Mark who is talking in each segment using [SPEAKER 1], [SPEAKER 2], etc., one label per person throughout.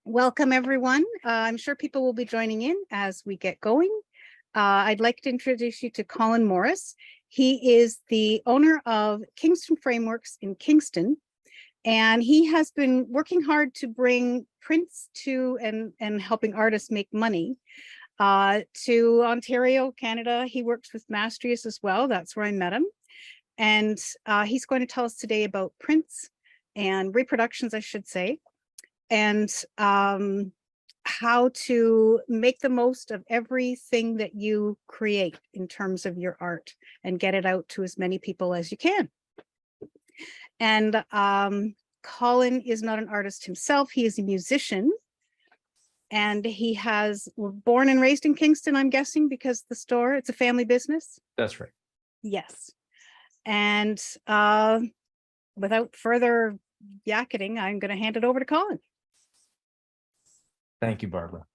[SPEAKER 1] Welcome, everyone. I'm sure people will be joining in as we get going. I'd like to introduce you to Colin Morris. He is the owner of Kingston Frameworks in Kingston, and he has been working hard to bring prints to and helping artists make money to Ontario, Canada. He works with Mastrius as well. That's where I met him. And he's going to tell us today about prints and reproductions, I should say, and how to make the most of everything that you create in terms of your art and get it out to as many people as you can. And Colin is not an artist himself. He is a musician. And he was born and raised in Kingston, I'm guessing, because the store, it's a family business.
[SPEAKER 2] That's right.
[SPEAKER 1] Yes. And without further yakketing, I'm going to hand it over to Colin.
[SPEAKER 2] Thank you, Barbara.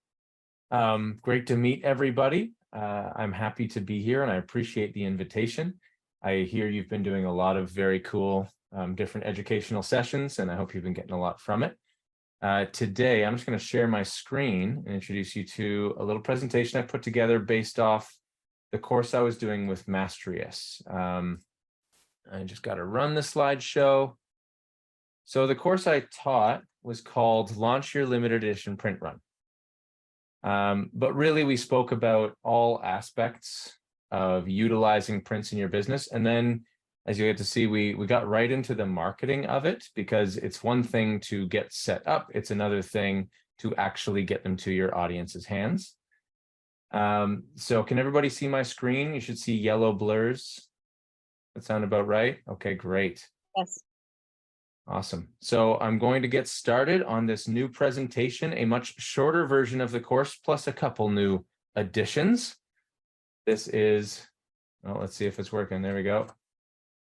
[SPEAKER 2] Great to meet everybody. I'm happy to be here and I appreciate the invitation. I hear you've been doing a lot of very cool different educational sessions, and I hope you've been getting a lot from it. Today, I'm just going to share my screen and introduce you to a little presentation I put together based off the course I was doing with Mastrius. I just got to run the slideshow. So the course I taught was called Launch Your Limited Edition Print Run. But really, we spoke about all aspects of utilizing prints in your business. And then, as you get to see, we got right into the marketing of it, because it's one thing to get set up. It's another thing to actually get them to your audience's hands. So can everybody see my screen? You should see yellow blurs. That sound about right? Okay, great.
[SPEAKER 1] Yes.
[SPEAKER 2] Awesome. So I'm going to get started on this new presentation, a much shorter version of the course, plus a couple new additions. This is, well, let's see if it's working. There we go.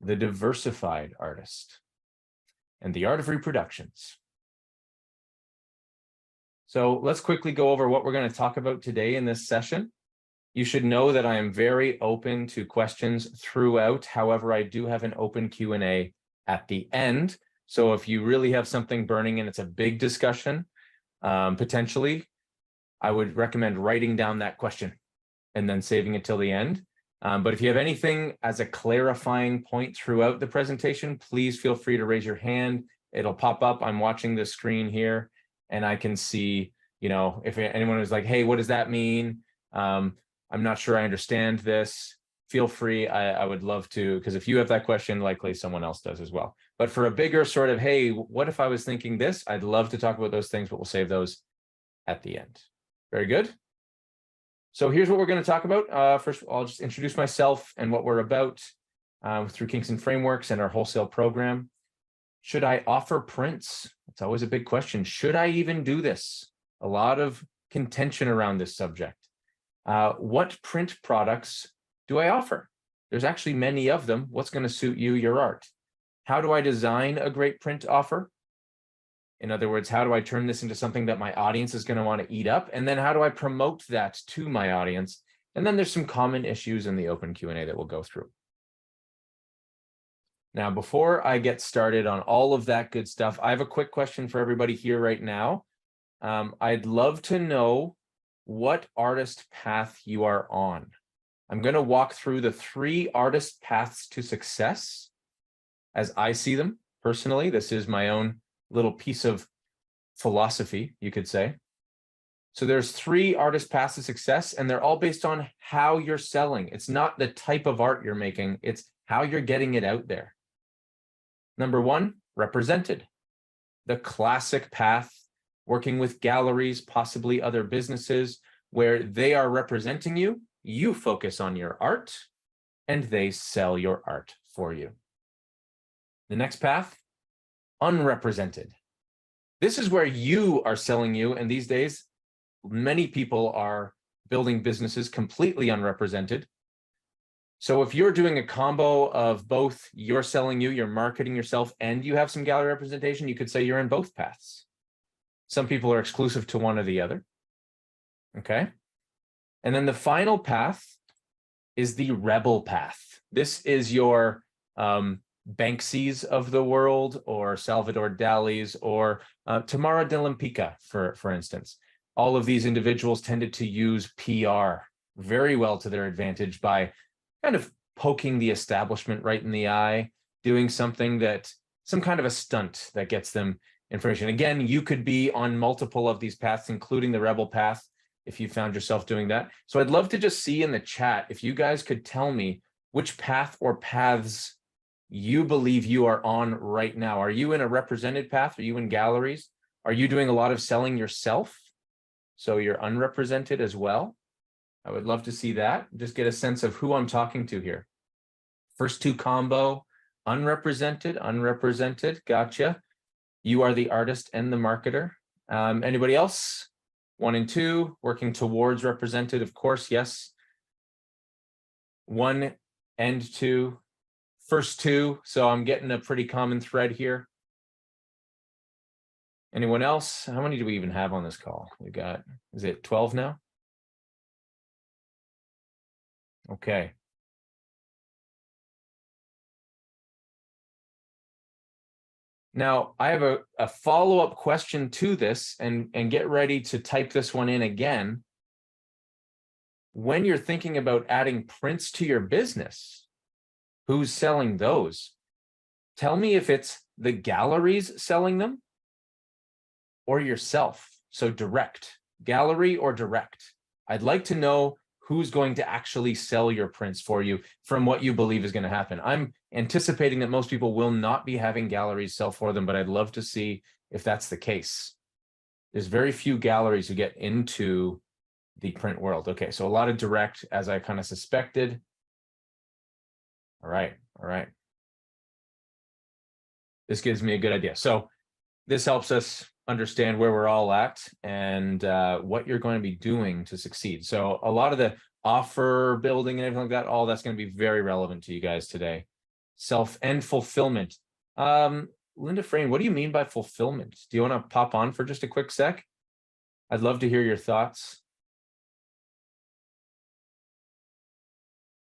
[SPEAKER 2] The Diversified Artist and the Art of Reproductions. So let's quickly go over what we're going to talk about today in this session. You should know that I am very open to questions throughout. However, I do have an open Q&A at the end. So if you really have something burning and it's a big discussion, potentially, I would recommend writing down that question and then saving it till the end. But if you have anything as a clarifying point throughout the presentation, please feel free to raise your hand. It'll pop up. I'm watching the screen here and I can see, you know, if anyone is like, hey, what does that mean? I'm not sure I understand this. Feel free. I would love to, because if you have that question, likely someone else does as well. But for a bigger sort of, hey, what if I was thinking this? I'd love to talk about those things, but we'll save those at the end. Very good. So here's what we're going to talk about. First, I'll just introduce myself and what we're about through Kingston Frameworks and our wholesale program. Should I offer prints? It's always a big question. Should I even do this? A lot of contention around this subject. What print products do I offer? There's actually many of them. What's going to suit you, your art? How do I design a great print offer? In other words, how do I turn this into something that my audience is going to want to eat up? And then how do I promote that to my audience? And then there's some common issues in the open Q&A that we'll go through. Now, before I get started on all of that good stuff, I have a quick question for everybody here right now. I'd love to know what artist path you are on. I'm going to walk through the 3 artist paths to success as I see them personally. This is my own little piece of philosophy, you could say. So there's 3 artist paths to success, and they're all based on how you're selling. It's not the type of art you're making, it's how you're getting it out there. Number 1, represented. The classic path, working with galleries, possibly other businesses, where they are representing you, you focus on your art, and they sell your art for you. The next path, unrepresented. This is where you are selling you, and these days, many people are building businesses completely unrepresented. So if you're doing a combo of both, you're selling you, you're marketing yourself, and you have some gallery representation, you could say you're in both paths. Some people are exclusive to one or the other. Okay. And then the final path is the rebel path. This is your Banksy's of the world, or Salvador Dali's, or Tamara de Lempicka, for instance. All of these individuals tended to use PR very well to their advantage by kind of poking the establishment right in the eye, doing something that, some kind of a stunt that gets them information. Again, you could be on multiple of these paths, including the rebel path, if you found yourself doing that. So I'd love to just see in the chat, if you guys could tell me which path or paths you believe you are on right now. Are you in a represented path? Are you in galleries? Are you doing a lot of selling yourself? So you're unrepresented as well. I would love to see that. Just get a sense of who I'm talking to here. First two combo, unrepresented, unrepresented. Gotcha. You are the artist and the marketer. Anybody else? 1 and 2, working towards represented, of course, yes. 1 and 2, first 2. So I'm getting a pretty common thread here. Anyone else? How many do we even have on this call? We got, is it 12 now? Okay. Now, I have a follow-up question to this, and get ready to type this one in again. When you're thinking about adding prints to your business, who's selling those? Tell me if it's the galleries selling them or yourself. So direct, gallery or direct. I'd like to know who's going to actually sell your prints for you from what you believe is going to happen. I'm anticipating that most people will not be having galleries sell for them, but I'd love to see if that's the case. There's very few galleries who get into the print world. Okay, so a lot of direct, as I kind of suspected. All right, all right. This gives me a good idea. So this helps us understand where we're all at and what you're going to be doing to succeed. So a lot of the offer building and everything like that, all that's going to be very relevant to you guys today. Self and fulfillment. Linda Frayne, what do you mean by fulfillment? Do you want to pop on for just a quick sec? I'd love to hear your thoughts.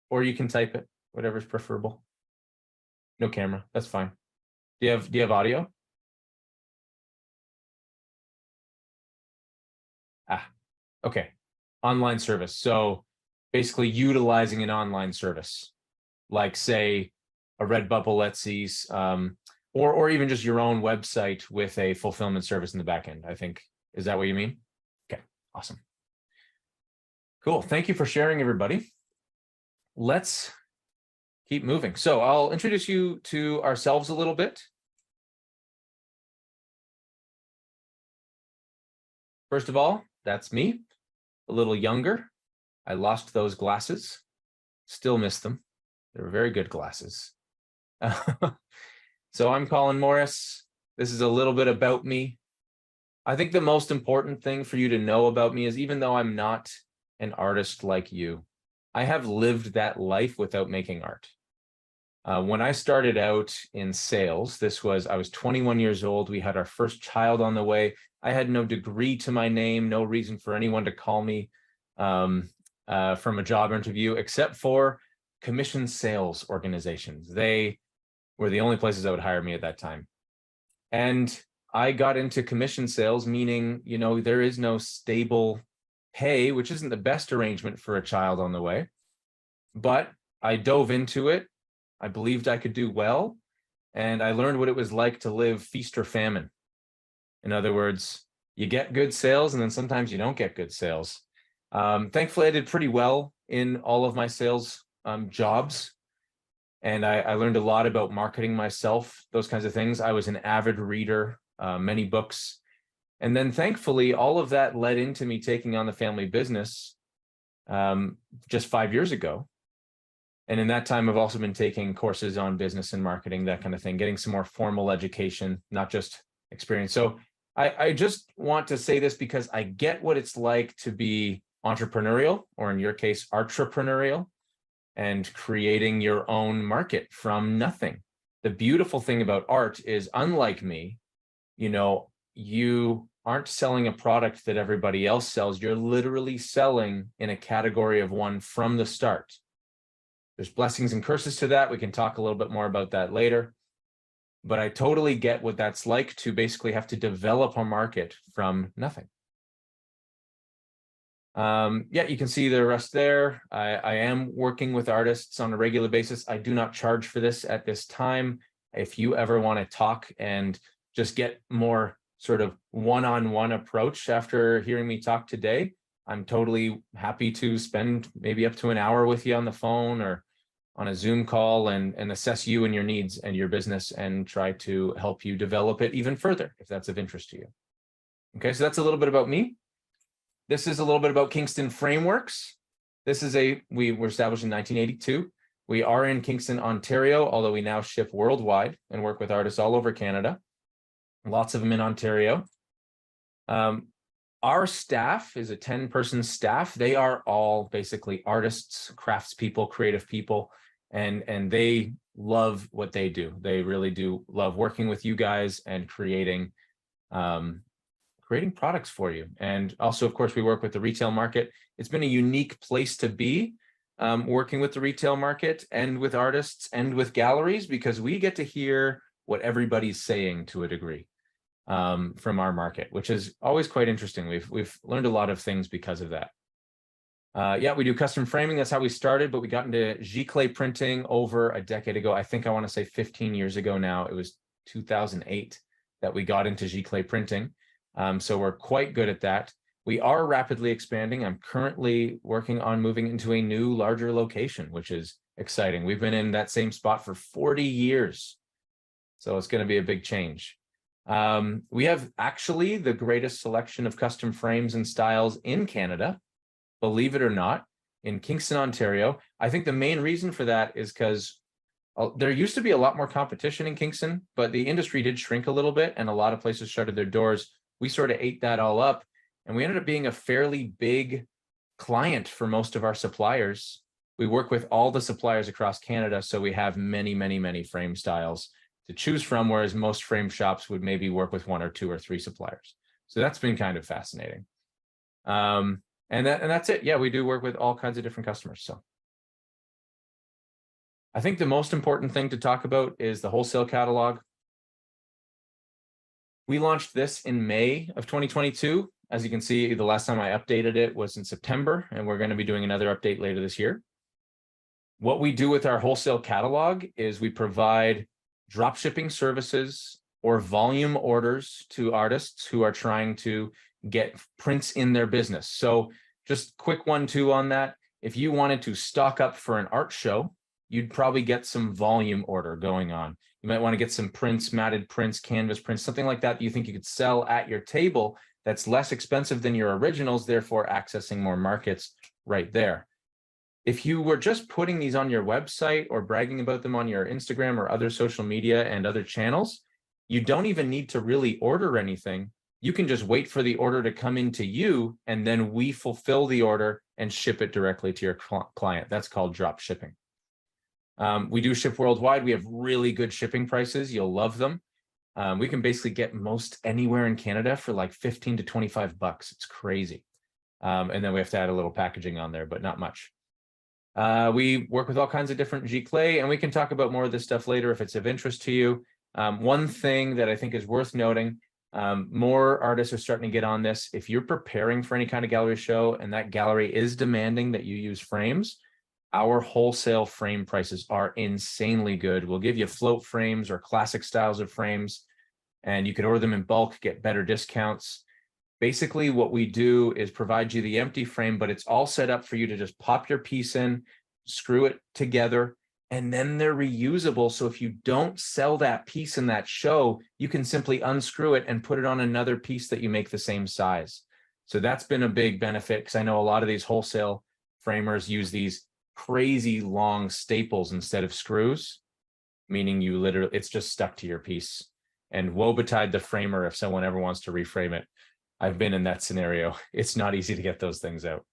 [SPEAKER 2] Or you can type it, whatever's preferable. No camera, that's fine. Do you have audio? Okay. Online service. So basically utilizing an online service, like say a Redbubble, Etsy's, or even just your own website with a fulfillment service in the back end, I think. Is that what you mean? Okay, awesome. Cool. Thank you for sharing, everybody. Let's keep moving. So I'll introduce you to ourselves a little bit. First of all, that's me, a little younger. I lost those glasses, still miss them. They were very good glasses. So I'm Colin Morris. This is a little bit about me. I think the most important thing for you to know about me is, even though I'm not an artist like you, I have lived that life without making art. When I started out in sales, I was 21 years old. We had our first child on the way. I had no degree to my name, no reason for anyone to call me from a job interview, except for commission sales organizations. They were the only places that would hire me at that time. And I got into commission sales, meaning, you know, there is no stable pay, which isn't the best arrangement for a child on the way. But I dove into it. I believed I could do well, and I learned what it was like to live feast or famine. In other words, you get good sales, and then sometimes you don't get good sales. Thankfully, I did pretty well in all of my sales jobs, and I learned a lot about marketing myself, those kinds of things. I was an avid reader, many books. And then thankfully, all of that led into me taking on the family business just 5 years ago. And in that time, I've also been taking courses on business and marketing, that kind of thing, getting some more formal education, not just experience. So I just want to say this because I get what it's like to be entrepreneurial, or in your case, artrepreneurial, and creating your own market from nothing. The beautiful thing about art is, unlike me, you know, you aren't selling a product that everybody else sells. You're literally selling in a category of one from the start. There's blessings and curses to that. We can talk a little bit more about that later. But I totally get what that's like to basically have to develop a market from nothing. Yeah, you can see the rest there. I am working with artists on a regular basis. I do not charge for this at this time. If you ever want to talk and just get more sort of one-on-one approach after hearing me talk today, I'm totally happy to spend maybe up to an hour with you on the phone or on a Zoom call and assess you and your needs and your business and try to help you develop it even further if that's of interest to you. Okay, so that's a little bit about me. This is a little bit about Kingston Frameworks. We were established in 1982. We are in Kingston, Ontario, although we now ship worldwide and work with artists all over Canada. Lots of them in Ontario. Our staff is a 10-person staff. They are all basically artists, craftspeople, creative people, and they love what they do. They really do love working with you guys and creating products for you. And also, of course, we work with the retail market. It's been a unique place to be working with the retail market and with artists and with galleries, because we get to hear what everybody's saying to a degree from our market, which is always quite interesting. We've learned a lot of things because of that. Yeah, we do custom framing. That's how we started, but we got into giclée printing over a decade ago. I think I want to say 15 years ago now. It was 2008 that we got into giclée printing. So we're quite good at that. We are rapidly expanding. I'm currently working on moving into a new, larger location, which is exciting. We've been in that same spot for 40 years. So it's going to be a big change. We have actually the greatest selection of custom frames and styles in Canada, believe it or not, in Kingston, Ontario. I think the main reason for that is because there used to be a lot more competition in Kingston, but the industry did shrink a little bit and a lot of places shuttered their doors. We sort of ate that all up, and we ended up being a fairly big client for most of our suppliers. We work with all the suppliers across Canada, so we have many, many, many frame styles to choose from, whereas most frame shops would maybe work with 1 or 2 or 3 suppliers. So that's been kind of fascinating. And that's it. Yeah, we do work with all kinds of different customers. So I think the most important thing to talk about is the wholesale catalog. We launched this in May of 2022. As you can see, the last time I updated it was in September, and we're going to be doing another update later this year. What we do with our wholesale catalog is we provide drop shipping services or volume orders to artists who are trying to get prints in their business. So just quick 1-2 on that. If you wanted to stock up for an art show, you'd probably get some volume order going on. You might want to get some prints, matted prints, canvas prints, something like that you think you could sell at your table that's less expensive than your originals, therefore accessing more markets right there. If you were just putting these on your website or bragging about them on your Instagram or other social media and other channels, you don't even need to really order anything. You can just wait for the order to come into you, and then we fulfill the order and ship it directly to your client. That's called drop shipping. We do ship worldwide. We have really good shipping prices. You'll love them. We can basically get most anywhere in Canada for like 15 to 25 bucks. It's crazy. And then we have to add a little packaging on there, but not much. We work with all kinds of different giclée, and we can talk about more of this stuff later if it's of interest to you. One thing that I think is worth noting, more artists are starting to get on this. If you're preparing for any kind of gallery show and that gallery is demanding that you use frames, our wholesale frame prices are insanely good. We'll give you float frames or classic styles of frames, and you can order them in bulk, get better discounts. Basically, what we do is provide you the empty frame, but it's all set up for you to just pop your piece in, screw it together, and then they're reusable. So if you don't sell that piece in that show, you can simply unscrew it and put it on another piece that you make the same size. So that's been a big benefit, because I know a lot of these wholesale framers use these crazy long staples instead of screws, meaning you literally, it's just stuck to your piece. And woe betide the framer if someone ever wants to reframe it. I've been in that scenario. It's not easy to get those things out.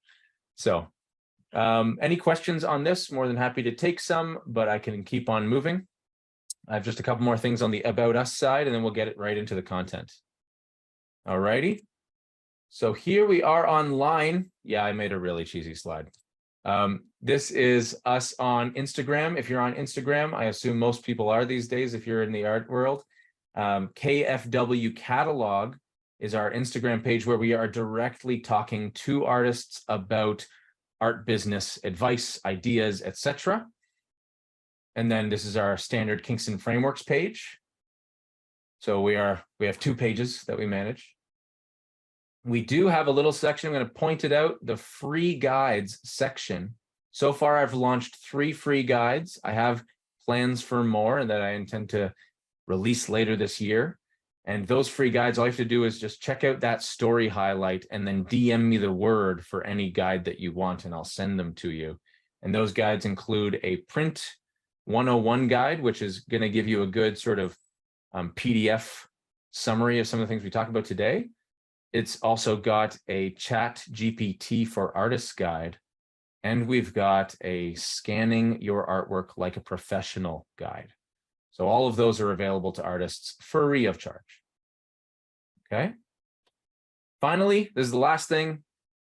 [SPEAKER 2] So any questions on this? More than happy to take some, but I can keep on moving. I have just a couple more things on the About Us side, and then we'll get it right into the content. All righty. So here we are online. Yeah, I made a really cheesy slide. This is us on Instagram. If you're on Instagram, I assume most people are these days if you're in the art world. KFW Catalog is our Instagram page where we are directly talking to artists about art business advice, ideas, etc. And then this is our standard Kingston Frameworks page. So we have 2 pages that we manage. We do have a little section, I'm going to point it out, the free guides section. So far, I've launched 3 free guides. I have plans for more and that I intend to release later this year. And those free guides, all you have to do is just check out that story highlight and then DM me the word for any guide that you want, and I'll send them to you. And those guides include a print 101 guide, which is going to give you a good sort of PDF summary of some of the things we talked about today. It's also got a Chat GPT for Artists guide, and we've got a Scanning Your Artwork Like a Professional guide. So all of those are available to artists free of charge. Okay. Finally, this is the last thing.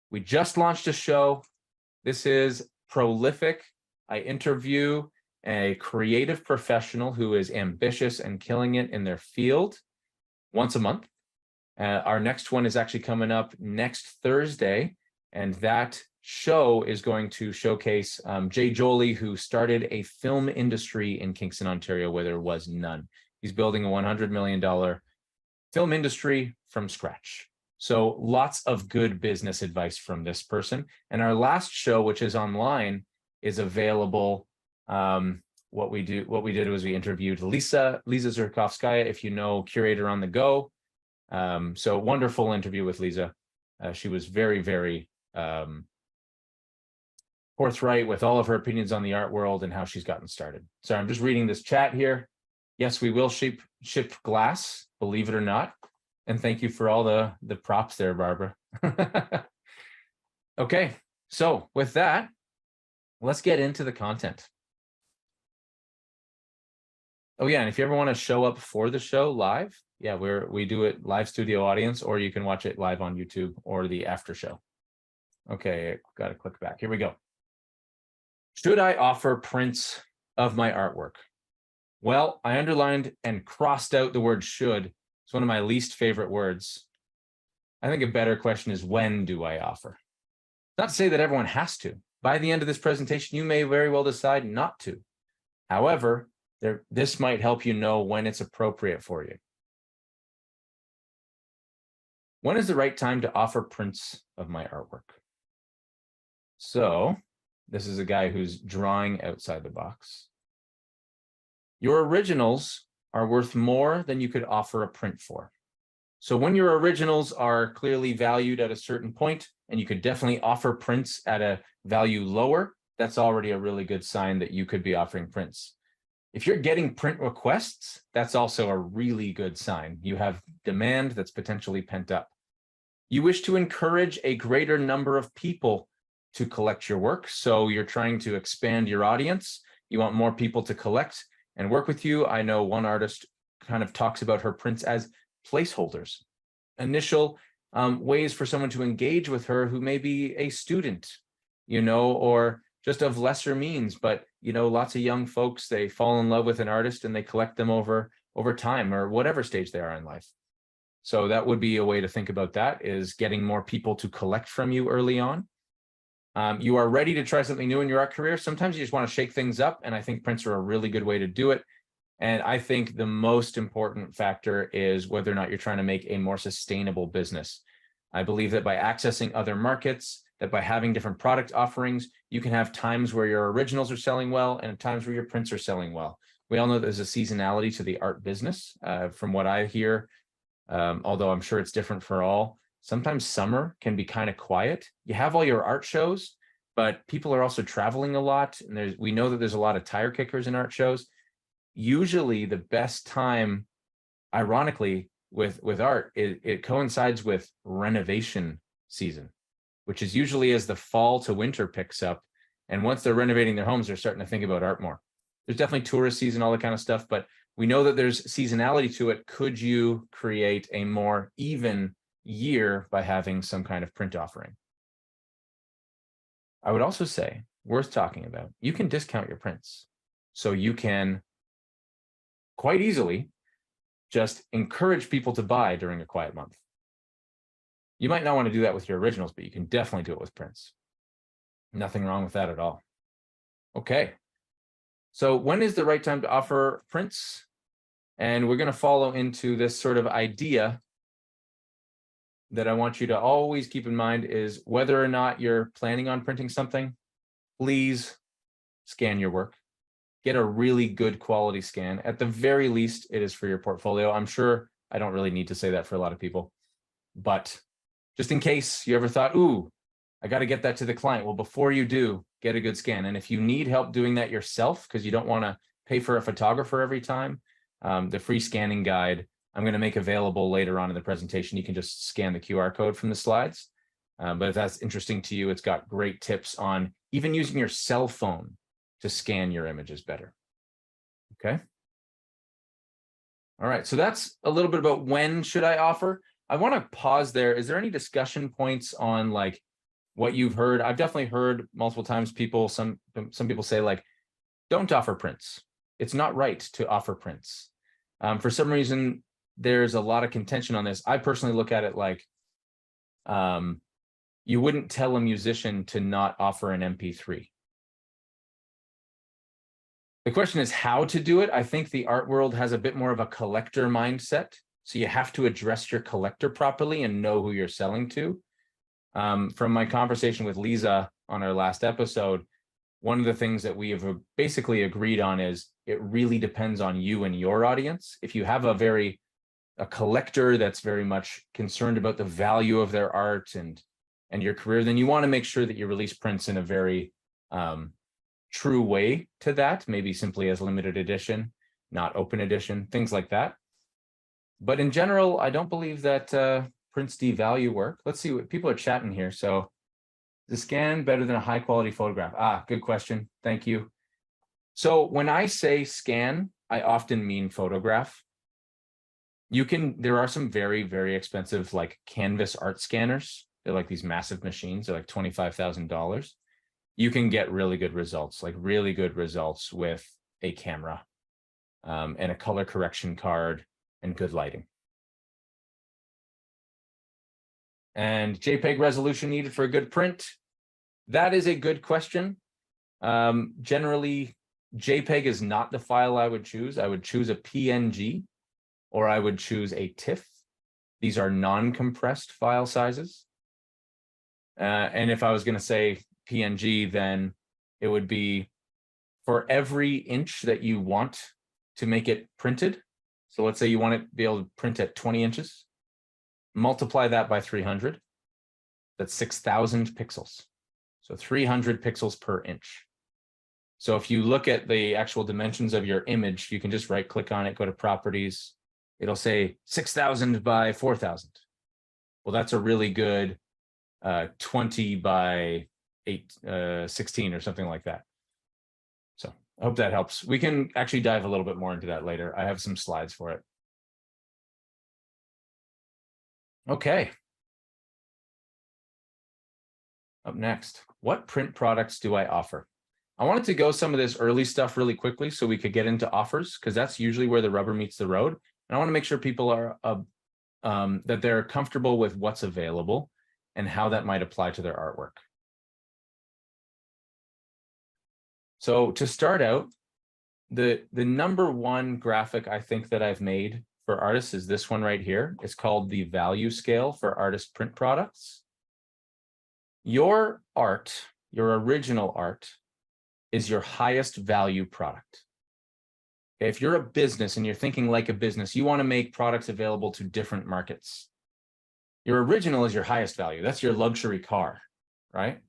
[SPEAKER 2] We just launched a show. This is Prolific. I interview a creative professional who is ambitious and killing it in their field once a month. Our next one is actually coming up next Thursday, and that show is going to showcase Jay Jolie, who started a film industry in Kingston, Ontario, where there was none. He's building a $100 million film industry from scratch. So lots of good business advice from this person. And our last show, which is online, is available. What we did was we interviewed Lisa Zurkovskaya, if you know, Curator on the Go. So wonderful interview with Lisa. She was very, very forthright with all of her opinions on the art world and how she's gotten started. So I'm just reading this chat here. Yes, we will ship glass, believe it or not. And thank you for all the props there, Barbara. Okay, so with that, let's get into the content. Oh yeah, and if you ever want to show up for the show live, yeah, we do it live studio audience, or you can watch it live on YouTube or the after show. Okay, got to click back. Here we go. Should I offer prints of my artwork? Well, I underlined and crossed out the word should. It's one of my least favorite words. I think a better question is, when do I offer? Not to say that everyone has to. By the end of this presentation, you may very well decide not to. However, this might help you know when it's appropriate for you. When is the right time to offer prints of my artwork? So this is a guy who's drawing outside the box. Your originals are worth more than you could offer a print for. So when your originals are clearly valued at a certain point, and you could definitely offer prints at a value lower, that's already a really good sign that you could be offering prints. If you're getting print requests, that's also a really good sign. You have demand that's potentially pent up. You wish to encourage a greater number of people to collect your work. So you're trying to expand your audience. You want more people to collect and work with you. I know one artist kind of talks about her prints as placeholders, initial ways for someone to engage with her who may be a student, or just of lesser means, but lots of young folks, they fall in love with an artist and they collect them over time, or whatever stage they are in life. So that would be a way to think about that, is getting more people to collect from you early on. You are ready to try something new in your art career. Sometimes you just want to shake things up, and I think prints are a really good way to do it. And I think the most important factor is whether or not you're trying to make a more sustainable business. I believe that by accessing other markets, that by having different product offerings, you can have times where your originals are selling well and times where your prints are selling well. We all know there's a seasonality to the art business. From what I hear, although I'm sure it's different for all, sometimes summer can be kind of quiet. You have all your art shows, but people are also traveling a lot. And we know that there's a lot of tire kickers in art shows. Usually the best time, ironically, with art, it coincides with renovation season, which is usually as the fall to winter picks up. And once they're renovating their homes, they're starting to think about art more. There's definitely tourist season, all that kind of stuff, but we know that there's seasonality to it. Could you create a more even year by having some kind of print offering? I would also say, worth talking about, you can discount your prints. So you can quite easily just encourage people to buy during a quiet month. You might not want to do that with your originals, but you can definitely do it with prints. Nothing wrong with that at all. Okay. So when is the right time to offer prints? And we're going to follow into this sort of idea that I want you to always keep in mind is whether or not you're planning on printing something, please scan your work. Get a really good quality scan. At the very least, it is for your portfolio. I'm sure I don't really need to say that for a lot of people, but just in case you ever thought, ooh, I got to get that to the client. Well, before you do, get a good scan. And if you need help doing that yourself, because you don't want to pay for a photographer every time, the free scanning guide I'm going to make available later on in the presentation. You can just scan the QR code from the slides. But if that's interesting to you, it's got great tips on even using your cell phone to scan your images better. Okay. All right. So that's a little bit about when should I offer. I want to pause there. Is there any discussion points on like what you've heard? I've definitely heard multiple times people, some people say like, don't offer prints. It's not right to offer prints. For some reason, there's a lot of contention on this. I personally look at it like you wouldn't tell a musician to not offer an MP3. The question is how to do it. I think the art world has a bit more of a collector mindset. So you have to address your collector properly and know who you're selling to. From my conversation with Lisa on our last episode, one of the things that we have basically agreed on is it really depends on you and your audience. If you have a collector that's very much concerned about the value of their art and your career, then you want to make sure that you release prints in a very true way to that, maybe simply as limited edition, not open edition, things like that. But in general, I don't believe that prints devalue work. Let's see what people are chatting here. So is a scan better than a high quality photograph? Good question. Thank you. So when I say scan, I often mean photograph. There are some very, very expensive like canvas art scanners. They're like these massive machines. They're like $25,000. You can get really good results, like really good results with a camera and a color correction card and good lighting. And JPEG resolution needed for a good print. That is a good question. Generally, JPEG is not the file I would choose. I would choose a PNG or I would choose a TIFF. These are non-compressed file sizes. And if I was going to say PNG, then it would be for every inch that you want to make it printed. So let's say you want it to be able to print at 20 inches, multiply that by 300. That's 6,000 pixels. So 300 pixels per inch. So if you look at the actual dimensions of your image, you can just right click on it, go to properties. It'll say 6,000 by 4,000. Well, that's a really good 20 by 16 or something like that. So I hope that helps. We can actually dive a little bit more into that later. I have some slides for it. Okay. Up next, what print products do I offer? I wanted to go some of this early stuff really quickly so we could get into offers, because that's usually where the rubber meets the road. And I want to make sure people are that they're comfortable with what's available and how that might apply to their artwork. So to start out, the number one graphic I think that I've made for artists is this one right here. It's called the value scale for artist print products. Your art, your original art, is your highest value product. If you're a business and you're thinking like a business, you want to make products available to different markets. Your original is your highest value. That's your luxury car, right?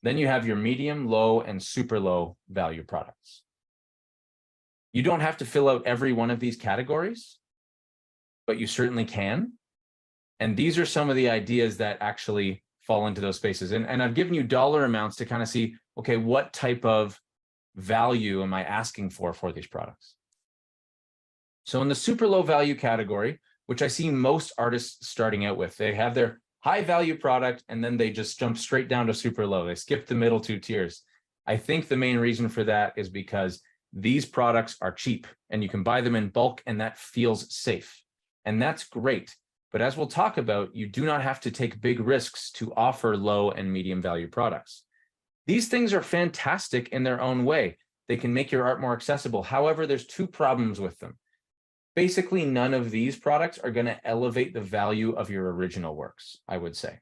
[SPEAKER 2] Then you have your medium, low, and super low value products. You don't have to fill out every one of these categories, but you certainly can. And these are some of the ideas that actually fall into those spaces. And I've given you dollar amounts to kind of see, okay, what type of value am I asking for these products? So in the super low value category, which I see most artists starting out with, they have their high value product, and then they just jump straight down to super low. They skip the middle two tiers. I think the main reason for that is because these products are cheap and you can buy them in bulk, and that feels safe. And that's great. But as we'll talk about, you do not have to take big risks to offer low and medium value products. These things are fantastic in their own way. They can make your art more accessible. However, there's two problems with them. Basically, none of these products are going to elevate the value of your original works, I would say.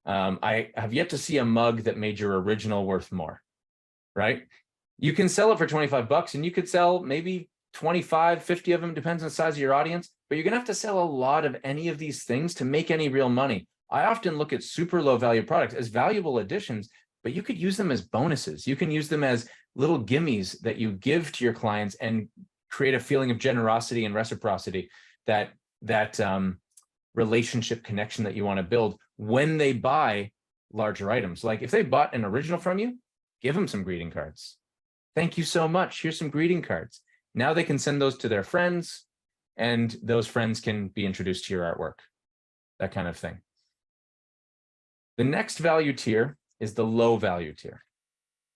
[SPEAKER 2] I have yet to see a mug that made your original worth more, right? You can sell it for 25 bucks and you could sell maybe 25, 50 of them, depends on the size of your audience, but you're going to have to sell a lot of any of these things to make any real money. I often look at super low value products as valuable additions, but you could use them as bonuses. You can use them as little gimmies that you give to your clients and create a feeling of generosity and reciprocity, that relationship connection that you want to build when they buy larger items. Like if they bought an original from you, give them some greeting cards. Thank you so much. Here's some greeting cards. Now they can send those to their friends, and those friends can be introduced to your artwork, that kind of thing. The next value tier is the low value tier.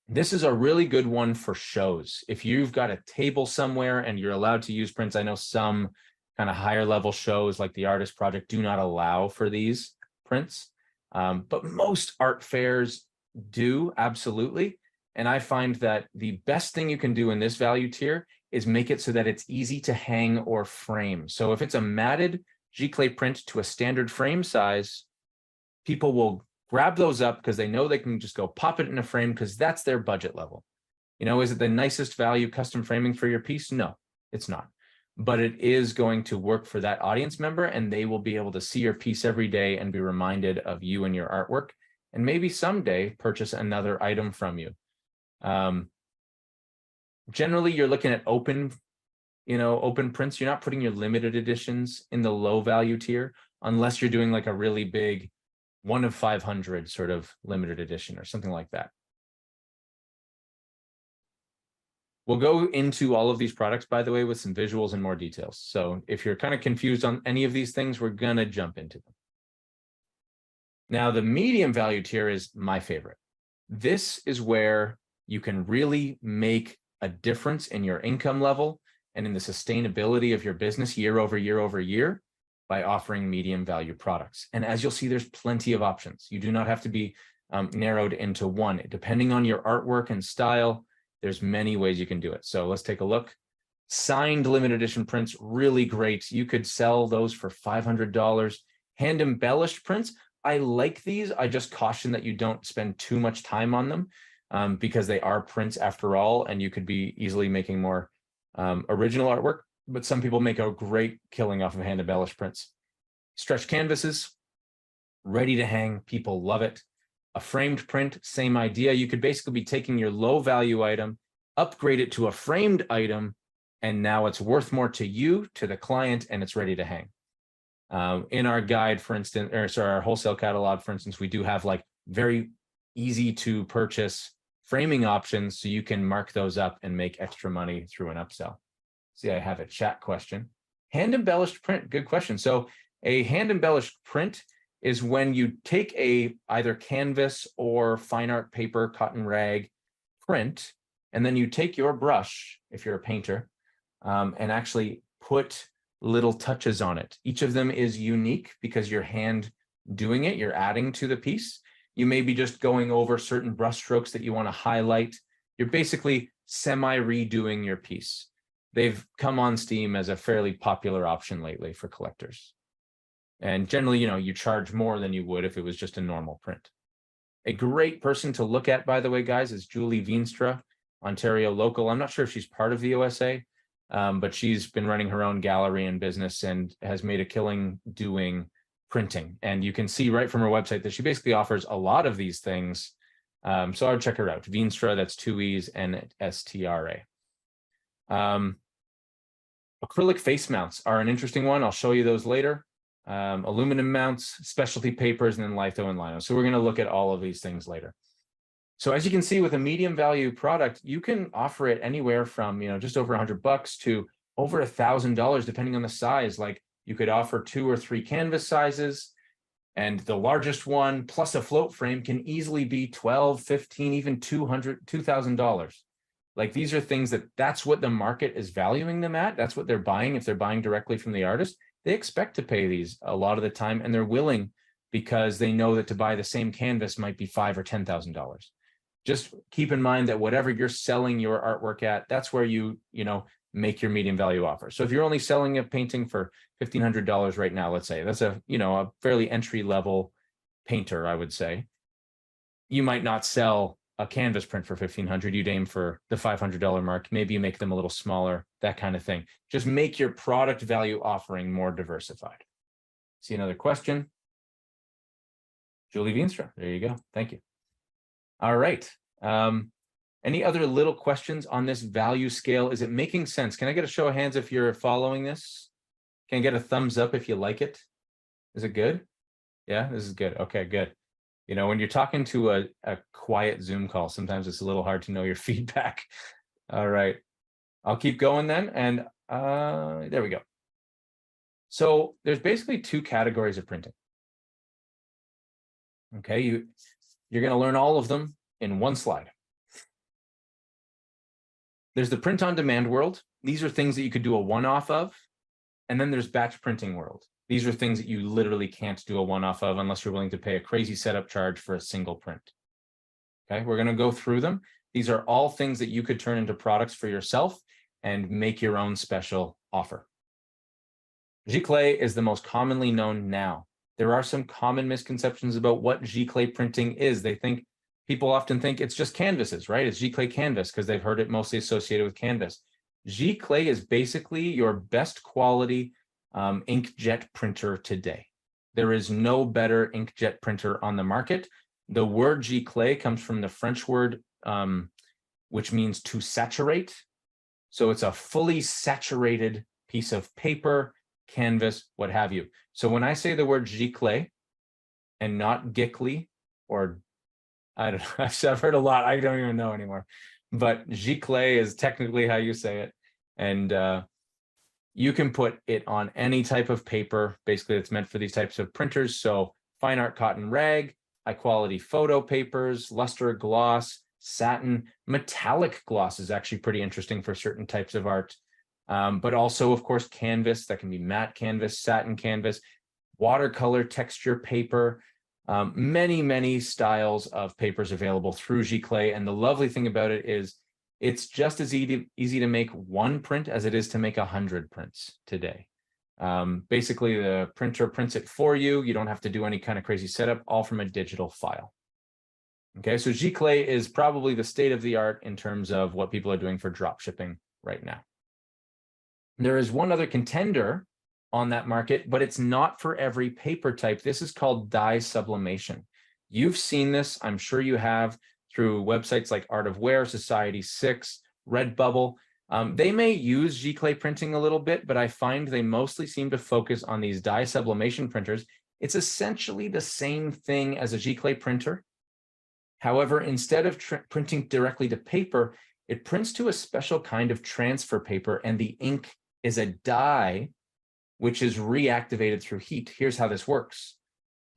[SPEAKER 2] This is a really good one for shows. If you've got a table somewhere and you're allowed to use prints, I know some kind of higher level shows like the Artist Project do not allow for these prints, but most art fairs do, absolutely. And I find that the best thing you can do in this value tier is make it so that it's easy to hang or frame. So if it's a matted giclée print to a standard frame size, people will grab those up because they know they can just go pop it in a frame because that's their budget level. You know, is it the nicest value custom framing for your piece? No, it's not. But it is going to work for that audience member, and they will be able to see your piece every day and be reminded of you and your artwork, and maybe someday purchase another item from you. Generally, you're looking at open prints. You're not putting your limited editions in the low value tier unless you're doing like a really big 1 of 500 sort of limited edition or something like that. We'll go into all of these products, by the way, with some visuals and more details. So if you're kind of confused on any of these things, we're going to jump into them. Now, the medium value tier is my favorite. This is where you can really make a difference in your income level and in the sustainability of your business year over year over year by offering medium value products. And as you'll see, there's plenty of options. You do not have to be narrowed into one. Depending on your artwork and style, there's many ways you can do it. So let's take a look. Signed limited edition prints, really great. You could sell those for $500. Hand embellished prints, I like these. I just caution that you don't spend too much time on them because they are prints after all, and you could be easily making more original artwork. But some people make a great killing off of hand embellished prints. Stretch canvases, ready to hang. People love it. A framed print, same idea. You could basically be taking your low value item, upgrade it to a framed item, and now it's worth more to you, to the client, and it's ready to hang. In our guide, for instance, or sorry, our wholesale catalog, for instance, we do have like very easy to purchase framing options, so you can mark those up and make extra money through an upsell. See, I have a chat question. Hand embellished print, good question. So a hand embellished print is when you take a either canvas or fine art paper, cotton rag print, and then you take your brush, if you're a painter, and actually put little touches on it. Each of them is unique because you're hand doing it, you're adding to the piece. You may be just going over certain brush strokes that you want to highlight. You're basically semi-redoing your piece. They've come on Steam as a fairly popular option lately for collectors. And generally, you charge more than you would if it was just a normal print. A great person to look at, by the way, guys, is Julie Veenstra, Ontario local. I'm not sure if she's part of the OSA, but she's been running her own gallery and business and has made a killing doing printing. And you can see right from her website that she basically offers a lot of these things. So I would check her out. Veenstra, that's 2 E's and STRA. Acrylic face mounts are an interesting one. I'll show you those later. Aluminum mounts, specialty papers, and then litho and lino. So we're going to look at all of these things later. So as you can see, with a medium value product, you can offer it anywhere from just over $100 to over $1,000, depending on the size. Like you could offer 2 or 3 canvas sizes. And the largest one plus a float frame can easily be $12, $15, even $2,000. Like these are things that's what the market is valuing them at. That's what they're buying. If they're buying directly from the artist, they expect to pay these a lot of the time, and they're willing because they know that to buy the same canvas might be $5,000 or $10,000. Just keep in mind that whatever you're selling your artwork at, that's where you make your medium value offer. So if you're only selling a painting for $1,500 right now, let's say that's a fairly entry level painter, I would say, you might not sell a canvas print for $1,500. You'd aim for the $500 mark. Maybe you make them a little smaller, that kind of thing. Just make your product value offering more diversified. See another question? Julie Veenstra, there you go. Thank you. All right. Any other little questions on this value scale? Is it making sense? Can I get a show of hands if you're following this? Can I get a thumbs up if you like it? Is it good? Yeah, this is good. Okay, good. When you're talking to a quiet Zoom call, sometimes it's a little hard to know your feedback. All right. I'll keep going then. And there we go. So there's basically two categories of printing. Okay, you're going to learn all of them in one slide. There's the print on demand world. These are things that you could do a one-off of. And then there's batch printing world. These are things that you literally can't do a one-off of unless you're willing to pay a crazy setup charge for a single print. Okay, we're going to go through them. These are all things that you could turn into products for yourself and make your own special offer. Giclée is the most commonly known now. There are some common misconceptions about what Giclée printing is. People often think it's just canvases, right? It's Giclée canvas because they've heard it mostly associated with canvas. Giclée is basically your best quality inkjet printer today. There is no better inkjet printer on the market. The word Giclée comes from the French word, which means to saturate. So it's a fully saturated piece of paper, canvas, what have you. So when I say the word Giclée and not Giclée, or I don't know, I've heard a lot, I don't even know anymore, but Giclée is technically how you say it. And you can put it on any type of paper. Basically, it's meant for these types of printers. So fine art cotton rag, high quality photo papers, luster gloss, satin, metallic gloss is actually pretty interesting for certain types of art. But also, of course, canvas, that can be matte canvas, satin canvas, watercolor texture paper, many, many styles of papers available through Giclée. And the lovely thing about it is it's just as easy to make one print as it is to make 100 prints today. Basically, the printer prints it for you. You don't have to do any kind of crazy setup, all from a digital file. Okay, so Giclée is probably the state of the art in terms of what people are doing for drop shipping right now. There is one other contender on that market, but it's not for every paper type. This is called dye sublimation. You've seen this, I'm sure you have, through websites like Art of Wear, Society 6, Redbubble. They may use Giclée printing a little bit, but I find they mostly seem to focus on these dye sublimation printers. It's essentially the same thing as a Giclée printer. However, instead of printing directly to paper, it prints to a special kind of transfer paper, and the ink is a dye which is reactivated through heat. Here's how this works.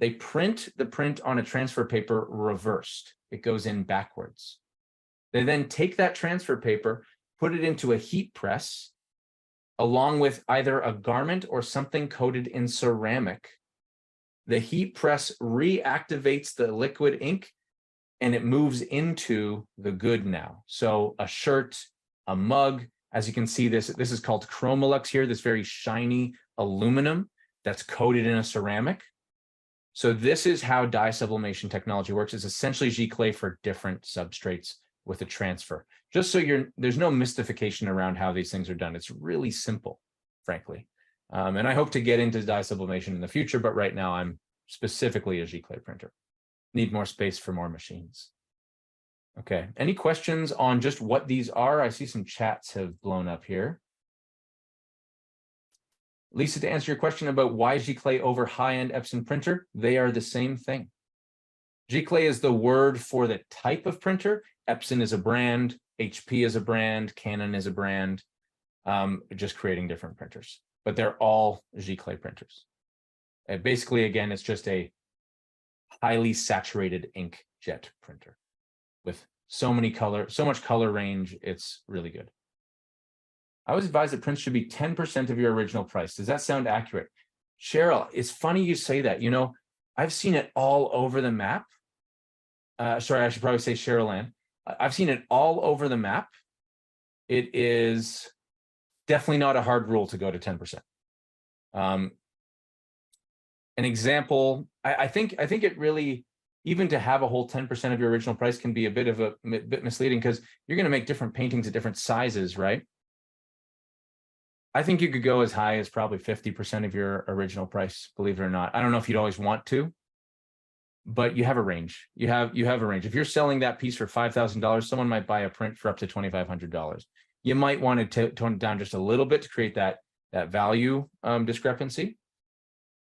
[SPEAKER 2] They print the print on a transfer paper reversed. It goes in backwards. They then take that transfer paper, put it into a heat press, along with either a garment or something coated in ceramic. The heat press reactivates the liquid ink, and it moves into the good now. So a shirt, a mug, as you can see, this is called Chromolux here, this very shiny aluminum that's coated in a ceramic. So this is how dye sublimation technology works. It's essentially Giclée for different substrates with a transfer. Just so there's no mystification around how these things are done. It's really simple, frankly. And I hope to get into dye sublimation in the future, but right now I'm specifically a Giclée printer. Need more space for more machines. Okay, any questions on just what these are? I see some chats have blown up here. Lisa, to answer your question about why Giclée over high-end Epson printer, they are the same thing. Giclée is the word for the type of printer. Epson is a brand, HP is a brand, Canon is a brand, just creating different printers. But they're all Giclée printers. Basically, again, it's just a highly saturated inkjet printer with so much color range. It's really good. I was advised that prints should be 10% of your original price. Does that sound accurate? Cheryl, it's funny you say that. You know, I've seen it all over the map. Sorry, I should probably say Cheryl Ann. I've seen it all over the map. It is definitely not a hard rule to go to 10%. An example, I think it really, even to have a whole 10% of your original price can be a bit misleading, because you're going to make different paintings at different sizes, right? I think you could go as high as probably 50% of your original price, believe it or not. I don't know if you'd always want to, but you have a range. You have a range. If you're selling that piece for $5,000, someone might buy a print for up to $2,500. You might want to tone it down just a little bit to create that value discrepancy.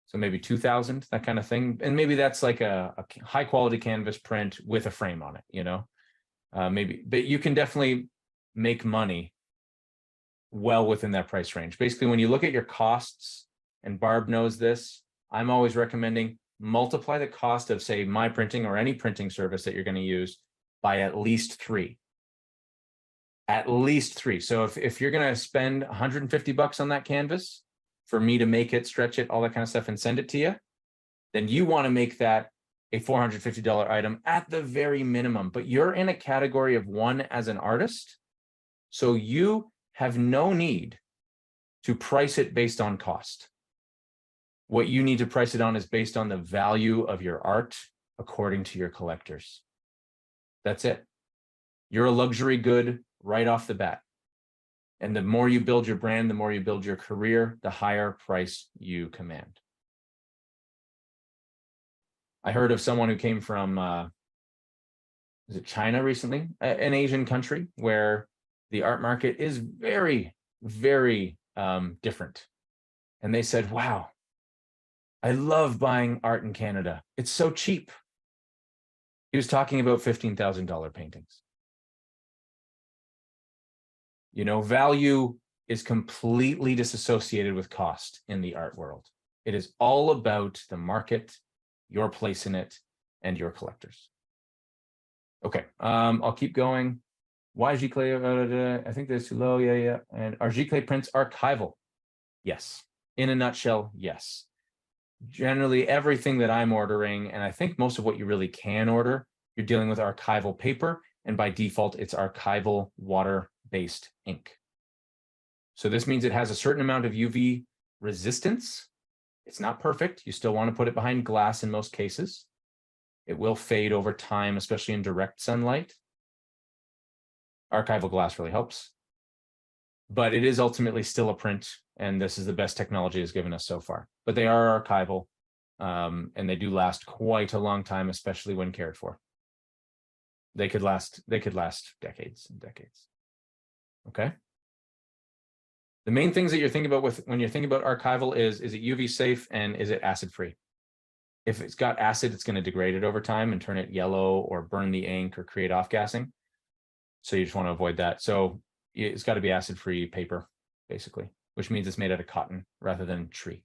[SPEAKER 2] So maybe 2,000, that kind of thing. And maybe that's like a high quality canvas print with a frame on it, you know, maybe, but you can definitely make money well within that price range. Basically, when you look at your costs, and Barb knows this, I'm always recommending multiply the cost of, say, my printing or any printing service that you're going to use by at least 3. At least 3. So if you're going to spend $150 on that canvas for me to make it, stretch it, all that kind of stuff, and send it to you, then you want to make that a $450 item at the very minimum. But you're in a category of 1 as an artist, so you have no need to price it based on cost. What you need to price it on is based on the value of your art according to your collectors. That's it. You're a luxury good right off the bat. And the more you build your brand, the more you build your career, the higher price you command. I heard of someone who came from, is it China recently? An Asian country where the art market is very, very different. And they said, wow, I love buying art in Canada. It's so cheap. He was talking about $15,000 paintings. You know, value is completely disassociated with cost in the art world. It is all about the market, your place in it, and your collectors. Okay, I'll keep going. Why is Giclée? I think that's too low. Yeah. And are Giclée prints archival? Yes. In a nutshell, yes. Generally, everything that I'm ordering, and I think most of what you really can order, you're dealing with archival paper, and by default, it's archival water-based ink. So this means it has a certain amount of UV resistance. It's not perfect. You still want to put it behind glass in most cases. It will fade over time, especially in direct sunlight. Archival glass really helps. But it is ultimately still a print, and this is the best technology has given us so far. But they are archival, and they do last quite a long time, especially when cared for. They could last decades and decades. Okay. The main things that you're thinking about when you're thinking about archival is it UV safe and is it acid free? If it's got acid, it's going to degrade it over time and turn it yellow or burn the ink or create off-gassing. So you just want to avoid that. So it's got to be acid-free paper, basically, which means it's made out of cotton rather than tree.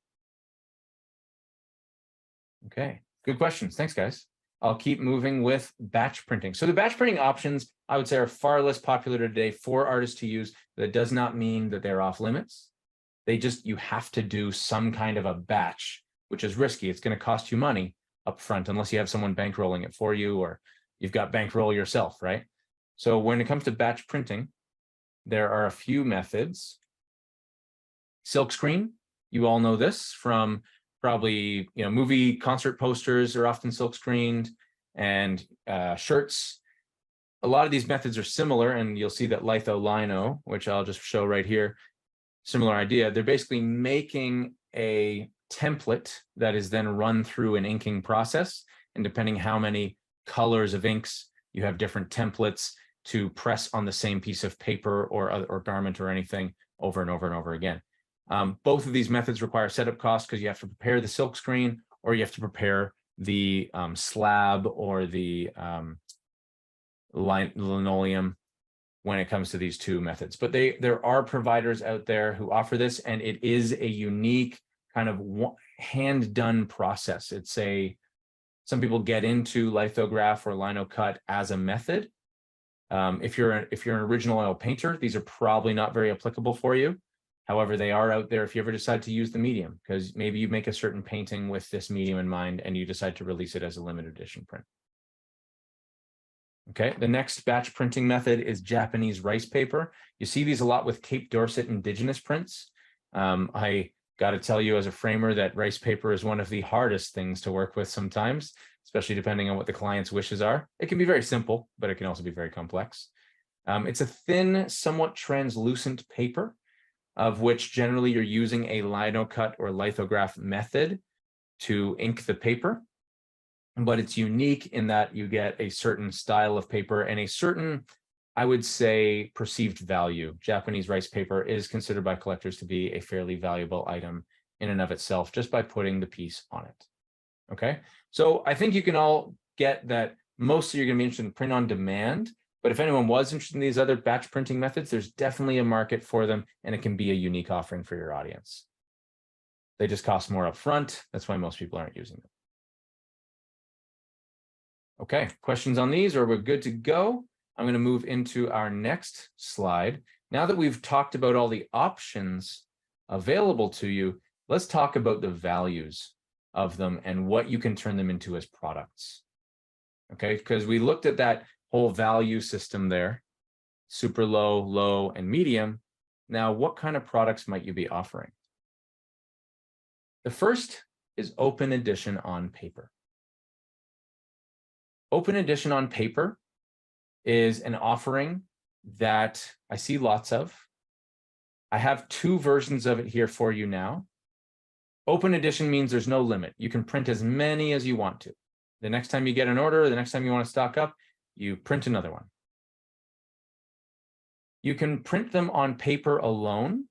[SPEAKER 2] Okay, good questions. Thanks, guys. I'll keep moving with batch printing. So the batch printing options, I would say, are far less popular today for artists to use. That does not mean that they're off limits. You have to do some kind of a batch, which is risky. It's going to cost you money up front, unless you have someone bankrolling it for you, or you've got bankroll yourself, right? So when it comes to batch printing, there are a few methods. Silkscreen, you all know this from probably, movie concert posters are often silk screened, and shirts. A lot of these methods are similar, and you'll see that litho lino, which I'll just show right here, similar idea. They're basically making a template that is then run through an inking process, and depending how many colors of inks, you have different templates to press on the same piece of paper or garment or anything over and over and over again. Both of these methods require setup costs because you have to prepare the silk screen, or you have to prepare the slab or the linoleum when it comes to these two methods. But there are providers out there who offer this, and it is a unique kind of hand-done process. It's Some people get into lithograph or lino cut as a method. If you're an original oil painter, these are probably not very applicable for you. However, they are out there if you ever decide to use the medium, because maybe you make a certain painting with this medium in mind and you decide to release it as a limited edition print. Okay, the next batch printing method is Japanese rice paper. You see these a lot with Cape Dorset indigenous prints. I got to tell you as a framer that rice paper is one of the hardest things to work with sometimes, especially depending on what the client's wishes are. It can be very simple, but it can also be very complex. It's a thin, somewhat translucent paper, of which generally you're using a lino cut or lithograph method to ink the paper. But it's unique in that you get a certain style of paper and a certain, I would say, perceived value. Japanese rice paper is considered by collectors to be a fairly valuable item in and of itself, just by putting the piece on it. Okay, so I think you can all get that mostly you're going to be interested in print on demand, but if anyone was interested in these other batch printing methods, there's definitely a market for them, and it can be a unique offering for your audience. They just cost more upfront. That's why most people aren't using them. Okay, questions on these, or we're good to go? I'm going to move into our next slide. Now that we've talked about all the options available to you, let's talk about the values of them and what you can turn them into as products. Okay, because we looked at that whole value system there, super low, low, and medium. Now, what kind of products might you be offering? The first is open edition on paper. Open edition on paper is an offering that I see lots of. I have two versions of it here for you now. Open edition means there's no limit. You can print as many as you want to. The next time you get an order, the next time you want to stock up, you print another one. You can print them on paper alone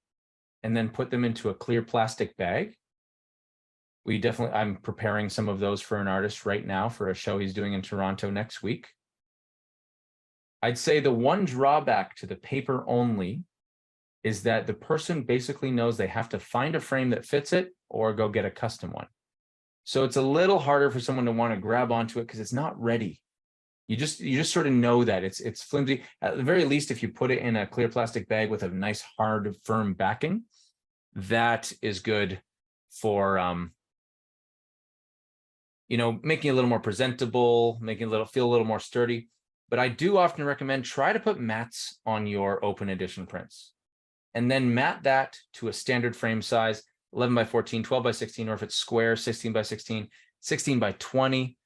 [SPEAKER 2] and then put them into a clear plastic bag. I'm preparing some of those for an artist right now for a show he's doing in Toronto next week. I'd say the one drawback to the paper only is that the person basically knows they have to find a frame that fits it or go get a custom one. So it's a little harder for someone to want to grab onto it because it's not ready. You just sort of know that it's flimsy. At the very least, if you put it in a clear plastic bag with a nice, hard, firm backing, that is good for making it a little more presentable, making it feel a little more sturdy. But I do often recommend try to put mats on your open edition prints and then mat that to a standard frame size, 11 by 14, 12 by 16, or if it's square, 16 by 16, 16 by 20.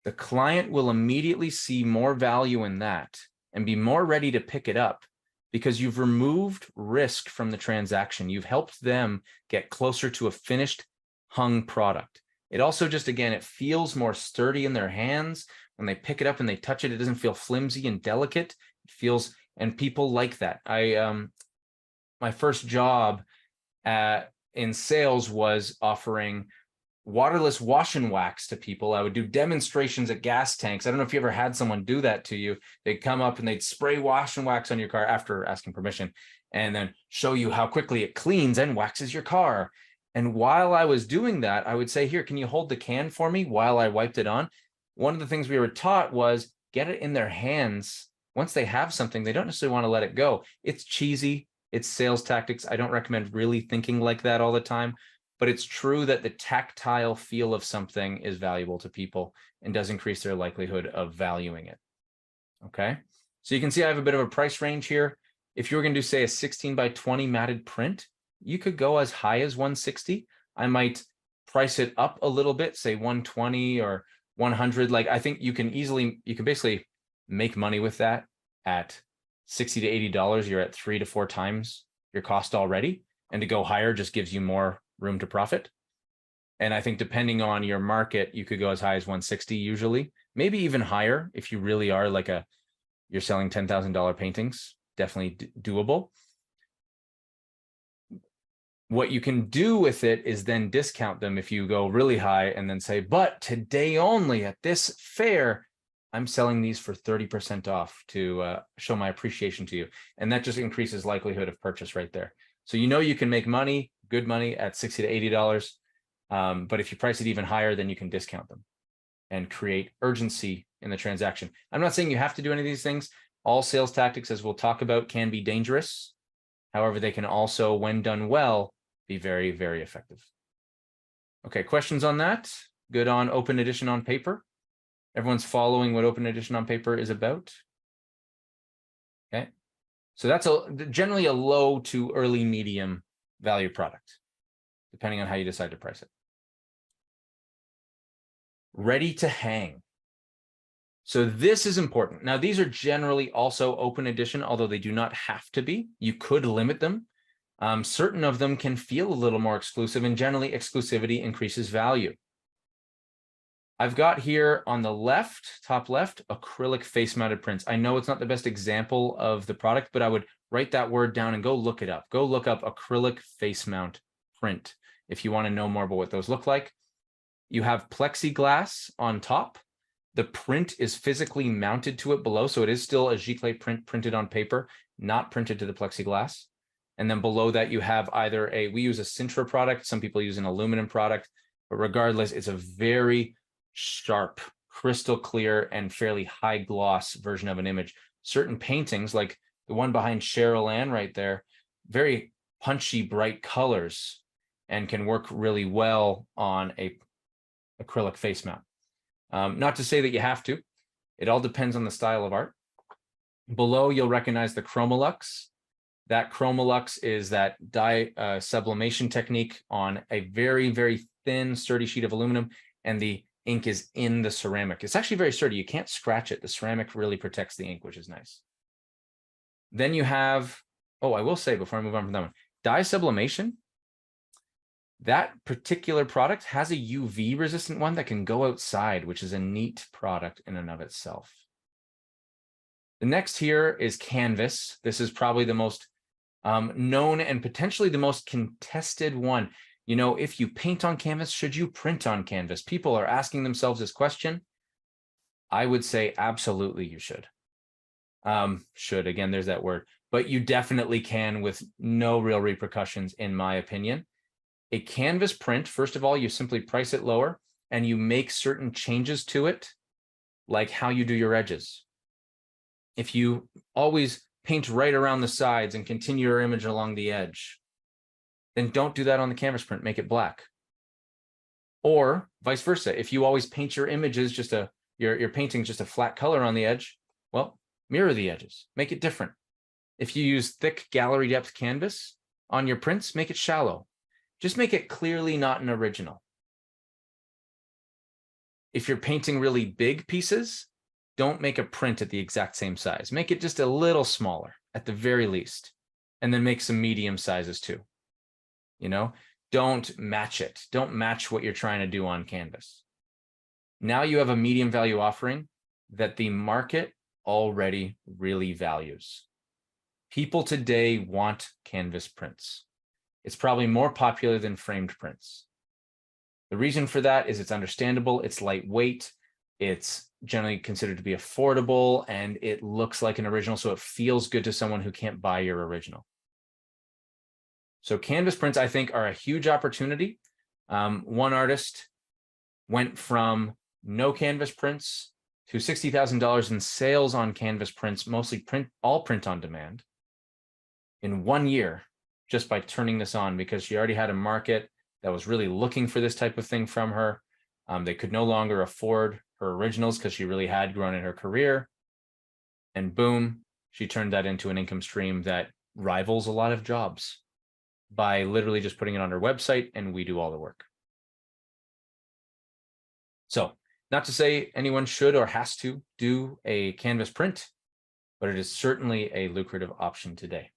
[SPEAKER 2] The client will immediately see more value in that and be more ready to pick it up because you've removed risk from the transaction. You've helped them get closer to a finished hung product. It also just, again, it feels more sturdy in their hands. When they pick it up and they touch it, it doesn't feel flimsy and delicate. It feels, and people like that. My first job in sales was offering waterless wash and wax to people. I would do demonstrations at gas tanks. I don't know if you ever had someone do that to you. They'd come up and they'd spray wash and wax on your car after asking permission and then show you how quickly it cleans and waxes your car. And while I was doing that, I would say, here, can you hold the can for me while I wiped it on? One of the things we were taught was get it in their hands. Once they have something, they don't necessarily want to let it go. It's cheesy. It's sales tactics. I don't recommend really thinking like that all the time, but it's true that the tactile feel of something is valuable to people and does increase their likelihood of valuing it. Okay. So you can see I have a bit of a price range here. If you were going to do, say, a 16 by 20 matted print, you could go as high as 160. I might price it up a little bit, say 120 or 100. Like, I think you can basically make money with that at $60 to $80. You're at 3 to 4 times your cost already. And to go higher just gives you more room to profit. And I think depending on your market, you could go as high as 160 usually, maybe even higher if you really are like you're selling $10,000 paintings, definitely doable. What you can do with it is then discount them if you go really high and then say, but today only at this fair, I'm selling these for 30% off to show my appreciation to you. And that just increases likelihood of purchase right there. So you can make money, good money at $60 to $80. But if you price it even higher, then you can discount them. and create urgency in the transaction. I'm not saying you have to do any of these things. All sales tactics, as we'll talk about, can be dangerous. However, they can also, when done well, be very, very effective. Okay, questions on that? Good on open edition on paper? Everyone's following what open edition on paper is about? Okay, so that's generally a low to early medium value product, depending on how you decide to price it. Ready to hang. So this is important. Now, these are generally also open edition, although they do not have to be. You could limit them. Certain of them can feel a little more exclusive, and generally exclusivity increases value. I've got here on the left, top left, acrylic face-mounted prints. I know it's not the best example of the product, but I would write that word down and go look it up. Go look up acrylic face mount print if you want to know more about what those look like. You have plexiglass on top. The print is physically mounted to it below, so it is still a giclée print printed on paper, not printed to the plexiglass. And then below that, you have either we use a Sintra product, some people use an aluminum product, but regardless, it's a very sharp, crystal clear, and fairly high gloss version of an image. Certain paintings, like the one behind Cheryl Ann right there, very punchy, bright colors, and can work really well on a acrylic face mount. Not to say that you have to. It all depends on the style of art. Below, you'll recognize the Chromolux. That Chromolux is that dye sublimation technique on a very, very thin, sturdy sheet of aluminum, and the ink is in the ceramic. It's actually very sturdy. You can't scratch it. The ceramic really protects the ink, which is nice. Then you have, oh, I will say before I move on from that one, dye sublimation. That particular product has a UV resistant one that can go outside, which is a neat product in and of itself. The next here is canvas. This is probably the most known and potentially the most contested one. You know, if you paint on canvas, should you print on canvas? People are asking themselves this question. I would say absolutely you should. Should, again, there's that word, but you definitely can with no real repercussions, in my opinion. A canvas print, first of all, you simply price it lower and you make certain changes to it, like how you do your edges. If you always paint right around the sides and continue your image along the edge, then don't do that on the canvas print, make it black. Or vice versa. If you always paint your images, your painting just a flat color on the edge, well, mirror the edges, make it different. If you use thick gallery depth canvas on your prints, make it shallow. Just make it clearly not an original. If you're painting really big pieces, don't make a print at the exact same size. Make it just a little smaller at the very least, and then make some medium sizes too. You know, don't match it. Don't match what you're trying to do on canvas. Now you have a medium value offering that the market already really values. People today want canvas prints. It's probably more popular than framed prints. The reason for that is it's understandable, it's lightweight, it's generally considered to be affordable, and it looks like an original, so it feels good to someone who can't buy your original. So canvas prints, I think, are a huge opportunity. One artist went from no canvas prints to $60,000 in sales on canvas prints, mostly all print on demand, in 1 year, just by turning this on, because she already had a market that was really looking for this type of thing from her. They could no longer afford her originals because she really had grown in her career. And boom, she turned that into an income stream that rivals a lot of jobs by literally just putting it on her website, and we do all the work. So not to say anyone should or has to do a canvas print, but it is certainly a lucrative option today.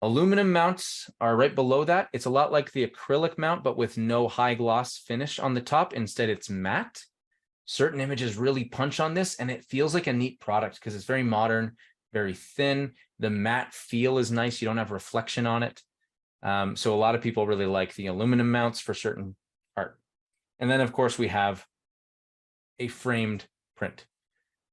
[SPEAKER 2] Aluminum mounts are right below that. It's a lot like the acrylic mount, but with no high gloss finish on the top. Instead, it's matte. Certain images really punch on this, and it feels like a neat product because it's very modern, very thin. The matte feel is nice. You don't have reflection on it. So a lot of people really like the aluminum mounts for certain art. And then, of course, we have a framed print.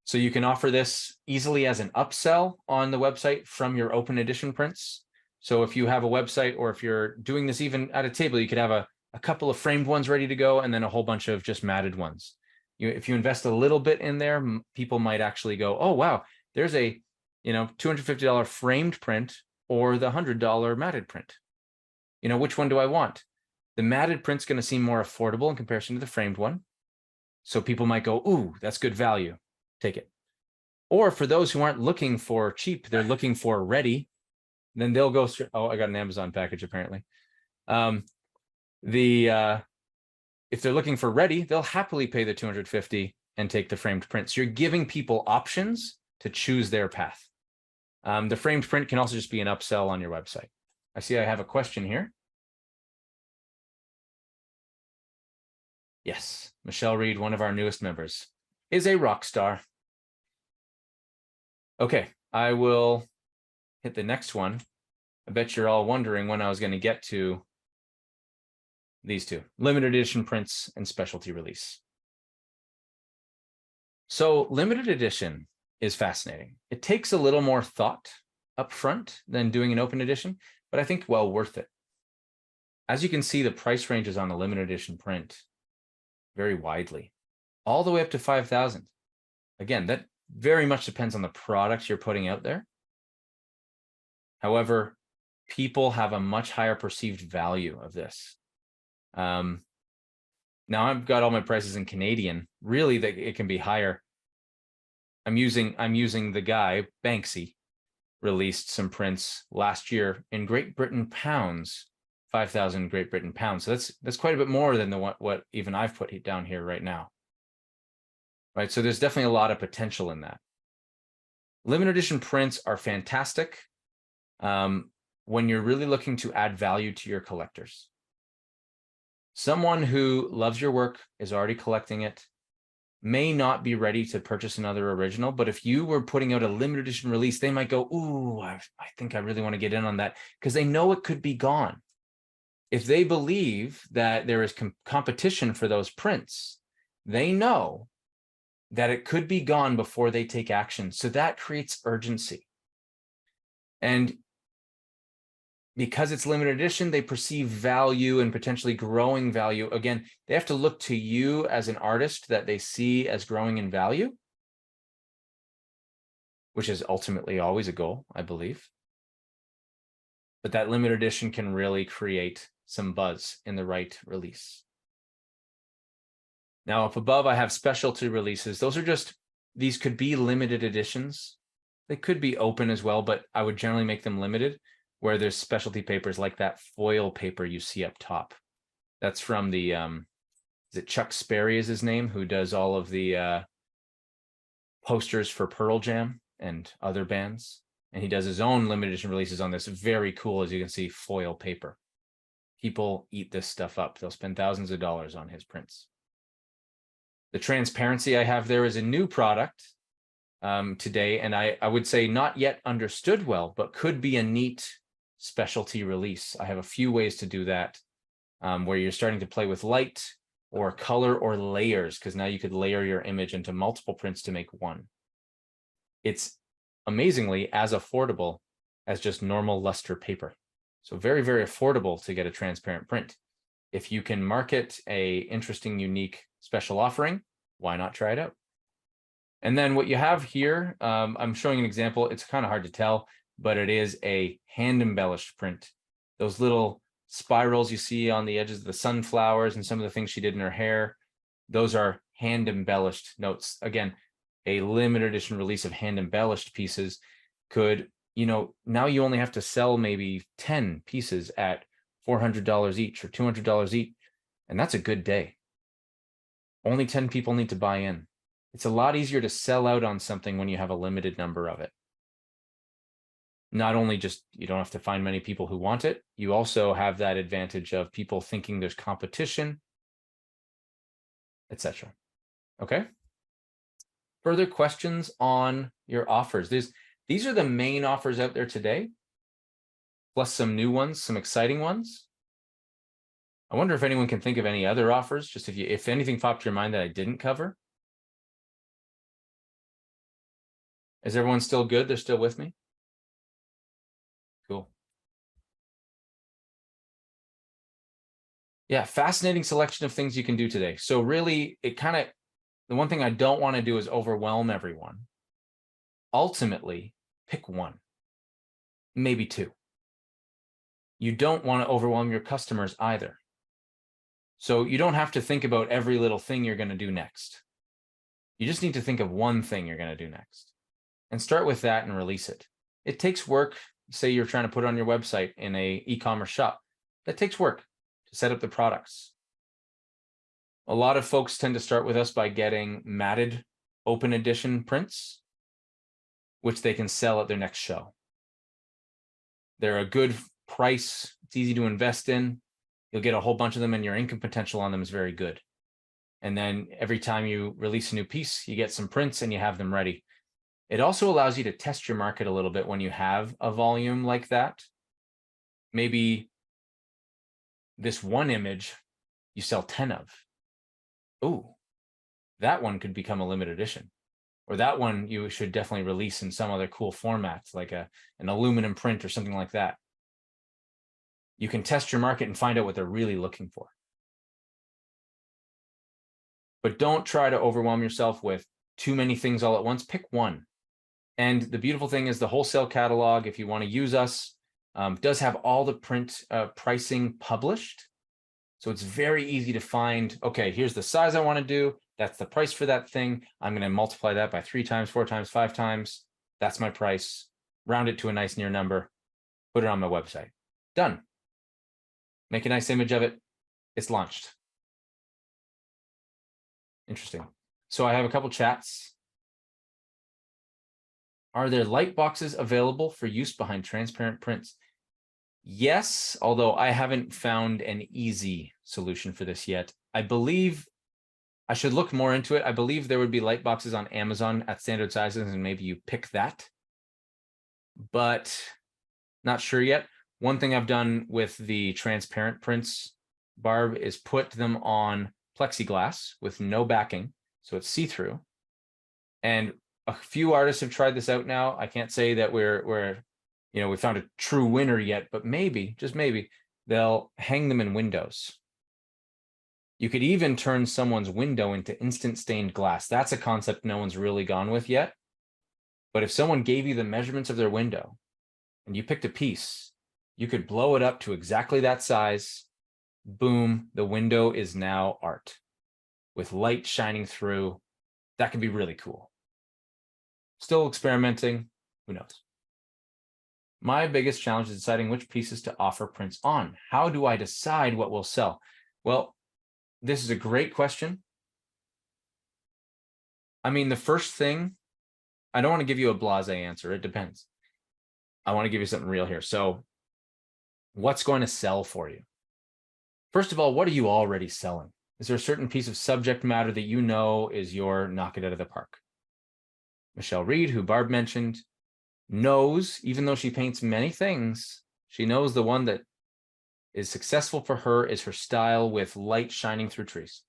[SPEAKER 2] So you can offer this easily as an upsell on the website from your open edition prints. So if you have a website, or if you're doing this even at a table, you could have a couple of framed ones ready to go and then a whole bunch of just matted ones. if you invest a little bit in there, people might actually go, oh, wow, there's a, $250 framed print or the $100 matted print. Which one do I want? The matted print's going to seem more affordable in comparison to the framed one. So people might go, ooh, that's good value. Take it. Or for those who aren't looking for cheap, they're looking for ready, then they'll go straight. Oh, I got an Amazon package apparently. If they're looking for ready, they'll happily pay the $250 and take the framed print. So you're giving people options to choose their path. The framed print can also just be an upsell on your website. I see I have a question here. Yes, Michelle Reed, one of our newest members, is a rock star. Okay, I will hit the next one. I bet you're all wondering when I was going to get to these two, limited edition prints and specialty release. So limited edition is fascinating. It takes a little more thought up front than doing an open edition, but I think well worth it. As you can see, the price ranges on a limited edition print very widely, all the way up to 5,000. Again, that very much depends on the products you're putting out there. However, people have a much higher perceived value of this. Now I've got all my prices in Canadian. Really, it can be higher. I'm using the guy Banksy released some prints last year in Great Britain pounds, 5,000 Great Britain pounds. So that's quite a bit more than what even I've put down here right now. Right, so there's definitely a lot of potential in that. Limited edition prints are fantastic when you're really looking to add value to your collectors. Someone who loves your work, is already collecting it, may not be ready to purchase another original, but if you were putting out a limited edition release, they might go, ooh, I think I really want to get in on that, because they know it could be gone. If they believe that there is competition for those prints, they know that it could be gone before they take action. So that creates urgency. And because it's limited edition, they perceive value and potentially growing value. Again, they have to look to you as an artist that they see as growing in value, which is ultimately always a goal, I believe. But that limited edition can really create some buzz in the right release. Now up above, I have specialty releases. These could be limited editions. They could be open as well, but I would generally make them limited, where there's specialty papers like that foil paper you see up top. That's from the, is it Chuck Sperry is his name, who does all of the posters for Pearl Jam and other bands. And he does his own limited edition releases on this. Very cool, as you can see, foil paper. People eat this stuff up. They'll spend thousands of dollars on his prints. The transparency I have there is a new product today, and I would say not yet understood well, but could be a neat specialty release. I have a few ways to do that, where you're starting to play with light or color or layers, because now you could layer your image into multiple prints to make one. It's amazingly as affordable as just normal luster paper. So very, very affordable to get a transparent print. If you can market a interesting, unique special offering, why not try it out? And then what you have here, I'm showing an example. It's kind of hard to tell, but it is a hand embellished print. Those little spirals you see on the edges of the sunflowers and some of the things she did in her hair, those are hand embellished notes. Again, a limited edition release of hand embellished pieces could, now you only have to sell maybe 10 pieces at $400 each or $200 each. And that's a good day. Only 10 people need to buy in. It's a lot easier to sell out on something when you have a limited number of it. Not only just, you don't have to find many people who want it, you also have that advantage of people thinking there's competition, etc. Okay. Further questions on your offers? These are the main offers out there today, plus some new ones, some exciting ones. I wonder if anyone can think of any other offers, just if anything popped to your mind that I didn't cover. Is everyone still good? They're still with me? Cool. Yeah, fascinating selection of things you can do today. So really, it kind of the one thing I don't want to do is overwhelm everyone. Ultimately, pick one, maybe two. You don't want to overwhelm your customers either. So you don't have to think about every little thing you're going to do next. You just need to think of one thing you're going to do next and start with that and release it. It takes work. Say you're trying to put it on your website in a e-commerce shop. That takes work to set up the products. A lot of folks tend to start with us by getting matted open edition prints, which they can sell at their next show. They're a good price. It's easy to invest in. You'll get a whole bunch of them and your income potential on them is very good. And then every time you release a new piece, you get some prints and you have them ready. It also allows you to test your market a little bit when you have a volume like that. Maybe this one image you sell 10 of. Ooh, that one could become a limited edition. Or that one you should definitely release in some other cool formats, like an aluminum print or something like that. You can test your market and find out what they're really looking for. But don't try to overwhelm yourself with too many things all at once. Pick one. And the beautiful thing is the wholesale catalog, if you want to use us, does have all the print pricing published. So it's very easy to find, okay, here's the size I want to do. That's the price for that thing. I'm going to multiply that by 3 times, 4 times, 5 times. That's my price. Round it to a nice near number. Put it on my website. Done. Make a nice image of it. It's launched. Interesting. So I have a couple chats. Are there light boxes available for use behind transparent prints? Yes, although I haven't found an easy solution for this yet. I believe I should look more into it. I believe there would be light boxes on Amazon at standard sizes, and maybe you pick that. But not sure yet. One thing I've done with the transparent prints, Barb, is put them on plexiglass with no backing, so it's see-through. And a few artists have tried this out now. I can't say that we found a true winner yet, but maybe, just maybe, they'll hang them in windows. You could even turn someone's window into instant stained glass. That's a concept no one's really gone with yet. But if someone gave you the measurements of their window and you picked a piece, you could blow it up to exactly that size. Boom, the window is now art with light shining through. That could be really cool. Still experimenting, who knows? My biggest challenge is deciding which pieces to offer prints on. How do I decide what will sell? Well, this is a great question. I mean, the first thing, I don't want to give you a blasé answer. It depends. I want to give you something real here. So what's going to sell for you? First of all, what are you already selling? Is there a certain piece of subject matter that you know is your knock it out of the park? Michelle Reed, who Barb mentioned, knows, even though she paints many things, she knows the one that is successful for her is her style with light shining through trees.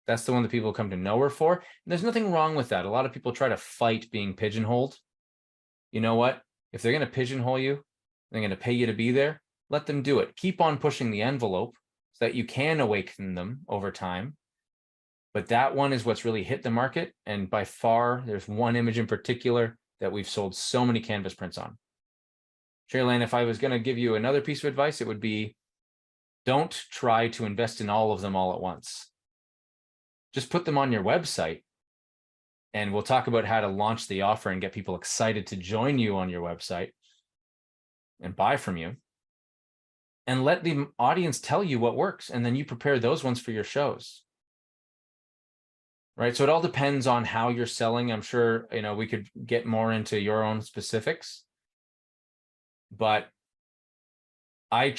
[SPEAKER 2] That's the one that people come to know her for. And there's nothing wrong with that. A lot of people try to fight being pigeonholed. You know what? If they're going to pigeonhole you, they're going to pay you to be there. Let them do it. Keep on pushing the envelope so that you can awaken them over time. But that one is what's really hit the market. And by far, there's one image in particular that we've sold so many canvas prints on. Shirley, if I was going to give you another piece of advice, it would be don't try to invest in all of them all at once. Just put them on your website, and we'll talk about how to launch the offer and get people excited to join you on your website and buy from you. And let the audience tell you what works, and then you prepare those ones for your shows. Right? So it all depends on how you're selling. I'm sure, we could get more into your own specifics, but I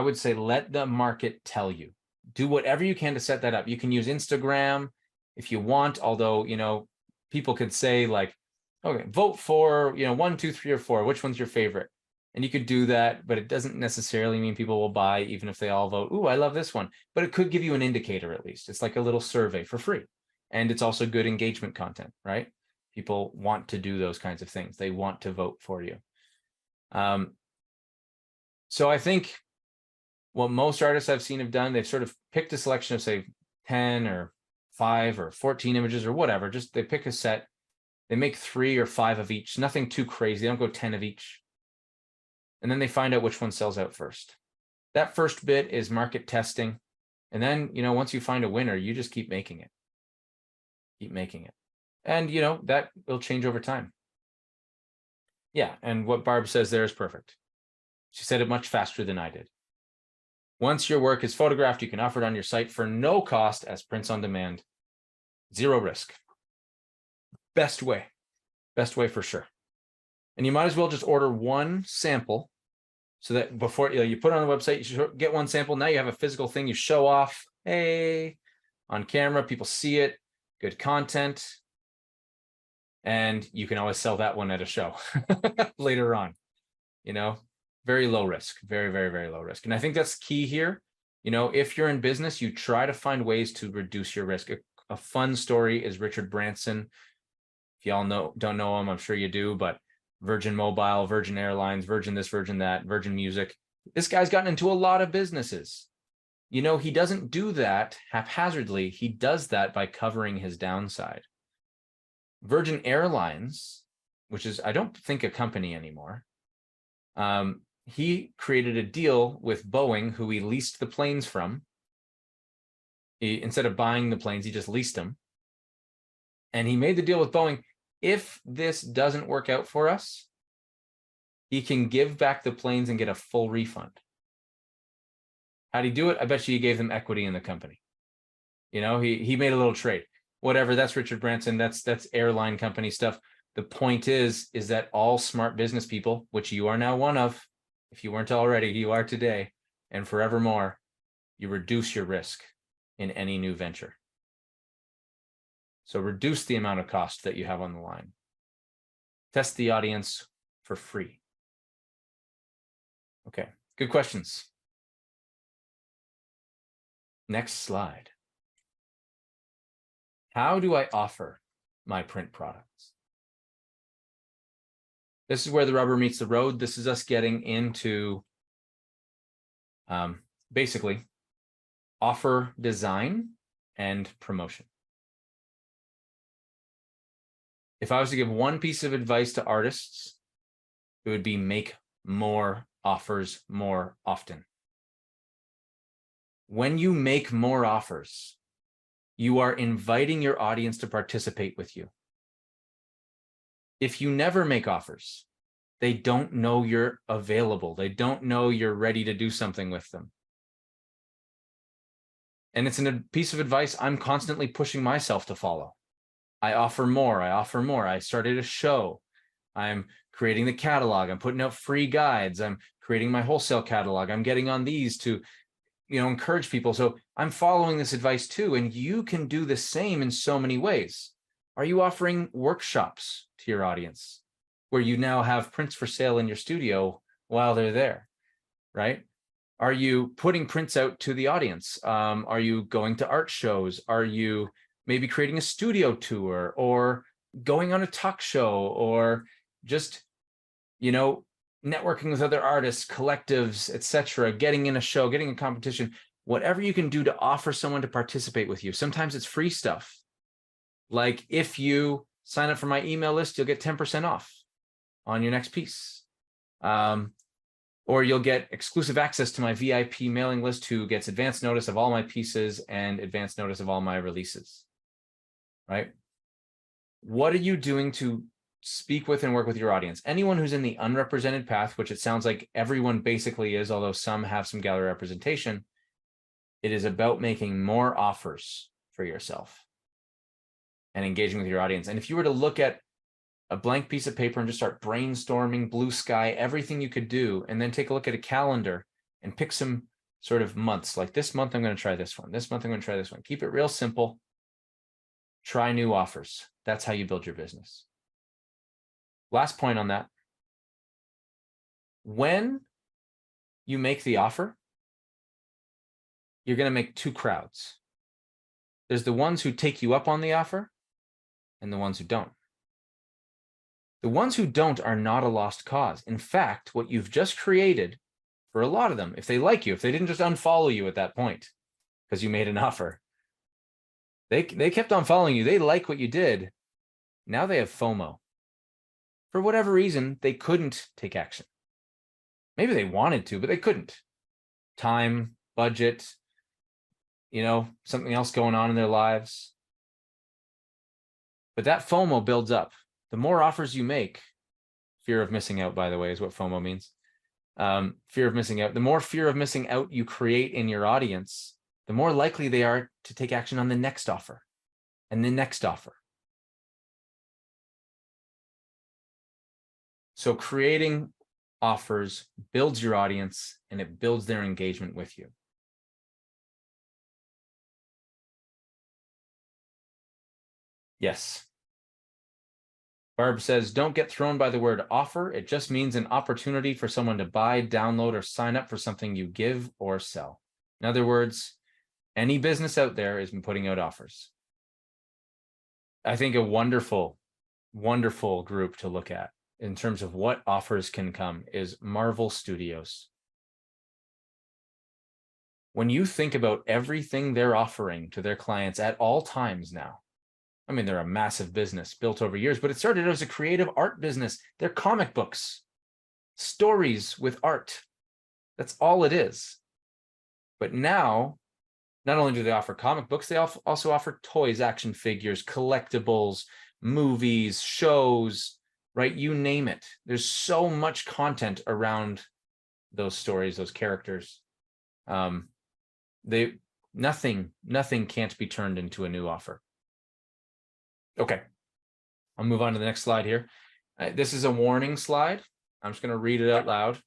[SPEAKER 2] would say let the market tell you. Do whatever you can to set that up. You can use Instagram if you want, although, people could say like, okay, vote for, 1, 2, 3, or 4. Which one's your favorite? And you could do that, but it doesn't necessarily mean people will buy, even if they all vote, ooh, I love this one. But it could give you an indicator at least. It's like a little survey for free. And it's also good engagement content, right? People want to do those kinds of things. They want to vote for you. So I think what most artists I've seen have done, they've sort of picked a selection of, say, 10 or 5 or 14 images or whatever. Just they pick a set, they make 3 or 5 of each, nothing too crazy. They don't go 10 of each. And then they find out which one sells out first. That first bit is market testing. And then, once you find a winner, you just keep making it. Keep making it. And, that will change over time. Yeah. And what Barb says there is perfect. She said it much faster than I did. Once your work is photographed, you can offer it on your site for no cost as prints on demand. 0 risk. Best way for sure. And you might as well just order one sample so that before you put it on the website, you should get one sample. Now you have a physical thing you show off. Hey, on camera, people see it, good content. And you can always sell that one at a show later on, very low risk, very, very, very low risk. And I think that's key here. If you're in business, you try to find ways to reduce your risk. A fun story is Richard Branson. If y'all don't know him, I'm sure you do, but Virgin Mobile, Virgin Airlines, Virgin this, Virgin that, Virgin Music. This guy's gotten into a lot of businesses. He doesn't do that haphazardly. He does that by covering his downside. Virgin Airlines, which is, I don't think, a company anymore. He created a deal with Boeing, who he leased the planes from. Instead of buying the planes, he just leased them. And he made the deal with Boeing. If this doesn't work out for us, he can give back the planes and get a full refund. How'd he do it? I bet you he gave them equity in the company. He made a little trade. Whatever, that's Richard Branson. That's airline company stuff. The point is that all smart business people, which you are now one of, if you weren't already, you are today and forevermore, you reduce your risk in any new venture. So reduce the amount of cost that you have on the line. Test the audience for free. Okay, good questions. Next slide. How do I offer my print products? This is where the rubber meets the road. This is us getting into basically offer design and promotion. If I was to give one piece of advice to artists, it would be make more offers more often. When you make more offers, you are inviting your audience to participate with you. If you never make offers, they don't know you're available. They don't know you're ready to do something with them. And it's a piece of advice I'm constantly pushing myself to follow. I offer more. I offer more. I started a show. I'm creating the catalog. I'm putting out free guides. I'm creating my wholesale catalog. I'm getting on these to, encourage people. So I'm following this advice too. And you can do the same in so many ways. Are you offering workshops to your audience where you now have prints for sale in your studio while they're there, right? Are you putting prints out to the audience? Are you going to art shows? Are you maybe creating a studio tour or going on a talk show or just, networking with other artists, collectives, etc., getting in a show, getting a competition, whatever you can do to offer someone to participate with you. Sometimes it's free stuff. Like if you sign up for my email list, you'll get 10% off on your next piece. Or you'll get exclusive access to my VIP mailing list who gets advance notice of all my pieces and advance notice of all my releases, right? What are you doing to speak with and work with your audience? Anyone who's in the unrepresented path, which it sounds like everyone basically is, although some have some gallery representation, it is about making more offers for yourself and engaging with your audience. And if you were to look at a blank piece of paper and just start brainstorming, blue sky, everything you could do, and then take a look at a calendar and pick some sort of months, like this month, I'm going to try this one. This month, I'm going to try this one. Keep it real simple. Try new offers. That's how you build your business. Last point on that. When you make the offer, you're going to make two crowds. There's the ones who take you up on the offer and the ones who don't. The ones who don't are not a lost cause. In fact, what you've just created for a lot of them, if they like you, if they didn't just unfollow you at that point because you made an offer, They kept on following you. They like what you did. Now they have FOMO. For whatever reason, they couldn't take action. Maybe they wanted to, but they couldn't. Time, budget, something else going on in their lives. But that FOMO builds up. The more offers you make, fear of missing out, by the way, is what FOMO means. Fear of missing out. The more fear of missing out you create in your audience, the more likely they are to take action on the next offer and the next offer. So creating offers builds your audience and it builds their engagement with you. Yes. Barb says, don't get thrown by the word offer. It just means an opportunity for someone to buy, download, or sign up for something you give or sell. In other words, any business out there has been putting out offers. I think a wonderful, wonderful group to look at in terms of what offers can come is Marvel Studios. When you think about everything they're offering to their clients at all times now, I mean, they're a massive business built over years, but it started as a creative art business. They're comic books, stories with art. That's all it is. But now, not only do they offer comic books, they also offer toys, action figures, collectibles, movies, shows, right? You name it. There's so much content around those stories, those characters. Nothing can't be turned into a new offer. Okay, I'll move on to the next slide here. This is a warning slide. I'm just going to read it out loud.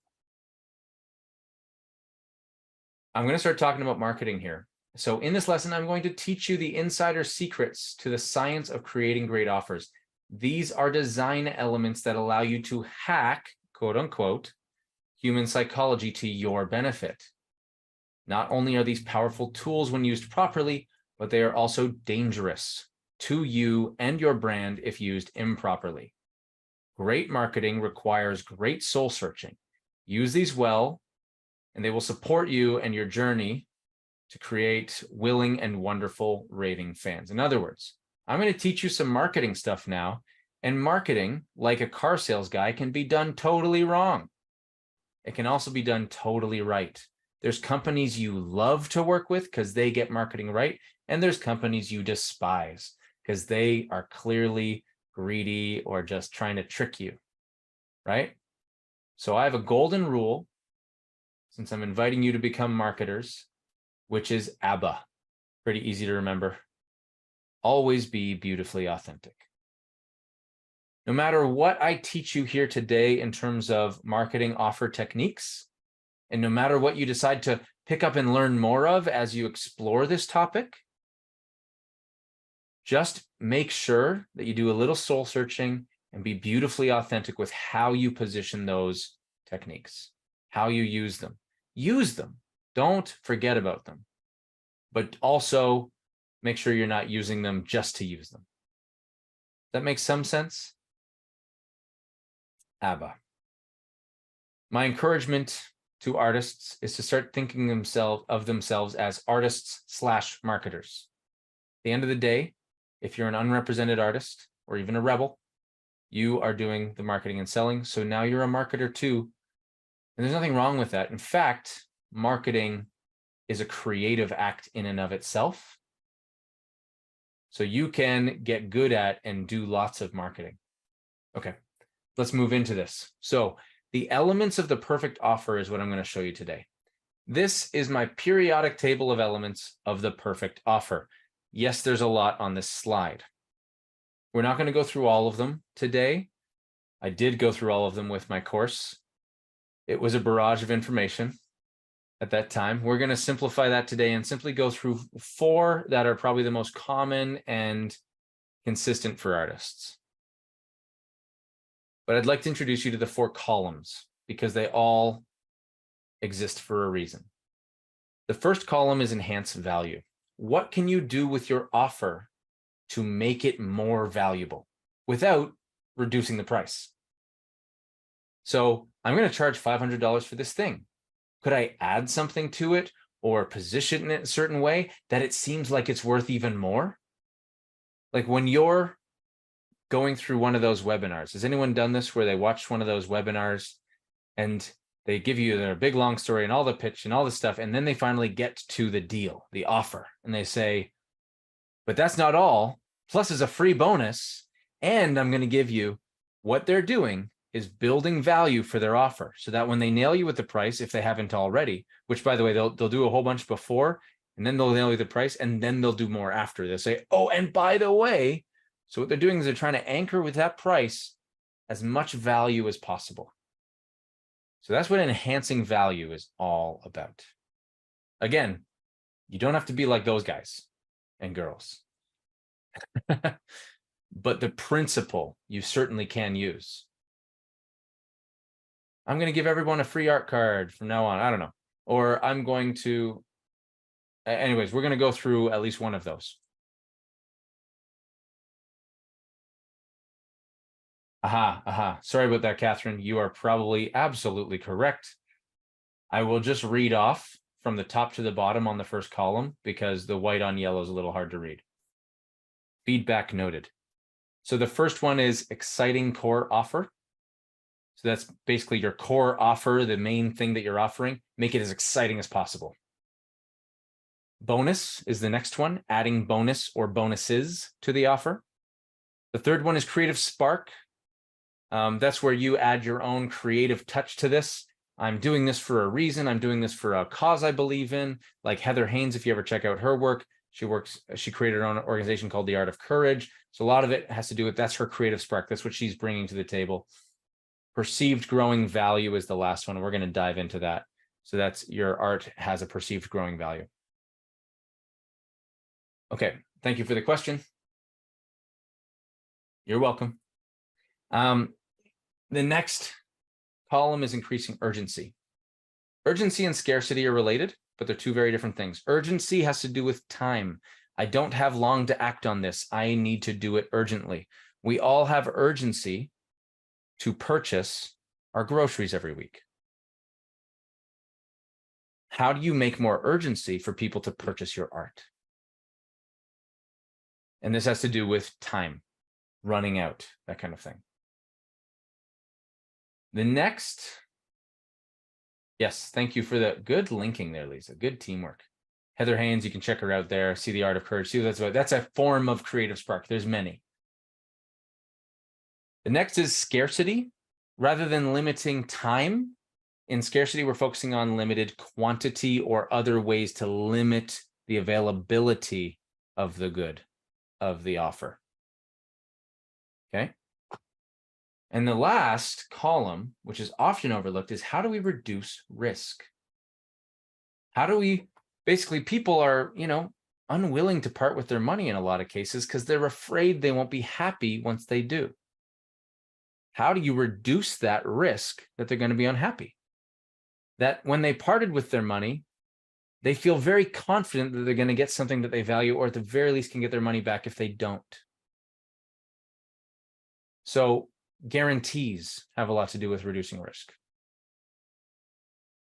[SPEAKER 2] I'm going to start talking about marketing here. So in this lesson, I'm going to teach you the insider secrets to the science of creating great offers. These are design elements that allow you to hack, quote unquote, human psychology to your benefit. Not only are these powerful tools when used properly, but they are also dangerous to you and your brand if used improperly. Great marketing requires great soul searching. Use these well, and they will support you and your journey to create willing and wonderful raving fans. In other words, I'm going to teach you some marketing stuff now, and marketing, like a car sales guy, can be done totally wrong. It can also be done totally right. There's companies you love to work with because they get marketing right, and there's companies you despise because they are clearly greedy or just trying to trick you, right? So I have a golden rule, since I'm inviting you to become marketers, which is ABBA. Pretty easy to remember. Always be beautifully authentic. No matter what I teach you here today in terms of marketing offer techniques, and no matter what you decide to pick up and learn more of as you explore this topic, just make sure that you do a little soul searching and be beautifully authentic with how you position those techniques, how you use them. Use them. Don't forget about them. But also make sure you're not using them just to use them. That makes some sense? ABBA. My encouragement to artists is to start thinking of themselves as artists/marketers. At the end of the day, if you're an unrepresented artist or even a rebel, you are doing the marketing and selling. So now you're a marketer too. And there's nothing wrong with that. In fact, marketing is a creative act in and of itself. So you can get good at and do lots of marketing. Okay, let's move into this. So the elements of the perfect offer is what I'm going to show you today. This is my periodic table of elements of the perfect offer. Yes, there's a lot on this slide. We're not going to go through all of them today. I did go through all of them with my course. It was a barrage of information at that time. We're going to simplify that today and simply go through 4 that are probably the most common and consistent for artists. But I'd like to introduce you to the 4 columns because they all exist for a reason. The first column is enhance value. What can you do with your offer to make it more valuable without reducing the price? So I'm going to charge $500 for this thing. Could I add something to it or position it in a certain way that it seems like it's worth even more? Like when you're going through one of those webinars, has anyone done this where they watched one of those webinars and they give you their big long story and all the pitch and all the stuff, and then they finally get to the deal, the offer, and they say, but that's not all. Plus is a free bonus, and I'm going to give you what they're doing is building value for their offer, so that when they nail you with the price, if they haven't already, which by the way, they'll do a whole bunch before, and then they'll nail you the price, and then they'll do more after. They'll say, oh, and by the way, so what they're doing is they're trying to anchor with that price as much value as possible. So that's what enhancing value is all about. Again, you don't have to be like those guys and girls. But the principle you certainly can use. I'm going to give everyone a free art card from now on. I don't know. Or I'm going to, anyways, we're going to go through at least one of those. Aha. Sorry about that, Catherine. You are probably absolutely correct. I will just read off from the top to the bottom on the first column because the white on yellow is a little hard to read. Feedback noted. So the first one is exciting core offer. So that's basically your core offer, the main thing that you're offering. Make it as exciting as possible. Bonus is the next one, adding bonus or bonuses to the offer. The third one is creative spark. That's where you add your own creative touch to this. I'm doing this for a reason. I'm doing this for a cause I believe in. Like Heather Haynes, if you ever check out her work, she created her own organization called The Art of Courage. So a lot of it has to do with, that's her creative spark. That's what she's bringing to the table. Perceived growing value is the last one. We're going to dive into that. So that's your art has a perceived growing value. Okay, thank you for the question. You're welcome. The next column is increasing urgency. Urgency and scarcity are related, but they're two very different things. Urgency has to do with time. I don't have long to act on this. I need to do it urgently. We all have urgency to purchase our groceries every week. How do you make more urgency for people to purchase your art? And this has to do with time, running out, that kind of thing. The next, yes, thank you for the good linking there, Lisa. Good teamwork. Heather Haynes, you can check her out there. See The Art of Courage. See what that's about. That's a form of creative spark. There's many. The next is scarcity. Rather than limiting time, in scarcity, we're focusing on limited quantity or other ways to limit the availability of the good, of the offer. Okay. And the last column, which is often overlooked, is how do we reduce risk? How do we, basically people are, unwilling to part with their money in a lot of cases because they're afraid they won't be happy once they do. How do you reduce that risk that they're going to be unhappy? That when they parted with their money, they feel very confident that they're going to get something that they value, or at the very least can get their money back if they don't. So guarantees have a lot to do with reducing risk,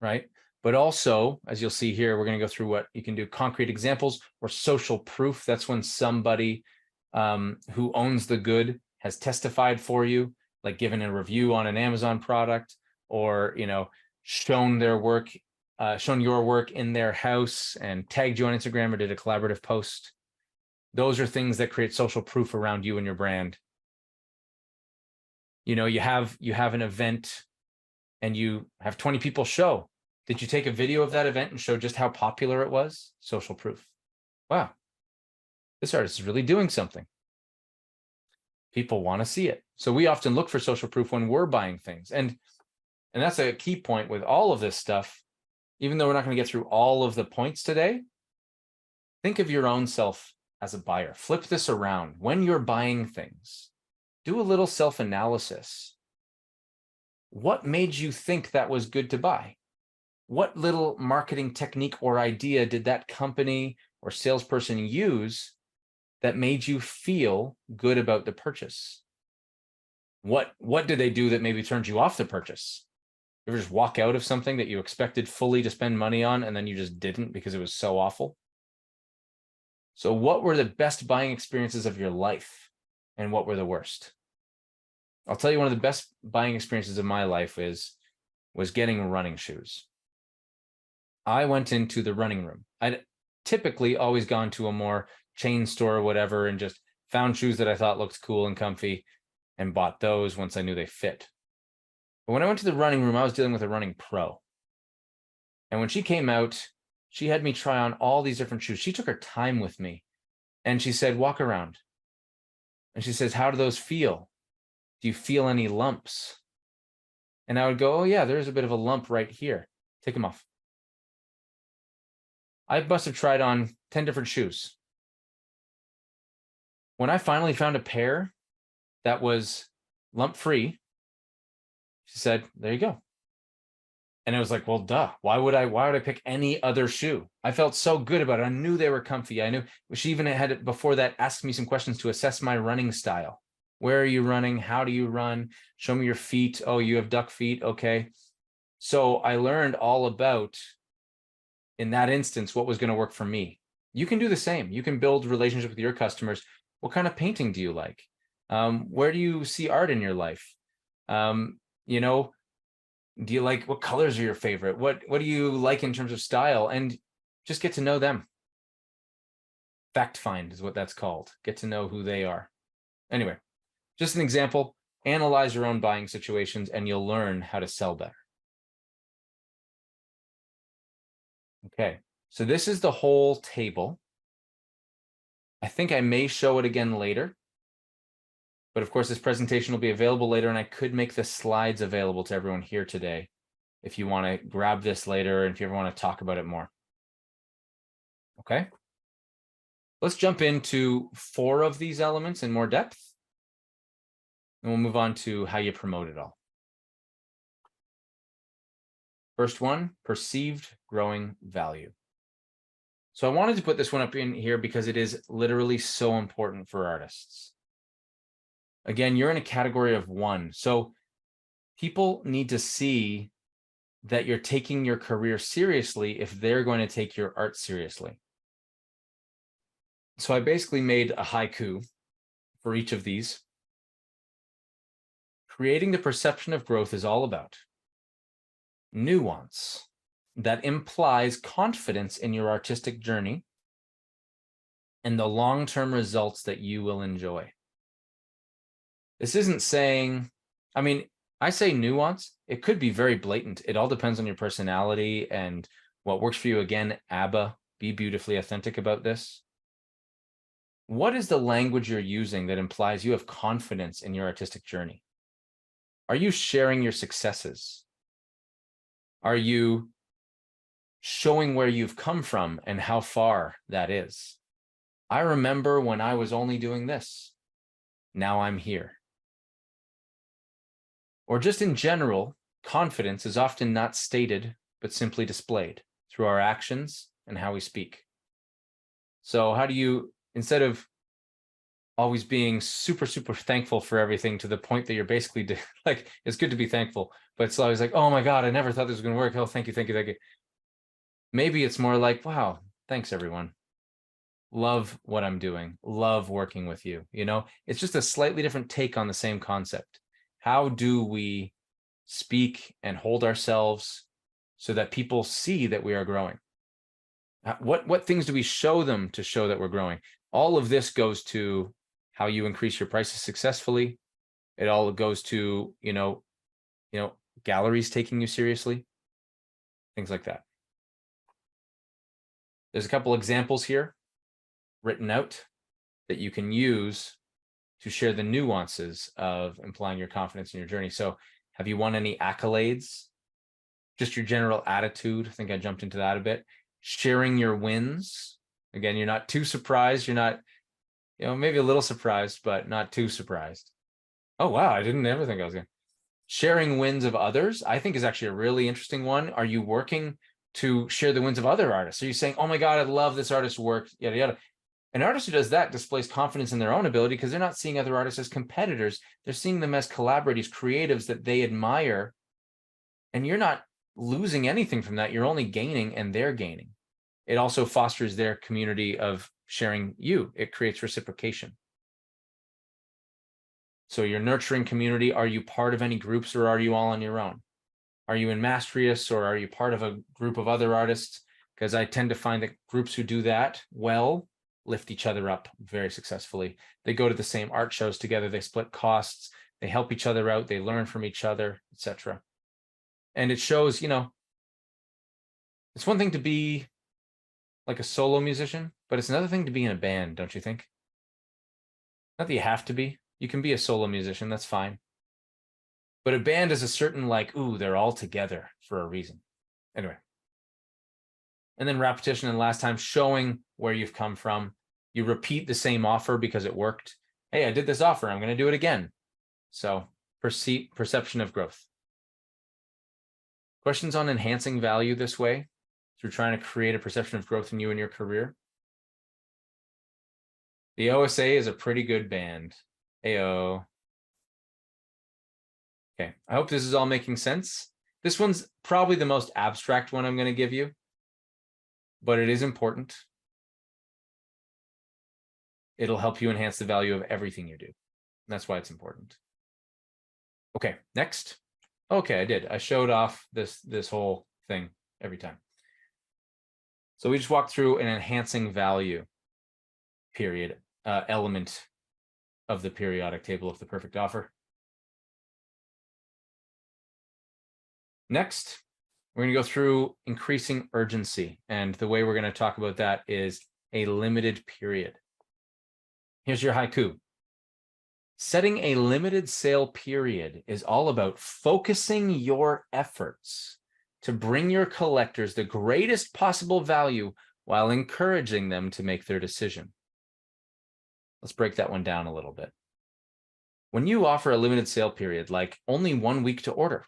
[SPEAKER 2] right? But also, as you'll see here, we're going to go through what you can do, concrete examples or social proof. That's when somebody who owns the good has testified for you, like given a review on an Amazon product, or, shown their work, shown your work in their house and tagged you on Instagram or did a collaborative post. Those are things that create social proof around you and your brand. You have an event and you have 20 people show. Did you take a video of that event and show just how popular it was? Social proof. Wow, this artist is really doing something. People want to see it. So we often look for social proof when we're buying things. And that's a key point with all of this stuff. Even though we're not going to get through all of the points today, think of your own self as a buyer. Flip this around. When you're buying things, do a little self-analysis. What made you think that was good to buy? What little marketing technique or idea did that company or salesperson use that made you feel good about the purchase? What did they do that maybe turned you off the purchase? You ever just walk out of something that you expected fully to spend money on and then you just didn't because it was so awful? So what were the best buying experiences of your life and what were the worst? I'll tell you, one of the best buying experiences of my life was getting running shoes. I went into the running room. I'd typically always gone to a more chain store or whatever and just found shoes that I thought looked cool and comfy and bought those once I knew they fit. But when I went to the running room, I was dealing with a running pro. And when she came out, she had me try on all these different shoes. She took her time with me and she said, walk around. And she says, how do those feel? Do you feel any lumps? And I would go, oh yeah, there's a bit of a lump right here. Take them off. I must have tried on 10 different shoes. When I finally found a pair that was lump-free, she said, there you go. And it was like, well, duh. Why would I pick any other shoe? I felt so good about it. I knew they were comfy. I knew she even had, before that, asked me some questions to assess my running style. Where are you running? How do you run? Show me your feet. Oh, you have duck feet. Okay. So I learned all about, in that instance, what was going to work for me. You can do the same. You can build relationships with your customers. What kind of painting do you like? Where do you see art in your life? You know, do you like, what colors are your favorite? What do you like in terms of style? And just get to know them. Fact find is what that's called. Get to know who they are. Anyway, just an example. Analyze your own buying situations and you'll learn how to sell better. Okay, so this is the whole table. I think I may show it again later. But of course, this presentation will be available later, and I could make the slides available to everyone here today if you want to grab this later and if you ever want to talk about it more. Okay. Let's jump into 4 of these elements in more depth. And we'll move on to how you promote it all. First one, perceived growing value. So I wanted to put this one up in here because it is literally so important for artists. Again, you're in a category of 1. So people need to see that you're taking your career seriously if they're going to take your art seriously. So I basically made a haiku for each of these. Creating the perception of growth is all about nuance that implies confidence in your artistic journey and the long-term results that you will enjoy. This isn't saying, I mean, I say nuance, it could be very blatant. It all depends on your personality and what works for you. Again, ABBA, be beautifully authentic about this. What is the language you're using that implies you have confidence in your artistic journey? Are you sharing your successes? Are you showing where you've come from and how far that is? I remember when I was only doing this. Now I'm here. Or just in general, confidence is often not stated, but simply displayed through our actions and how we speak. So how do you, instead of always being super, super thankful for everything to the point that you're basically like, it's good to be thankful, but it's always like, oh my God, I never thought this was going to work. Oh, thank you, thank you, thank you. Maybe it's more like, wow, thanks everyone. Love what I'm doing. Love working with you. You know, it's just a slightly different take on the same concept. How do we speak and hold ourselves so that people see that we are growing? What things do we show them to show that we're growing? All of this goes to how you increase your prices successfully. It all goes to, you know, galleries taking you seriously, things like that. There's a couple examples here written out that you can use to share the nuances of implying your confidence in your journey. So have you won any accolades? Just your general attitude. I think I jumped into that a bit. Sharing your wins. Again, you're not too surprised. You're not, maybe a little surprised, but not too surprised. Oh, wow. I didn't ever think I was going to. Sharing wins of others, I think is actually a really interesting one. Are you working to share the wins of other artists? Are you saying, oh my God, I love this artist's work, yada, yada. An artist who does that displays confidence in their own ability because they're not seeing other artists as competitors. They're seeing them as collaborators, creatives that they admire. And you're not losing anything from that. You're only gaining and they're gaining. It also fosters their community of sharing you. It creates reciprocation. So your nurturing community, are you part of any groups or are you all on your own? Are you in Mastrius or are you part of a group of other artists? Because I tend to find that groups who do that well lift each other up very successfully. They go to the same art shows together, they split costs, they help each other out, they learn from each other, etc. And it shows, you know, it's one thing to be like a solo musician, but it's another thing to be in a band, don't you think? Not that you have to be. You can be a solo musician, that's fine. But a band is a certain like, ooh, they're all together for a reason. Anyway. And then repetition and last time, showing where you've come from. You repeat the same offer because it worked. Hey, I did this offer, I'm going to do it again. So perception of growth. Questions on enhancing value this way through trying to create a perception of growth in you and your career? The OSA is a pretty good band. Ayo. Okay, I hope this is all making sense. This one's probably the most abstract one I'm going to give you, but it is important. It'll help you enhance the value of everything you do. That's why it's important. Okay, next. Okay, I did. I showed off this whole thing every time. So we just walked through an enhancing value period element of the periodic table of the perfect offer. Next, we're going to go through increasing urgency. And the way we're going to talk about that is a limited period. Here's your haiku. Setting a limited sale period is all about focusing your efforts to bring your collectors the greatest possible value while encouraging them to make their decision. Let's break that one down a little bit. When you offer a limited sale period, like only 1 week to order,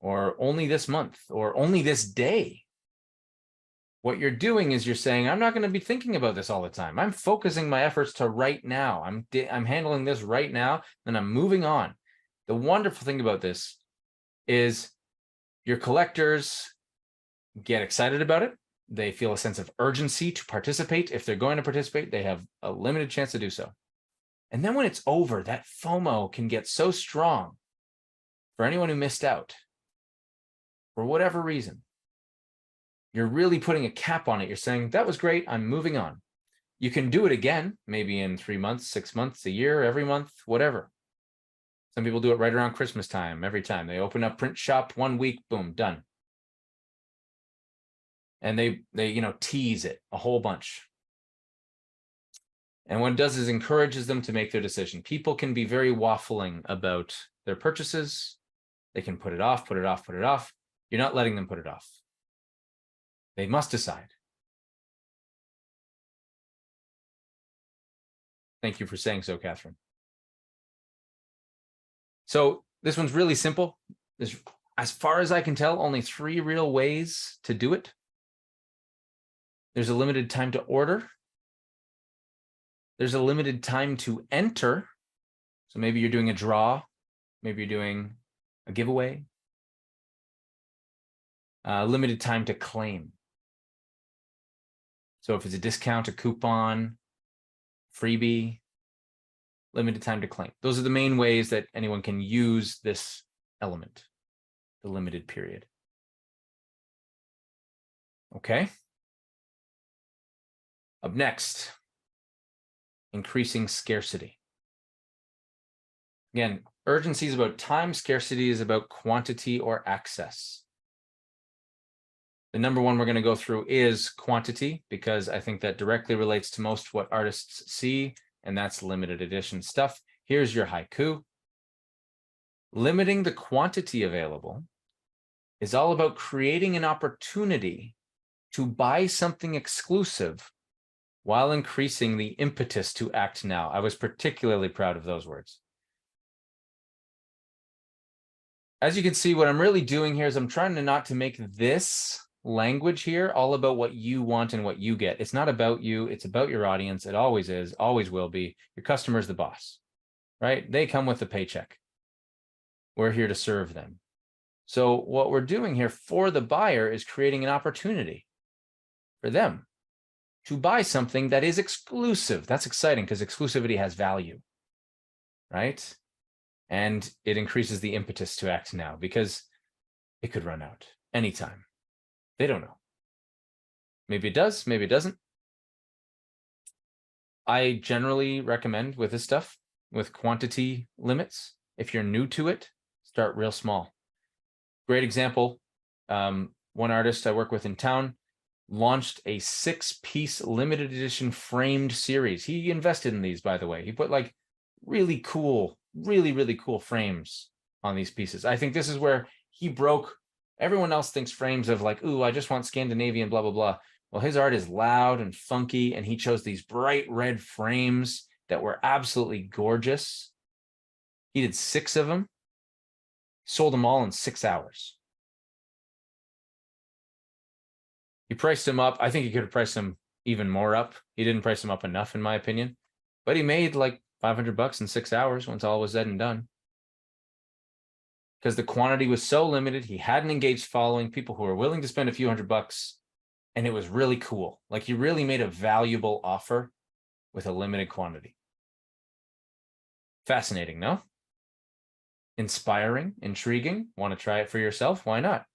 [SPEAKER 2] or only this month, or only this day, what you're doing is you're saying, I'm not going to be thinking about this all the time. I'm focusing my efforts to right now. I'm handling this right now, and I'm moving on. The wonderful thing about this is your collectors get excited about it. They feel a sense of urgency to participate. If they're going to participate, they have a limited chance to do so. And then when it's over, that FOMO can get so strong for anyone who missed out for whatever reason. You're really putting a cap on it. You're saying, that was great, I'm moving on. You can do it again, maybe in 3 months, 6 months, a year, every month, whatever. Some people do it right around Christmas time, every time. They open up print shop, 1 week, boom, done. And they tease it a whole bunch. And what it does is encourages them to make their decision. People can be very waffling about their purchases. They can put it off, put it off, put it off. You're not letting them put it off. They must decide. Thank you for saying so, Catherine. So this one's really simple. There's, as far as I can tell, only 3 real ways to do it. There's a limited time to order. There's a limited time to enter. So maybe you're doing a draw. Maybe you're doing a giveaway. Limited time to claim. So if it's a discount, a coupon, freebie, limited time to claim. Those are the main ways that anyone can use this element, the limited period. Okay. Up next, increasing scarcity. Again, urgency is about time, scarcity is about quantity or access. The number one we're going to go through is quantity, because I think that directly relates to most what artists see, and that's limited edition stuff. Here's your haiku. Limiting the quantity available is all about creating an opportunity to buy something exclusive while increasing the impetus to act now. I was particularly proud of those words. As you can see, what I'm really doing here is I'm trying to not to make this language here all about what you want and what you get. It's not about you, it's about your audience. It always is, always will be. Your customer is the boss, right? They come with a paycheck. We're here to serve them. So what we're doing here for the buyer is creating an opportunity for them to buy something that is exclusive. That's exciting because exclusivity has value, right? And it increases the impetus to act now because it could run out anytime. They don't know. Maybe it does, maybe it doesn't. I generally recommend with this stuff, with quantity limits, if you're new to it, start real small. Great example. One artist I work with in town launched a 6-piece limited edition framed series. He invested in these, by the way. He put like really cool, really cool frames on these pieces. I think this is where he broke. Everyone else thinks frames of like, ooh, I just want Scandinavian, blah, blah, blah. Well, his art is loud and funky, and he chose these bright red frames that were absolutely gorgeous. He did 6 of them, sold them all in 6 hours. He priced them up. I think he could have priced them even more up. He didn't price them up enough, in my opinion. But he made like $500 in 6 hours once all was said and done. Because the quantity was so limited, he had an engaged following, people who were willing to spend a few $100, and it was really cool. Like he really made a valuable offer with a limited quantity. Fascinating, no? Inspiring, intriguing. Want to try it for yourself? Why not?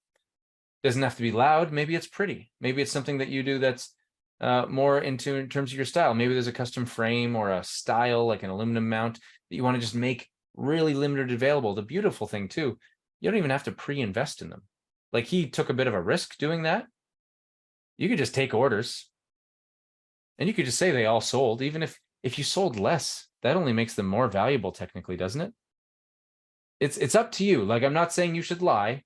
[SPEAKER 2] Doesn't have to be loud. Maybe it's pretty. Maybe it's something that you do that's more in terms of your style. Maybe there's a custom frame or a style like an aluminum mount that you want to just make really limited available. The beautiful thing too, you don't even have to pre-invest in them. Like he took a bit of a risk doing that. You could just take orders and you could just say they all sold. Even if you sold less, that only makes them more valuable technically, doesn't it? It's up to you. Like, I'm not saying you should lie. I'm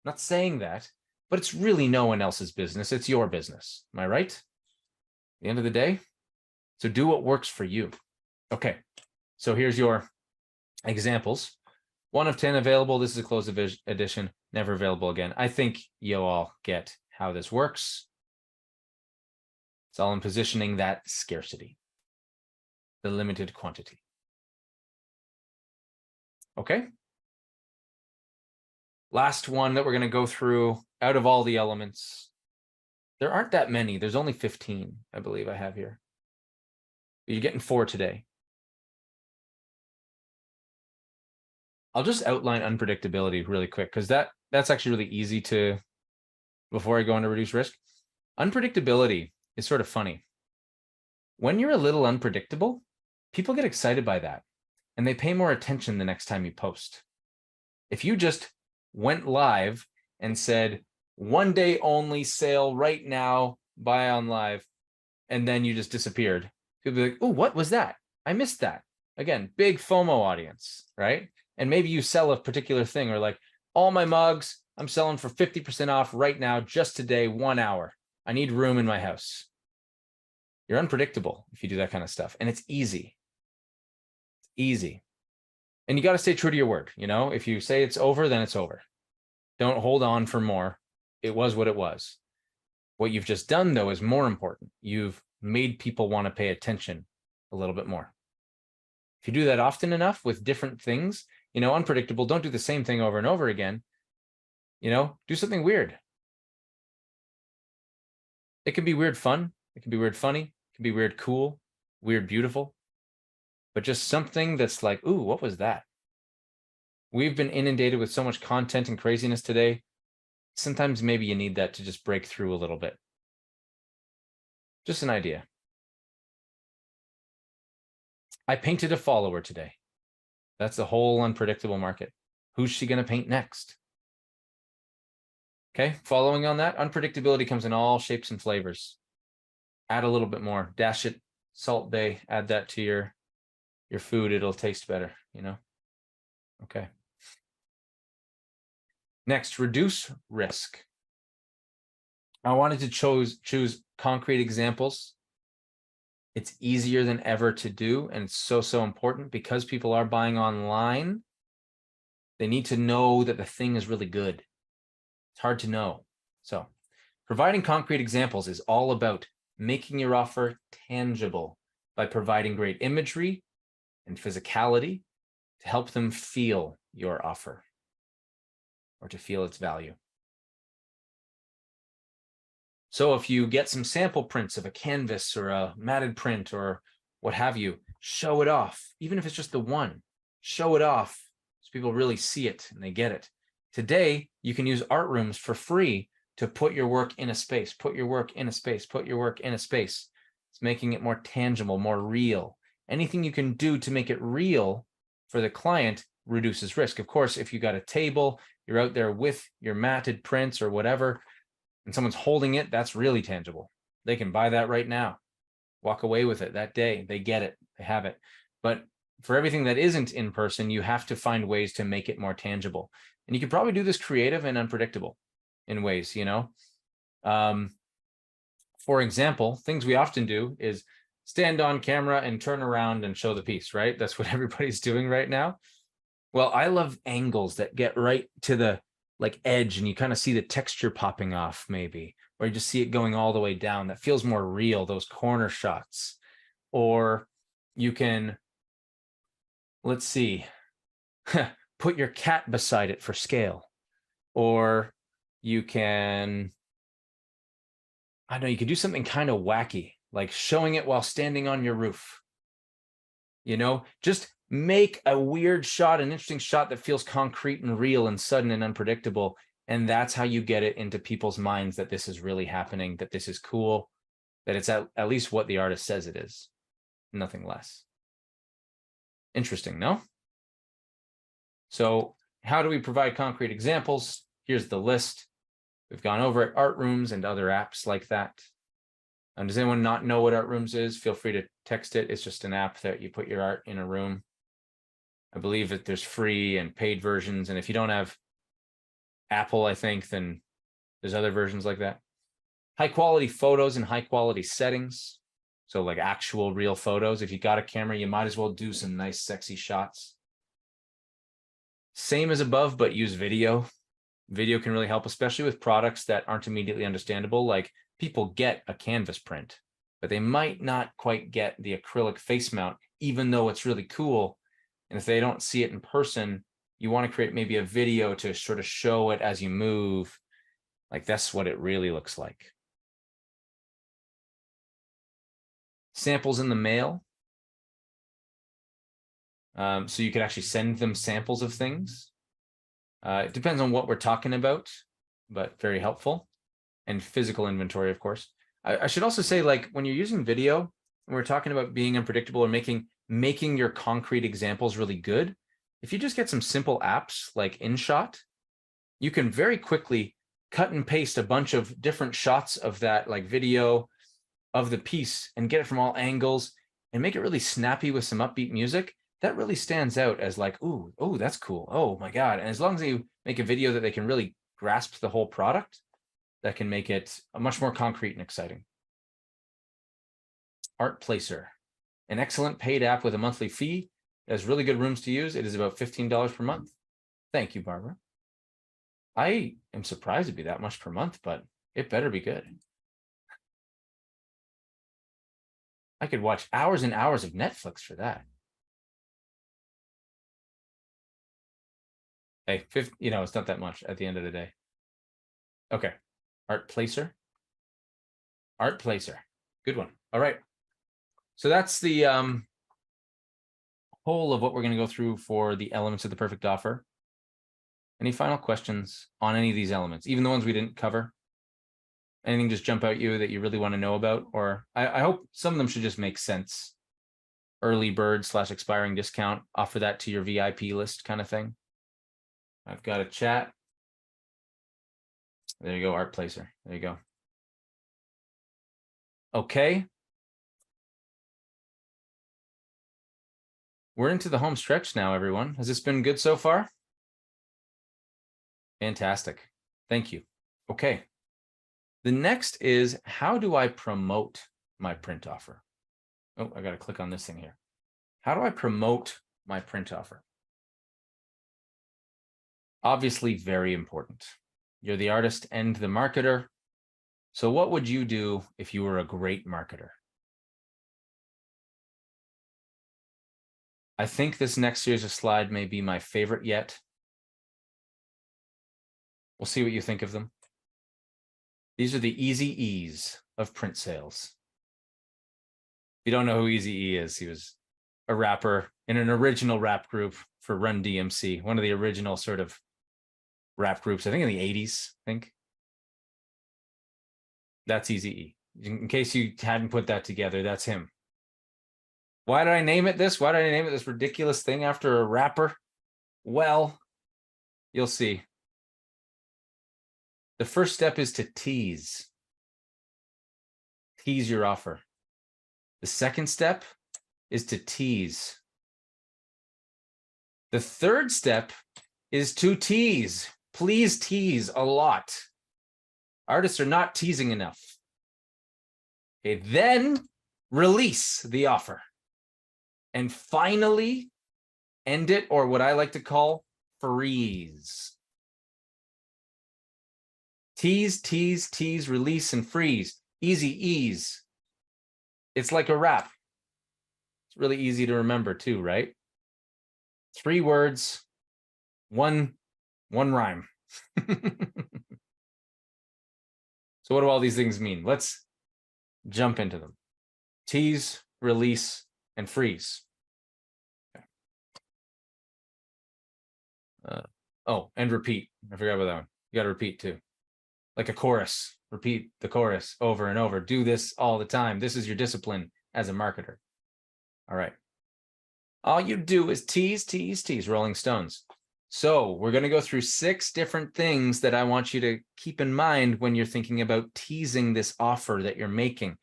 [SPEAKER 2] not saying that, but it's really no one else's business. It's your business. Am I right? At the end of the day. So do what works for you. Okay. So here's your examples. 1 of 10 available. This is a closed edition, never available again. I think you all get how this works. It's all in positioning that scarcity, the limited quantity. Okay. Last one that we're going to go through out of all the elements. There aren't that many. There's only 15, I believe I have here. You're getting 4 today. I'll just outline unpredictability really quick because that's actually really easy to, before I go into reduce risk. Unpredictability is sort of funny. When you're a little unpredictable, people get excited by that and they pay more attention the next time you post. If you just went live and said, 1 day only sale right now, buy on live, and then you just disappeared, people be like, oh, what was that? I missed that. Again, big FOMO audience, right? And maybe you sell a particular thing or like, all my mugs, I'm selling for 50% off right now, just today, 1 hour. I need room in my house. You're unpredictable if you do that kind of stuff. And it's easy. It's easy. And you got to stay true to your word. You know, if you say it's over, then it's over. Don't hold on for more. It was what it was. What you've just done, though, is more important. You've made people want to pay attention a little bit more. If you do that often enough with different things, you know, unpredictable, don't do the same thing over and over again. You know, do something weird. It can be weird fun. It can be weird funny. It can be weird cool, weird beautiful. But just something that's like, ooh, what was that? We've been inundated with so much content and craziness today. Sometimes maybe you need that to just break through a little bit. Just an idea. I painted a follower today. That's the whole unpredictable market. Who's she going to paint next? Okay, following on that, unpredictability comes in all shapes and flavors. Add a little bit more. Dash it, Salt Bay, add that to your food. It'll taste better, you know? Okay. Next, reduce risk. I wanted to choose concrete examples. It's easier than ever to do, and it's so important because people are buying online. They need to know that the thing is really good. It's hard to know. So providing concrete examples is all about making your offer tangible by providing great imagery and physicality to help them feel your offer or to feel its value. So if you get some sample prints of a canvas or a matted print or what have you, show it off. Even if it's just the one, show it off so people really see it and they get it. Today, you can use art rooms for free to put your work in a space, put your work in a space, put your work in a space. It's making it more tangible, more real. Anything you can do to make it real for the client reduces risk. Of course, if you got a table, you're out there with your matted prints or whatever, and someone's holding it, that's really tangible. They can buy that right now, walk away with it that day. They get it, they have it. But for everything that isn't in person, you have to find ways to make it more tangible. And you can probably do this creative and unpredictable in ways, you know. For example, things we often do is stand on camera and turn around and show the piece, right? That's what everybody's doing right now. Well, I love angles that get right to the like edge and you kind of see the texture popping off maybe, or you just see it going all the way down. That feels more real, those corner shots. Or you can, let's see, put your cat beside it for scale. Or you can, I don't know, you could do something kind of wacky, like showing it while standing on your roof. You know, just make a weird shot, an interesting shot that feels concrete and real and sudden and unpredictable. And that's how you get it into people's minds that this is really happening, that this is cool, that it's at least what the artist says it is, nothing less. Interesting, no? So how do we provide concrete examples? Here's the list. We've gone over it, art rooms and other apps like that. Does anyone not know what art rooms is? Feel free to text it. It's just an app that you put your art in a room. I believe that there's free and paid versions. And if you don't have Apple, I think, then there's other versions like that. High quality photos and high quality settings. So like actual real photos. If you got a camera, you might as well do some nice, sexy shots. Same as above, but use video. Video can really help, especially with products that aren't immediately understandable. Like people get a canvas print, but they might not quite get the acrylic face mount, even though it's really cool. And if they don't see it in person, you want to create maybe a video to sort of show it as you move. Like that's what it really looks like. Samples in the mail. So you could actually send them samples of things. It depends on what we're talking about, but very helpful. And physical inventory, of course. I should also say, like, when you're using video, and we're talking about being unpredictable or making your concrete examples really good, if you just get some simple apps like InShot, you can very quickly cut and paste a bunch of different shots of that like video of the piece and get it from all angles and make it really snappy with some upbeat music. That really stands out as like, ooh, oh, that's cool. Oh my God. And as long as you make a video that they can really grasp the whole product, that can make it much more concrete and exciting. Art Placer, an excellent paid app with a monthly fee. It has really good rooms to use. It is about $15 per month. Thank you, Barbara. I am surprised it'd be that much per month, but it better be good. I could watch hours and hours of Netflix for that. Hey, you know, it's not that much at the end of the day. Okay, Art Placer. Art Placer, good one. All right, so that's the whole of what we're going to go through for the elements of the perfect offer. Any final questions on any of these elements, even the ones we didn't cover? Anything just jump out at you that you really want to know about? Or I hope some of them should just make sense. Early bird / expiring discount, offer that to your VIP list kind of thing. I've got a chat. There you go, Art Placer. There you go. Okay. We're into the home stretch now, everyone. Has this been good so far? Fantastic. Thank you. Okay. The next is, how do I promote my print offer? Oh, I got to click on this thing here. How do I promote my print offer? Obviously, very important. You're the artist and the marketer. So what would you do if you were a great marketer? I think this next series of slide may be my favorite yet. We'll see what you think of them. These are the Easy E's of print sales. If you don't know who Easy E is, he was a rapper in an original rap group for Run DMC, one of the original sort of rap groups, I think in the 80s, I think. That's Easy E. In case you hadn't put that together, that's him. Why did I name it this? Why did I name it this ridiculous thing after a rapper? Well, you'll see. The first step is to tease. Tease your offer. The second step is to tease. The third step is to tease. Please tease a lot. Artists are not teasing enough. Okay, then release the offer. And finally, end it, or what I like to call freeze. Tease, tease, tease, release, and freeze. Easy ease. It's like a rap. It's really easy to remember too, right? 3 words, one rhyme. So what do all these things mean? Let's jump into them. Tease, release, and freeze. Okay. Oh, and repeat. I forgot about that one. You got to repeat too. Like a chorus. Repeat the chorus over and over. Do this all the time. This is your discipline as a marketer. All right. All you do is tease, tease, tease. Rolling Stones. So we're going to go through 6 different things that I want you to keep in mind when you're thinking about teasing this offer that you're making.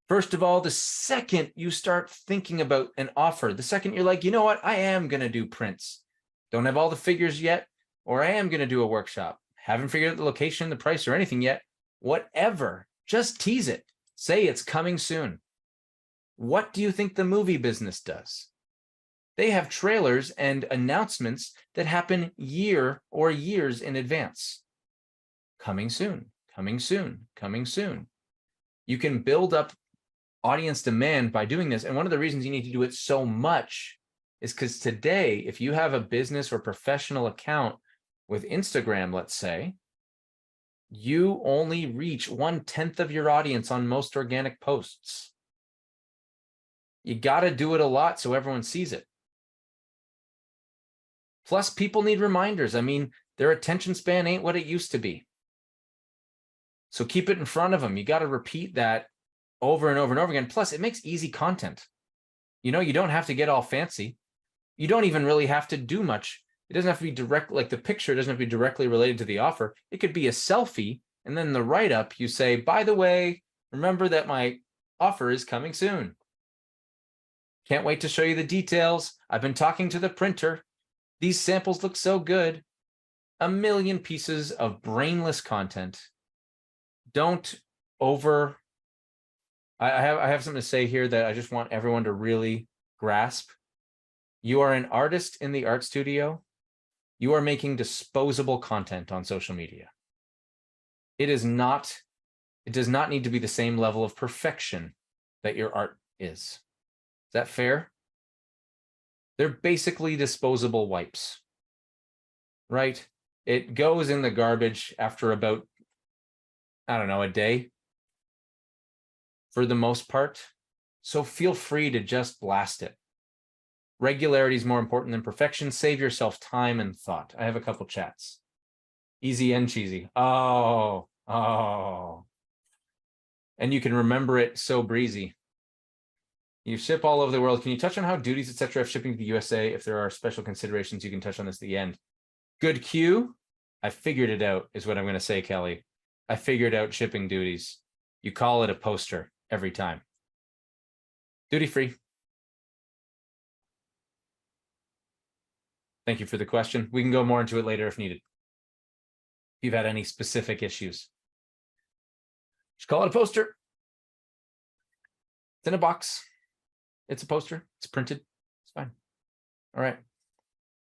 [SPEAKER 2] First of all, the second you start thinking about an offer, the second you're like, you know what, I am going to do prints. Don't have all the figures yet, or I am going to do a workshop. Haven't figured out the location, the price, or anything yet. Whatever, just tease it. Say it's coming soon. What do you think the movie business does? They have trailers and announcements that happen year or years in advance. Coming soon, coming soon, coming soon. You can build up audience demand by doing this. And one of the reasons you need to do it so much is because today, if you have a business or professional account with Instagram, let's say, you only reach 1/10 of your audience on most organic posts. You got to do it a lot so everyone sees it. Plus, people need reminders. I mean, their attention span ain't what it used to be. So keep it in front of them. You got to repeat that over and over and over again. Plus, it makes easy content. You know, you don't have to get all fancy. You don't even really have to do much. It doesn't have to be direct, like the picture doesn't have to be directly related to the offer. It could be a selfie. And then the write-up, you say, by the way, remember that my offer is coming soon. Can't wait to show you the details. I've been talking to the printer. These samples look so good. A million pieces of brainless content. Don't over. I have something to say here that I just want everyone to really grasp. You are an artist in the art studio. You are making disposable content on social media. It does not need to be the same level of perfection that your art is. Is that fair? They're basically disposable wipes, right? It goes in the garbage after about, I don't know, a day for the most part. So feel free to just blast it. Regularity is more important than perfection. Save yourself time and thought. I have a couple chats. Easy and cheesy. Oh. And you can remember it so breezy. You ship all over the world. Can you touch on how duties, etc., have shipping to the USA? If there are special considerations, you can touch on this at the end. Good cue. I figured it out, is what I'm going to say, Kelly. I figured out shipping duties. You call it a poster every time. Duty free. Thank you for the question. We can go more into it later if needed. If you've had any specific issues, just call it a poster. It's in a box. It's a poster. It's printed. It's fine. All right.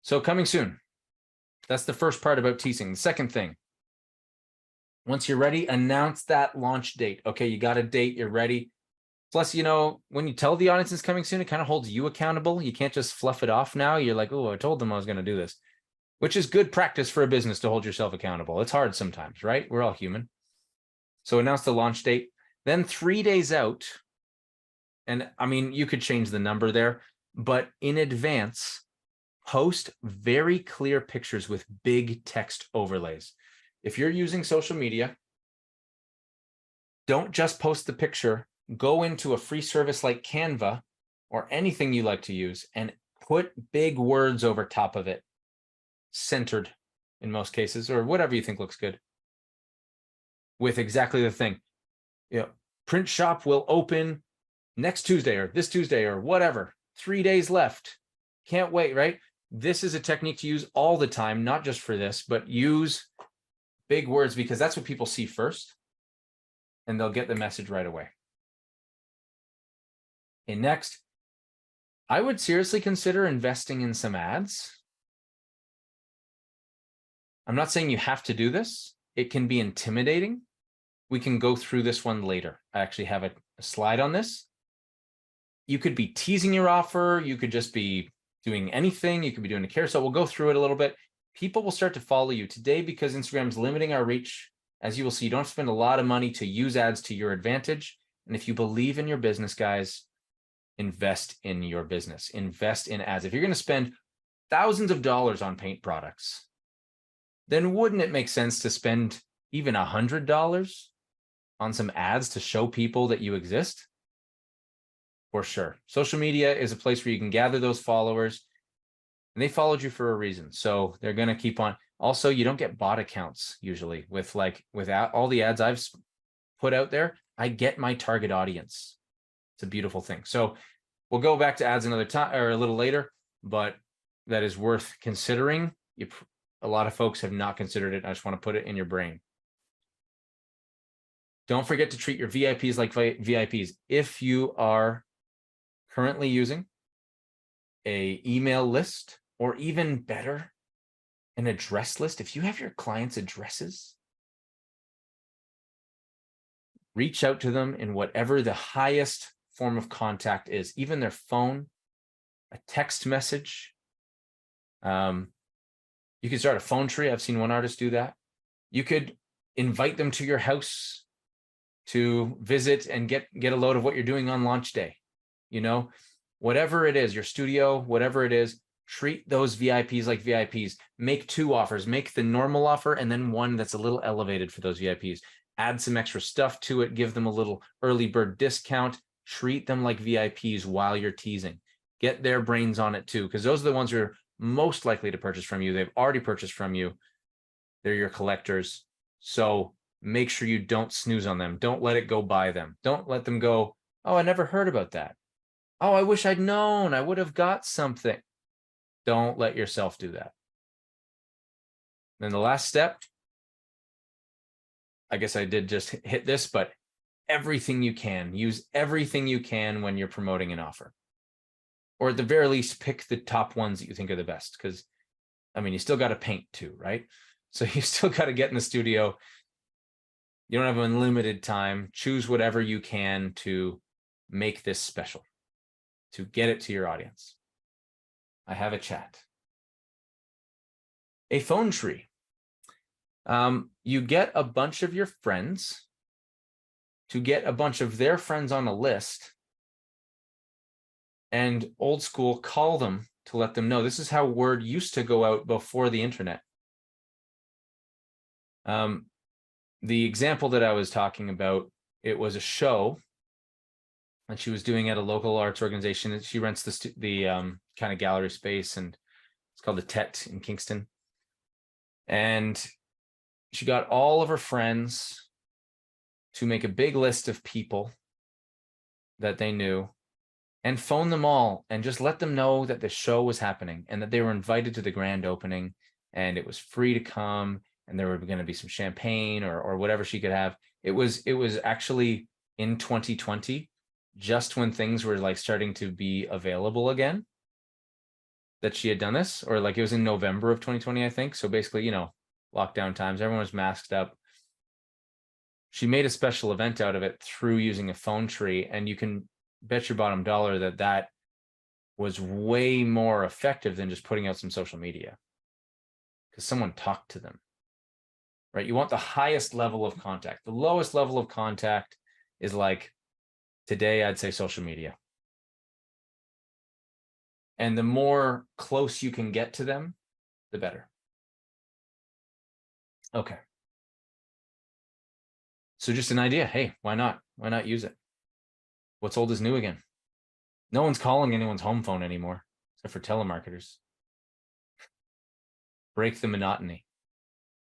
[SPEAKER 2] So coming soon. That's the first part about teasing. The second thing, once you're ready, announce that launch date. Okay, you got a date, you're ready. Plus, you know, when you tell the audience it's coming soon, it kind of holds you accountable. You can't just fluff it off now. You're like, oh, I told them I was going to do this, which is good practice for a business to hold yourself accountable. It's hard sometimes, right? We're all human. So announce the launch date. Then 3 days out, and I mean, you could change the number there, but in advance, post very clear pictures with big text overlays. If you're using social media, don't just post the picture, go into a free service like Canva or anything you like to use and put big words over top of it, centered in most cases, or whatever you think looks good, with exactly the thing. You know, print shop will open next Tuesday or this Tuesday or whatever, 3 days left. Can't wait, right? This is a technique to use all the time, not just for this, but use big words because that's what people see first and they'll get the message right away. And next, I would seriously consider investing in some ads. I'm not saying you have to do this. It can be intimidating. We can go through this one later. I actually have a slide on this. You could be teasing your offer. You could just be doing anything. You could be doing a carousel. We'll go through it a little bit. People will start to follow you today because Instagram's limiting our reach. As you will see, you don't have to spend a lot of money to use ads to your advantage. And if you believe in your business, guys, invest in your business. Invest in ads. If you're going to spend thousands of dollars on paint products, then wouldn't it make sense to spend even $100 on some ads to show people that you exist? For sure. Social media is a place where you can gather those followers, and they followed you for a reason. So they're going to keep on. Also, you don't get bot accounts usually without all the ads I've put out there. I get my target audience. It's a beautiful thing. So we'll go back to ads another time or a little later, but that is worth considering. A lot of folks have not considered it. I just want to put it in your brain. Don't forget to treat your VIPs like VIPs. If you are currently using an email list, or even better, an address list, if you have your clients' addresses, reach out to them in whatever the highest form of contact is, even their phone, a text message. You can start a phone tree. I've seen one artist do that. You could invite them to your house to visit and get a load of what you're doing on launch day. You know, whatever it is, your studio, whatever it is, treat those VIPs like VIPs. Make 2 offers. Make the normal offer and then one that's a little elevated for those VIPs. Add some extra stuff to it. Give them a little early bird discount. Treat them like VIPs while you're teasing. Get their brains on it too, because those are the ones who are most likely to purchase from you. They've already purchased from you. They're your collectors. So make sure you don't snooze on them. Don't let it go by them. Don't let them go, oh, I never heard about that. Oh, I wish I'd known. I would have got something. Don't let yourself do that. Then the last step, I guess I did just hit this, but everything you can. Use everything you can when you're promoting an offer. Or at the very least, pick the top ones that you think are the best. Because, I mean, you still got to paint too, right? So you still got to get in the studio. You don't have unlimited time. Choose whatever you can to make this special, to get it to your audience. I have a chat. A phone tree. You get a bunch of your friends to get a bunch of their friends on a list, and old school, call them to let them know. This is how word used to go out before the internet. The example that I was talking about, it was a show that she was doing at a local arts organization. She rents the kind of gallery space, and it's called the Tet in Kingston. And she got all of her friends to make a big list of people that they knew and phone them all and just let them know that the show was happening and that they were invited to the grand opening and it was free to come and there were going to be some champagne or whatever she could have. It was actually in 2020, just when things were like starting to be available again, that she had done this, or like it was in November of 2020, I think. So basically, you know, lockdown times, everyone was masked up. She made a special event out of it through using a phone tree, and you can bet your bottom dollar that that was way more effective than just putting out some social media, because someone talked to them, right? You want the highest level of contact. The lowest level of contact is like, today I'd say social media. And the more close you can get to them, the better. Okay. So just an idea. Hey, why not? Why not use it? What's old is new again. No one's calling anyone's home phone anymore, except for telemarketers. Break the monotony.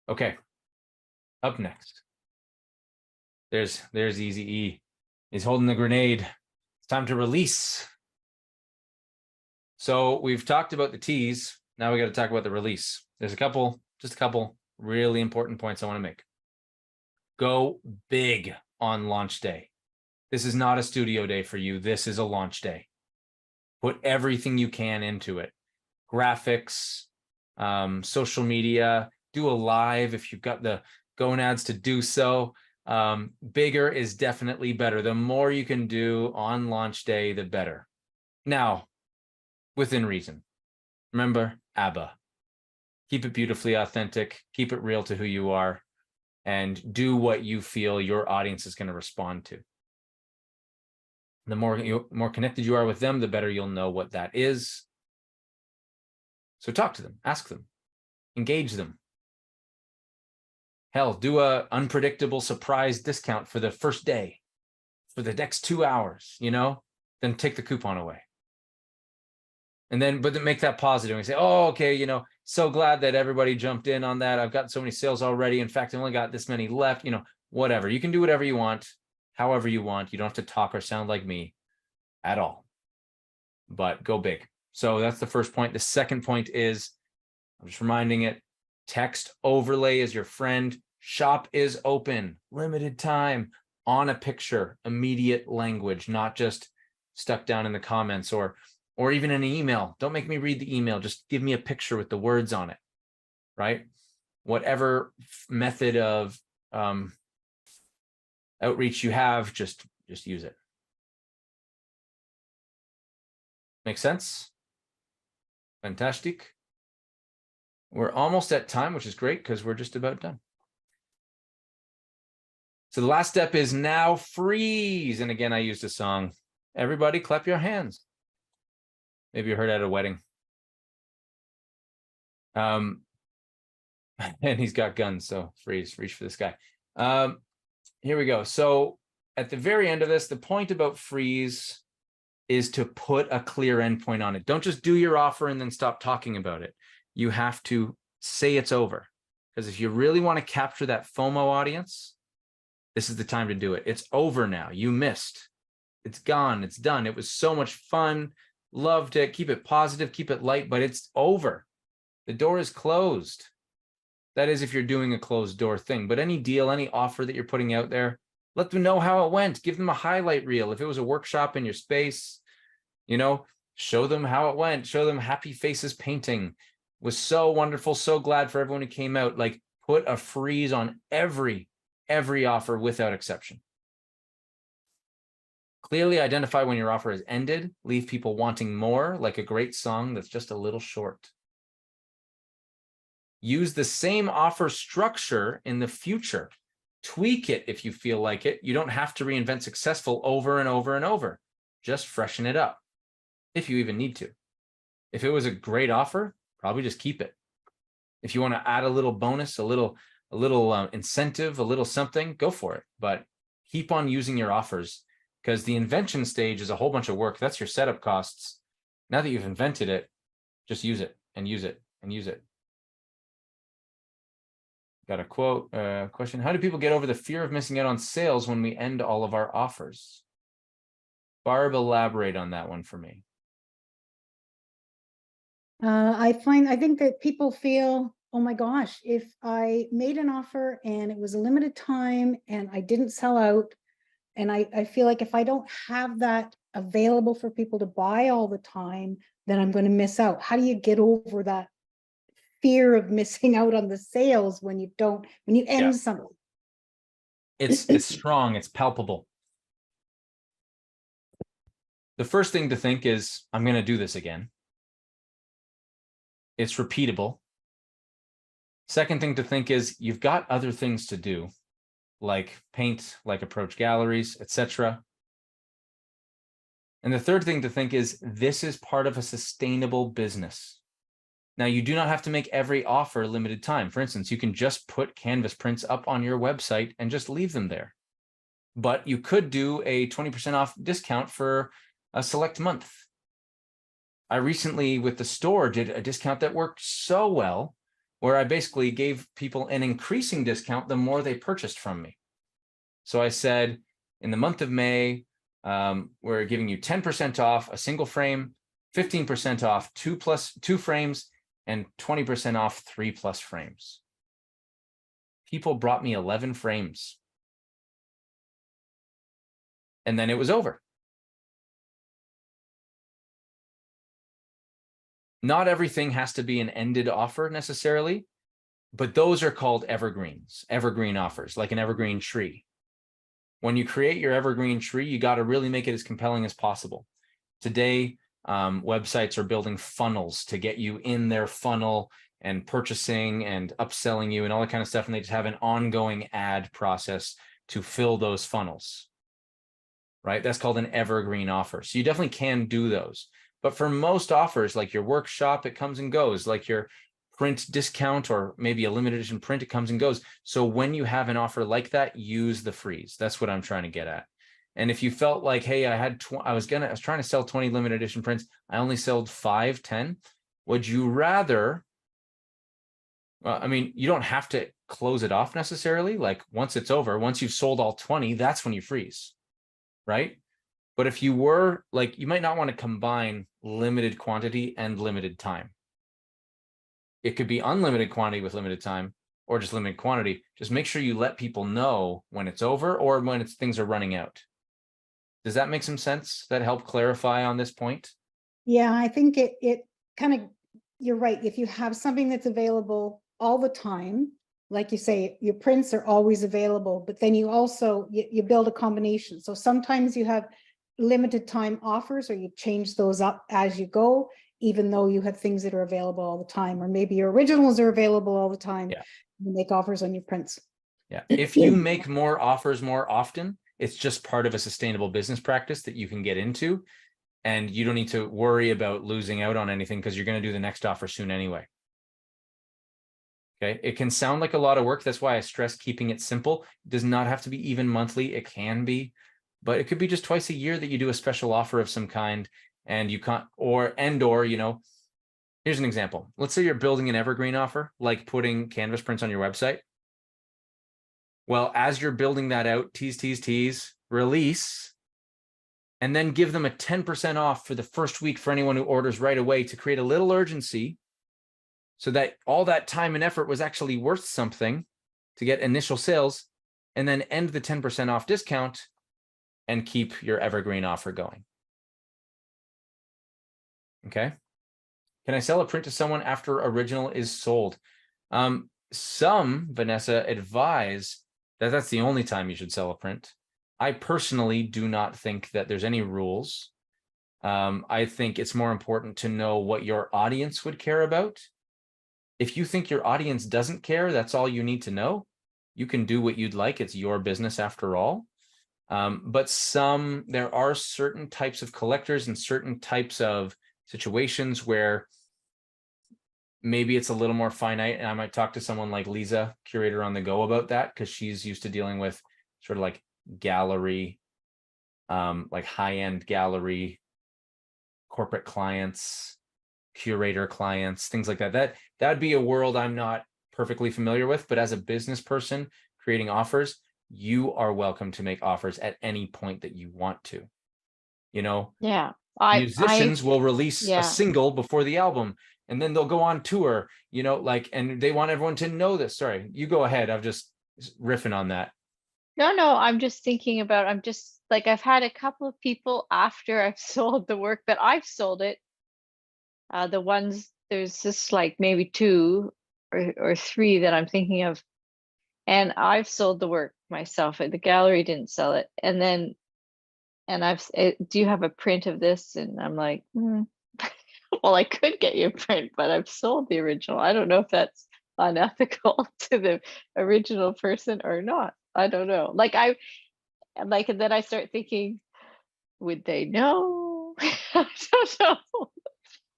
[SPEAKER 2] Okay. Up next. There's Easy E. He's holding the grenade. It's time to release. So we've talked about the tease. Now we got to talk about the release. There's just a couple really important points I want to make. Go big on launch day. This is not a studio day for you. This is a launch day. Put everything you can into it. Graphics, social media, do a live if you've got the gonads to do so. Bigger is definitely better. The more you can do on launch day, the better. Now, within reason. Remember, ABBA. Keep it beautifully authentic. Keep it real to who you are. And do what you feel your audience is going to respond to. The more connected you are with them, the better you'll know what that is. So talk to them, ask them, engage them. Hell, do a unpredictable surprise discount for the first day, for the next 2 hours, then take the coupon away. And then, but then make that positive and say, oh, okay, so glad that everybody jumped in on that. I've got so many sales already. In fact, I only got this many left, whatever. You can do whatever you want, however you want. You don't have to talk or sound like me at all, but go big. So that's the first point. The second point is, I'm just reminding it, text overlay is your friend. Shop is open, limited time, on a picture, immediate language, not just stuck down in the comments or even in an email. Don't make me read the email. Just give me a picture with the words on it, right? Whatever method of outreach you have, just use it. Make sense? Fantastic. We're almost at time, which is great because we're just about done. So the last step is now freeze. And again, I used a song. Everybody clap your hands. Maybe you heard at a wedding. And he's got guns, so freeze, reach for this guy. Here we go. So at the very end of this, the point about freeze is to put a clear endpoint on it. Don't just do your offer and then stop talking about it. You have to say it's over. Because if you really want to capture that FOMO audience, this is the time to do it. It's over now. You missed. It's gone. It's done. It was so much fun. Loved it. Keep it positive. Keep it light, but it's over. The door is closed. That is if you're doing a closed door thing. But any deal, any offer that you're putting out there, let them know how it went. Give them a highlight reel. If it was a workshop in your space, show them how it went. Show them happy faces painting. Was so wonderful. So glad for everyone who came out. Like, put a freeze on every offer without exception. Clearly identify when your offer has ended. Leave people wanting more, like a great song that's just a little short. Use the same offer structure in the future. Tweak it if you feel like it. You don't have to reinvent successful over and over and over. Just freshen it up, if you even need to. If it was a great offer, probably just keep it. If you want to add a little bonus, a little incentive, a little something, go for it. But keep on using your offers, because the invention stage is a whole bunch of work. That's your setup costs. Now that you've invented it, just use it and use it and use it. Got a quote, question. How do people get over the fear of missing out on sales when we end all of our offers? Barb, elaborate on that one for me.
[SPEAKER 1] I think that people feel, oh my gosh, if I made an offer and it was a limited time and I didn't sell out, and I feel like if I don't have that available for people to buy all the time, then I'm going to miss out. How do you get over that fear of missing out on the sales when you end something?
[SPEAKER 2] It's strong, it's palpable. The first thing to think is, I'm going to do this again. It's repeatable. Second thing to think is you've got other things to do, like paint, like approach galleries, etc. And the third thing to think is this is part of a sustainable business. Now, you do not have to make every offer limited time. For instance, you can just put canvas prints up on your website and just leave them there. But you could do a 20% off discount for a select month. I recently, with the store, did a discount that worked so well, where I basically gave people an increasing discount the more they purchased from me. So I said, in the month of May, we're giving you 10% off a single frame, 15% off 2 frames, and 20% off 3+ frames. People brought me 11 frames. And then it was over. Not everything has to be an ended offer necessarily, but those are called evergreens, evergreen offers, like an evergreen tree. When you create your evergreen tree, you got to really make it as compelling as possible. Today, websites are building funnels to get you in their funnel and purchasing and upselling you and all that kind of stuff. And they just have an ongoing ad process to fill those funnels, right? That's called an evergreen offer. So you definitely can do those. But for most offers, like your workshop, it comes and goes, like your print discount or maybe a limited edition print, it comes and goes. So when you have an offer like that, use the freeze. That's what I'm trying to get at. And if you felt like, hey, I was trying to sell 20 limited edition prints, I only sold 5, 10. Would you rather? Well, I mean, you don't have to close it off necessarily. Like once it's over, once you've sold all 20, that's when you freeze, right? But if you were like, you might not want to combine limited quantity and limited time. It could be unlimited quantity with limited time, or just limited quantity. Just make sure you let people know when it's over or when things are running out. Does that make some sense? That help clarify on this point?
[SPEAKER 1] Yeah, I think it kind of, you're right. If you have something that's available all the time, like you say, your prints are always available, but then you also, you build a combination. So sometimes you have limited time offers, or you change those up as you go, even though you have things that are available all the time, or maybe your originals are available all the time.
[SPEAKER 2] Yeah.
[SPEAKER 1] You make offers on your prints.
[SPEAKER 2] Yeah. If you make more offers more often, it's just part of a sustainable business practice that you can get into, and you don't need to worry about losing out on anything because you're going to do the next offer soon anyway. Okay. It can sound like a lot of work. That's why I stress keeping it simple. It does not have to be even monthly. It can be, but it could be just twice a year that you do a special offer of some kind, and you can't, or, you know, here's an example. Let's say you're building an evergreen offer, like putting canvas prints on your website. Well, as you're building that out, tease, release, and then give them a 10% off for the first week for anyone who orders right away to create a little urgency, so that all that time and effort was actually worth something to get initial sales, and then end the 10% off discount and keep your evergreen offer going. Okay. Can I sell a print to someone after original is sold? Some, Vanessa, advise that that's the only time you should sell a print. I personally do not think that there's any rules. I think it's more important to know what your audience would care about. If you think your audience doesn't care, that's all you need to know. You can do what you'd like. It's your business after all. But there are certain types of collectors and certain types of situations where maybe it's a little more finite, and I might talk to someone like Lisa, Curator on the Go, about that, because she's used to dealing with sort of like gallery, like high-end gallery, corporate clients, curator clients, things like that. That'd be a world I'm not perfectly familiar with, but as a business person creating offers, you are welcome to make offers at any point that you want to. You know,
[SPEAKER 3] Yeah,
[SPEAKER 2] musicians will release a
[SPEAKER 3] yeah.
[SPEAKER 2] single before the album, and then they'll go on tour, you know, like, and they want everyone to know this. Sorry, you go ahead. I'm just riffing on that.
[SPEAKER 3] No, I'm just thinking about, I'm just like, I've had a couple of people after I've sold the work that I've sold it. The ones, there's just like maybe 2 or 3 that I'm thinking of. And I've sold the work myself. The gallery didn't sell it. And then, do you have a print of this? And I'm like, well, I could get you a print, but I've sold the original. I don't know if that's unethical to the original person or not. I don't know. And then I start thinking, would they know? I don't know.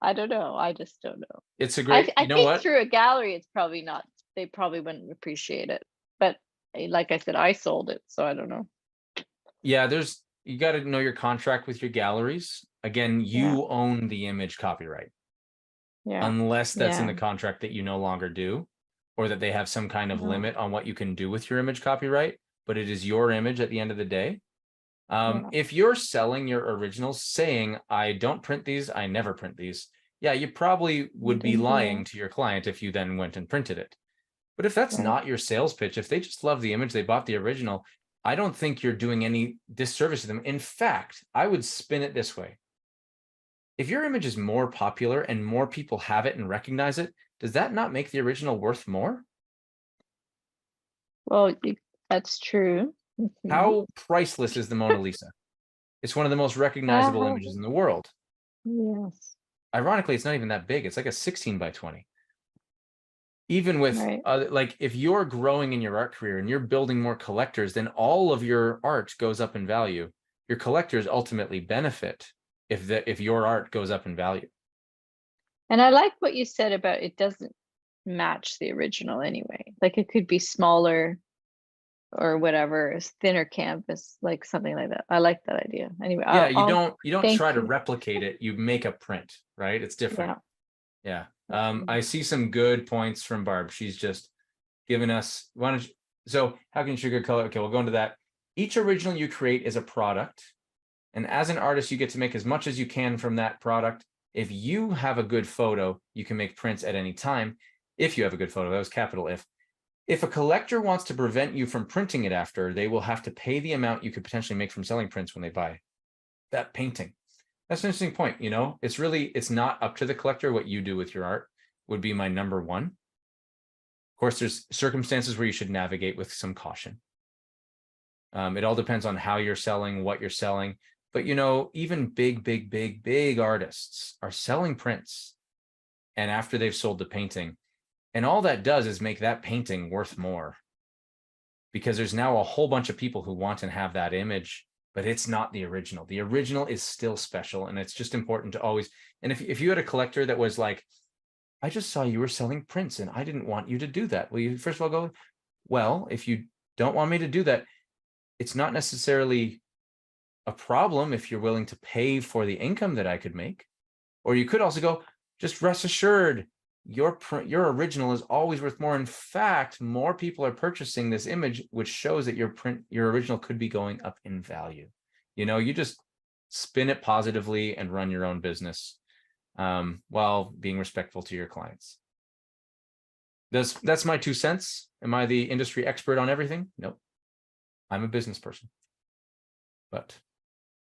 [SPEAKER 3] I don't know. I just don't know.
[SPEAKER 2] It's a great,
[SPEAKER 3] I
[SPEAKER 2] you know
[SPEAKER 3] think
[SPEAKER 2] what?
[SPEAKER 3] through a gallery, it's probably not. They probably wouldn't appreciate it. But like I said, I sold it, so I don't know.
[SPEAKER 2] Yeah, you got to know your contract with your galleries. Again,
[SPEAKER 3] Yeah.
[SPEAKER 2] you own the image copyright,
[SPEAKER 3] Yeah.
[SPEAKER 2] unless that's in
[SPEAKER 3] Yeah.
[SPEAKER 2] the contract that you no longer do, or that they have some kind of
[SPEAKER 3] No.
[SPEAKER 2] limit on what you can do with your image copyright, but it is your image at the end of the day.
[SPEAKER 3] Yeah.
[SPEAKER 2] If you're selling your originals saying, I don't print these, I never print these, yeah, you probably would be
[SPEAKER 3] didn't do
[SPEAKER 2] lying
[SPEAKER 3] that.
[SPEAKER 2] to your client if you then went and printed it. But if that's
[SPEAKER 3] Right.
[SPEAKER 2] not your sales pitch, if they just love the image, they bought the original, I don't think you're doing any disservice to them. In fact, I would spin it this way. If your image is more popular and more people have it and recognize it, does that not make the original worth more?
[SPEAKER 3] Well, that's true. Mhm.
[SPEAKER 2] How priceless is the Mona Lisa? It's one of the most recognizable
[SPEAKER 3] Oh,
[SPEAKER 2] images in the world.
[SPEAKER 3] yes.
[SPEAKER 2] Ironically, it's not even that big. It's like a 16 by 20. Even with
[SPEAKER 3] Right.
[SPEAKER 2] like, if you're growing in your art career and you're building more collectors, then all of your art goes up in value. Your collectors ultimately benefit if your art goes up in value.
[SPEAKER 3] And I like what you said about it doesn't match the original anyway. Like it could be smaller or whatever, it's thinner canvas, like something like that. I like that idea. Anyway,
[SPEAKER 2] Yeah,
[SPEAKER 3] I'll
[SPEAKER 2] you don't
[SPEAKER 3] thank
[SPEAKER 2] try to
[SPEAKER 3] you.
[SPEAKER 2] replicate it. You make a print, right? It's different.
[SPEAKER 3] Yeah.
[SPEAKER 2] Yeah. I see some good points from Barb. She's just given us, why don't you, so how can you sugar color? Okay, we'll go into that. Each original you create is a product. And as an artist, you get to make as much as you can from that product. If you have a good photo, you can make prints at any time. If you have a good photo, that was capital If. If a collector wants to prevent you from printing it after, they will have to pay the amount you could potentially make from selling prints when they buy that painting. That's an interesting point. You know, it's not up to the collector. What you do with your art would be my number one. Of course, there's circumstances where you should navigate with some caution. It all depends on how you're selling, what you're selling. But, you know, even big artists are selling prints. And after they've sold the painting, and all that does is make that painting worth more. Because there's now a whole bunch of people who want and have that image, but it's not the original. The original is still special. And it's just important to always, and if you had a collector that was like, I just saw you were selling prints and I didn't want you to do that. Well, you first of all go, well, if you don't want me to do that, it's not necessarily a problem if you're willing to pay for the income that I could make. Or you could also go, just rest assured, your original is always worth more. In fact, more people are purchasing this image, which shows that your original could be going up in value. You know, you just spin it positively and run your own business while being respectful to your clients. That's my 2 cents. Am I the industry expert on everything? Nope. I'm a business person. But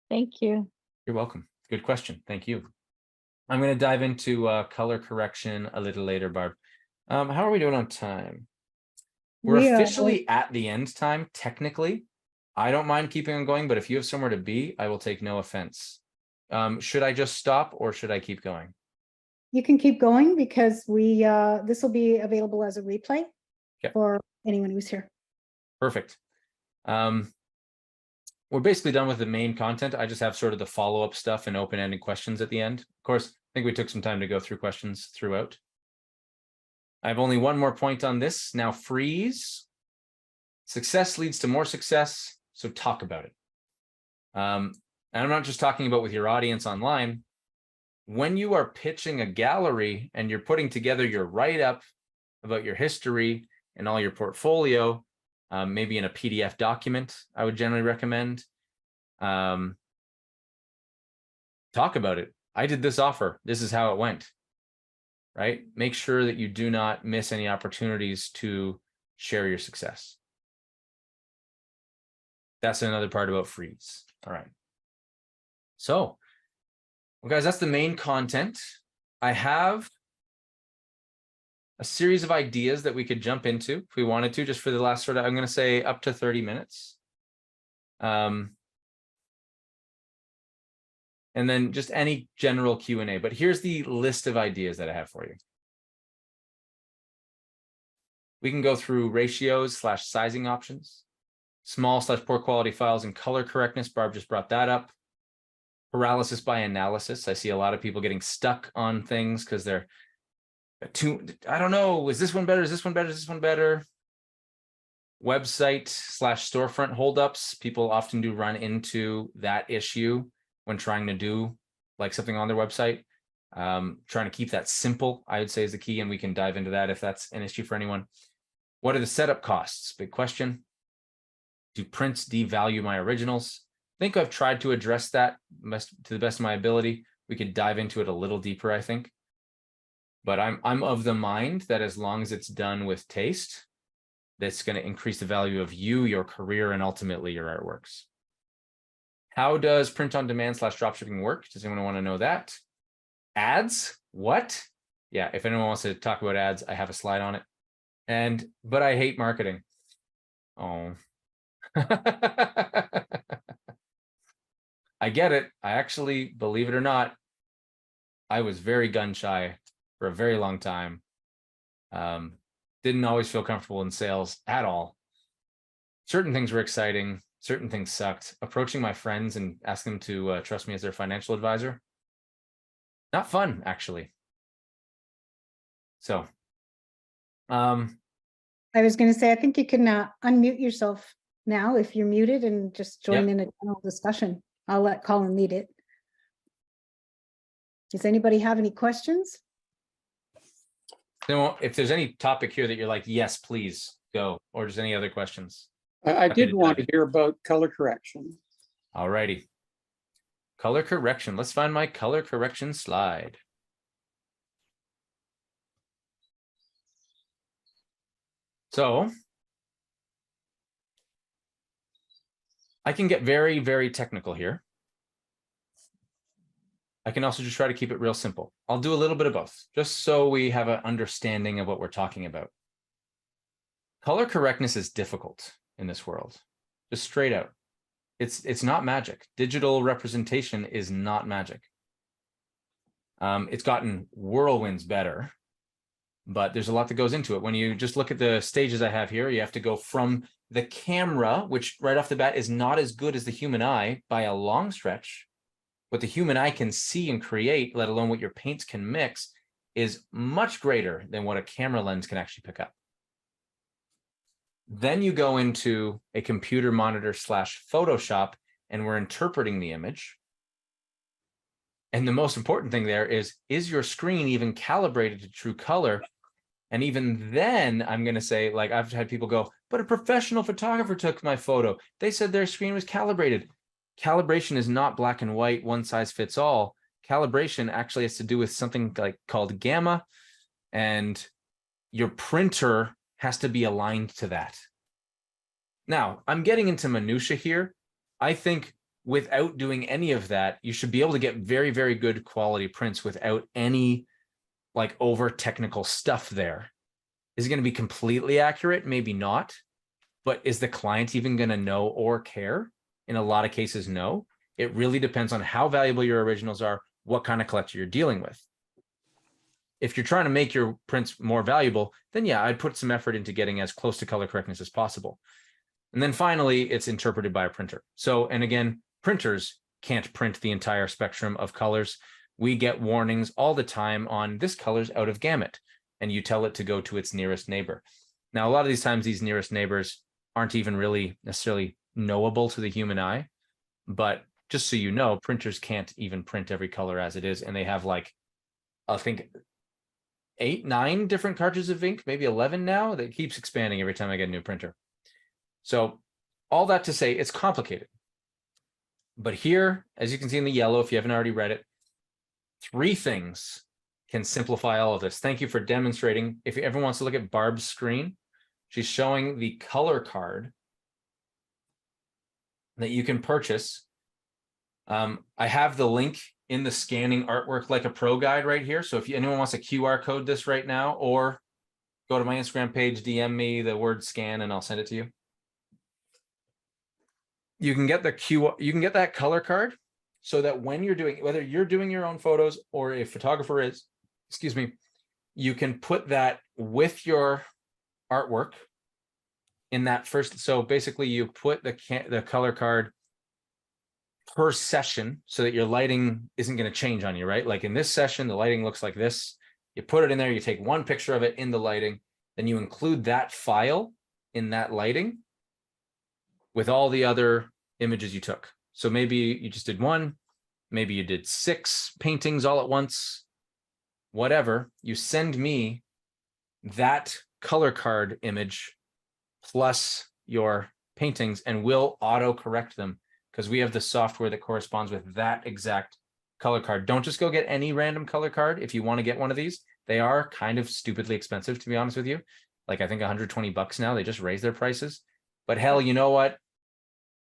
[SPEAKER 3] Thank you.
[SPEAKER 2] you're welcome. Good question. Thank you. I'm going to dive into color correction a little later, Barb. How are we doing on time? We're officially at the end time, technically. I don't mind keeping on going, but if you have somewhere to be, I will take no offense. Should I just stop or should I keep going?
[SPEAKER 1] You can keep going because this will be available as a replay for anyone who's here.
[SPEAKER 2] Perfect. We're basically done with the main content. I just have sort of the follow-up stuff and open-ended questions at the end. Of course, I think we took some time to go through questions throughout. I have only one more point on this. Now freeze. Success leads to more success, so talk about it. And I'm not just talking about with your audience online. When you are pitching a gallery and you're putting together your write-up about your history and all your portfolio, maybe in a PDF document, I would generally recommend. Talk about it. I did this offer. This is how it went. Right? Make sure that you do not miss any opportunities to share your success. That's another part about freeze. All right. So, well, guys, that's the main content. I have a series of ideas that we could jump into if we wanted to, just for the last sort of, I'm going to say up to 30 minutes. And then just any general Q&A. But here's the list of ideas that I have for you. We can go through ratios / sizing options, small / poor quality files and color correctness. Barb just brought that up. Paralysis by analysis. I see a lot of people getting stuck on things because they're too, I don't know, is this one better? Is this one better? Is this one better? Website / storefront holdups. People often do run into that issue when trying to do like something on their website. Trying to keep that simple, I would say, is the key, and we can dive into that if that's an issue for anyone. What are the setup costs? Big question. Do prints devalue my originals? I think I've tried to address that to the best of my ability. We could dive into it a little deeper, I think. But I'm of the mind that as long as it's done with taste, that's going to increase the value of you, your career, and ultimately your artworks. How does print on demand / dropshipping work? Does anyone want to know that? Ads? What? Yeah, if anyone wants to talk about ads, I have a slide on it. But I hate marketing. Oh. I get it. I actually, believe it or not, I was very gun shy for a very long time. Didn't always feel comfortable in sales at all. Certain things were exciting. Certain things sucked. Approaching my friends and asking them to trust me as their financial advisor. Not fun, actually. So.
[SPEAKER 1] I was going to say, I think you can unmute yourself now if you're muted and just join in a general discussion. I'll let Colin lead it. Does anybody have any questions?
[SPEAKER 2] So if there's any topic here that you're like, yes, please go, or just any other questions.
[SPEAKER 4] I did want to hear about color correction.
[SPEAKER 2] All righty. Color correction. Let's find my color correction slide. So I can get very, very technical here. I can also just try to keep it real simple. I'll do a little bit of both, just so we have an understanding of what we're talking about. Color correctness is difficult in this world, just straight out. It's not magic. Digital representation is not magic. It's gotten whirlwinds better, but there's a lot that goes into it. When you just look at the stages I have here, you have to go from the camera, which right off the bat is not as good as the human eye by a long stretch. What the human eye can see and create, let alone what your paints can mix, is much greater than what a camera lens can actually pick up. Then you go into a computer monitor / Photoshop, and we're interpreting the image. And the most important thing there is your screen even calibrated to true color? And even then, I'm going to say, like, I've had people go, but a professional photographer took my photo. They said their screen was calibrated. Calibration is not black and white, one size fits all. Calibration actually has to do with something called gamma, and your printer has to be aligned to that. Now, I'm getting into minutia here. I think without doing any of that, you should be able to get very, very good quality prints without any over technical stuff there. Is it going to be completely accurate? Maybe not. But is the client even going to know or care? In a lot of cases, no. It really depends on how valuable your originals are, what kind of collector you're dealing with. If you're trying to make your prints more valuable, then yeah, I'd put some effort into getting as close to color correctness as possible. And then finally, it's interpreted by a printer. So, and again, printers can't print the entire spectrum of colors. We get warnings all the time on this color's out of gamut, and you tell it to go to its nearest neighbor. Now, a lot of these times, these nearest neighbors aren't even really necessarily knowable to the human eye, but just so you know, printers can't even print every color as it is, and they have I think 8, 9 different cartridges of ink, maybe 11 now. That keeps expanding every time I get a new printer. So all that to say, it's complicated. But here, as you can see in the yellow, if you haven't already read it, 3 things can simplify all of this. Thank you for demonstrating. If everyone wants to look at Barb's screen, she's showing the color card that you can purchase. I have the link in the scanning artwork like a pro guide right here. So if anyone wants to QR code this right now, or go to my Instagram page, DM me the word scan, and I'll send it to you. You can get that color card so that when you're doing, whether you're doing your own photos or a photographer is, you can put that with your artwork in that first. So basically you put the color card per session so that your lighting isn't going to change on you, right? Like in this session, the lighting looks like this. You put it in there, you take one picture of it in the lighting, then you include that file in that lighting with all the other images you took. So maybe you just did one, maybe you did 6 paintings all at once, whatever. You send me that color card image plus your paintings, and we'll auto correct them because we have the software that corresponds with that exact color card. Don't just go get any random color card. If you want to get one of these, they are kind of stupidly expensive, to be honest with you. Like I think $120 now, they just raised their prices. But hell, you know what?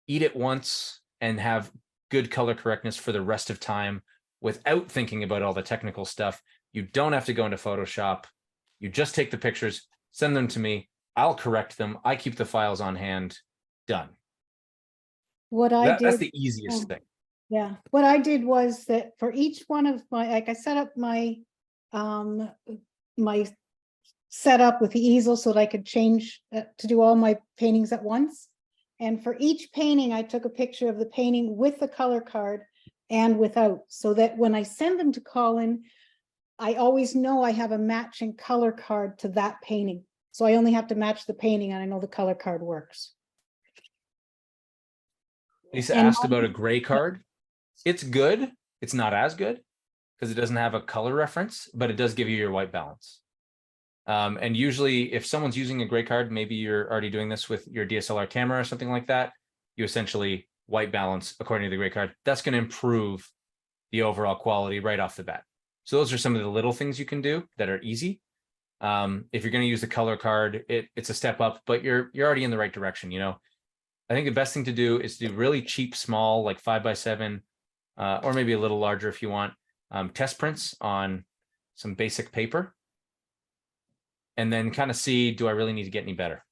[SPEAKER 2] Eat it once and have good color correctness for the rest of time without thinking about all the technical stuff. You don't have to go into Photoshop. You just take the pictures, send them to me. I'll correct them. I keep the files on hand. Done.
[SPEAKER 5] What I
[SPEAKER 2] That's
[SPEAKER 5] did,
[SPEAKER 2] the easiest thing.
[SPEAKER 5] yeah, what I did was that for each one of my, like I set up my, my setup with the easel so that I could change to do all my paintings at once. And for each painting, I took a picture of the painting with the color card and without, so that when I send them to Colin, I always know I have a matching color card to that painting. So I only have to match the painting and I know the color card works.
[SPEAKER 2] Lisa
[SPEAKER 5] And
[SPEAKER 2] asked about a gray card. It's good. It's not as good because it doesn't have a color reference, but it does give you your white balance. And usually if someone's using a gray card, maybe you're already doing this with your DSLR camera or something like that, you essentially white balance according to the gray card. That's going to improve the overall quality right off the bat. So those are some of the little things you can do that are easy. If you're going to use the color card, it's a step up, but you're already in the right direction. You know, I think the best thing to do is do really cheap, small, like 5x7, or maybe a little larger if you want, test prints on some basic paper. And then kind of see, do I really need to get any better?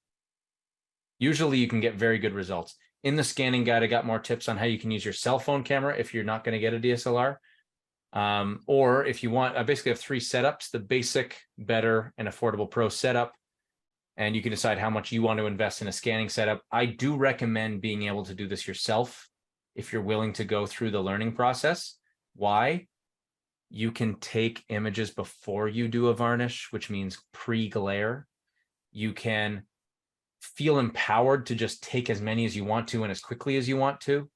[SPEAKER 2] Usually you can get very good results. In the scanning guide, I got more tips on how you can use your cell phone camera if you're not going to get a DSLR. Or if you want, I basically have 3 setups: the basic, better, and affordable pro setup. And you can decide how much you want to invest in a scanning setup. I do recommend being able to do this yourself if you're willing to go through the learning process. Why? You can take images before you do a varnish, which means pre-glare. You can feel empowered to just take as many as you want to and as quickly as you want to.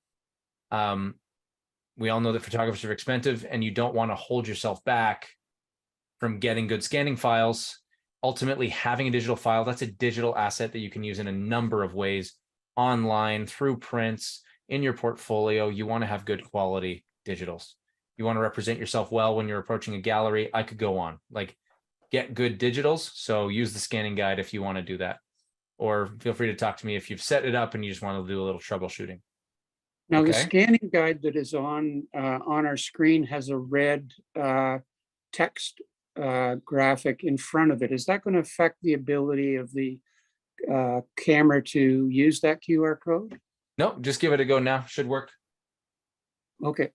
[SPEAKER 2] We all know that photographers are expensive and you don't want to hold yourself back from getting good scanning files. Ultimately, having a digital file, that's a digital asset that you can use in a number of ways, online, through prints, in your portfolio. You want to have good quality digitals. You want to represent yourself well when you're approaching a gallery. I could go on, like, get good digitals. So use the scanning guide if you want to do that, or feel free to talk to me if you've set it up and you just want to do a little troubleshooting.
[SPEAKER 4] Now, the
[SPEAKER 2] Okay.
[SPEAKER 4] scanning guide that is on our screen has a red text graphic in front of it. Is that going to affect the ability of the camera to use that QR code?
[SPEAKER 2] No, just give it a go now. Should work.
[SPEAKER 4] Okay.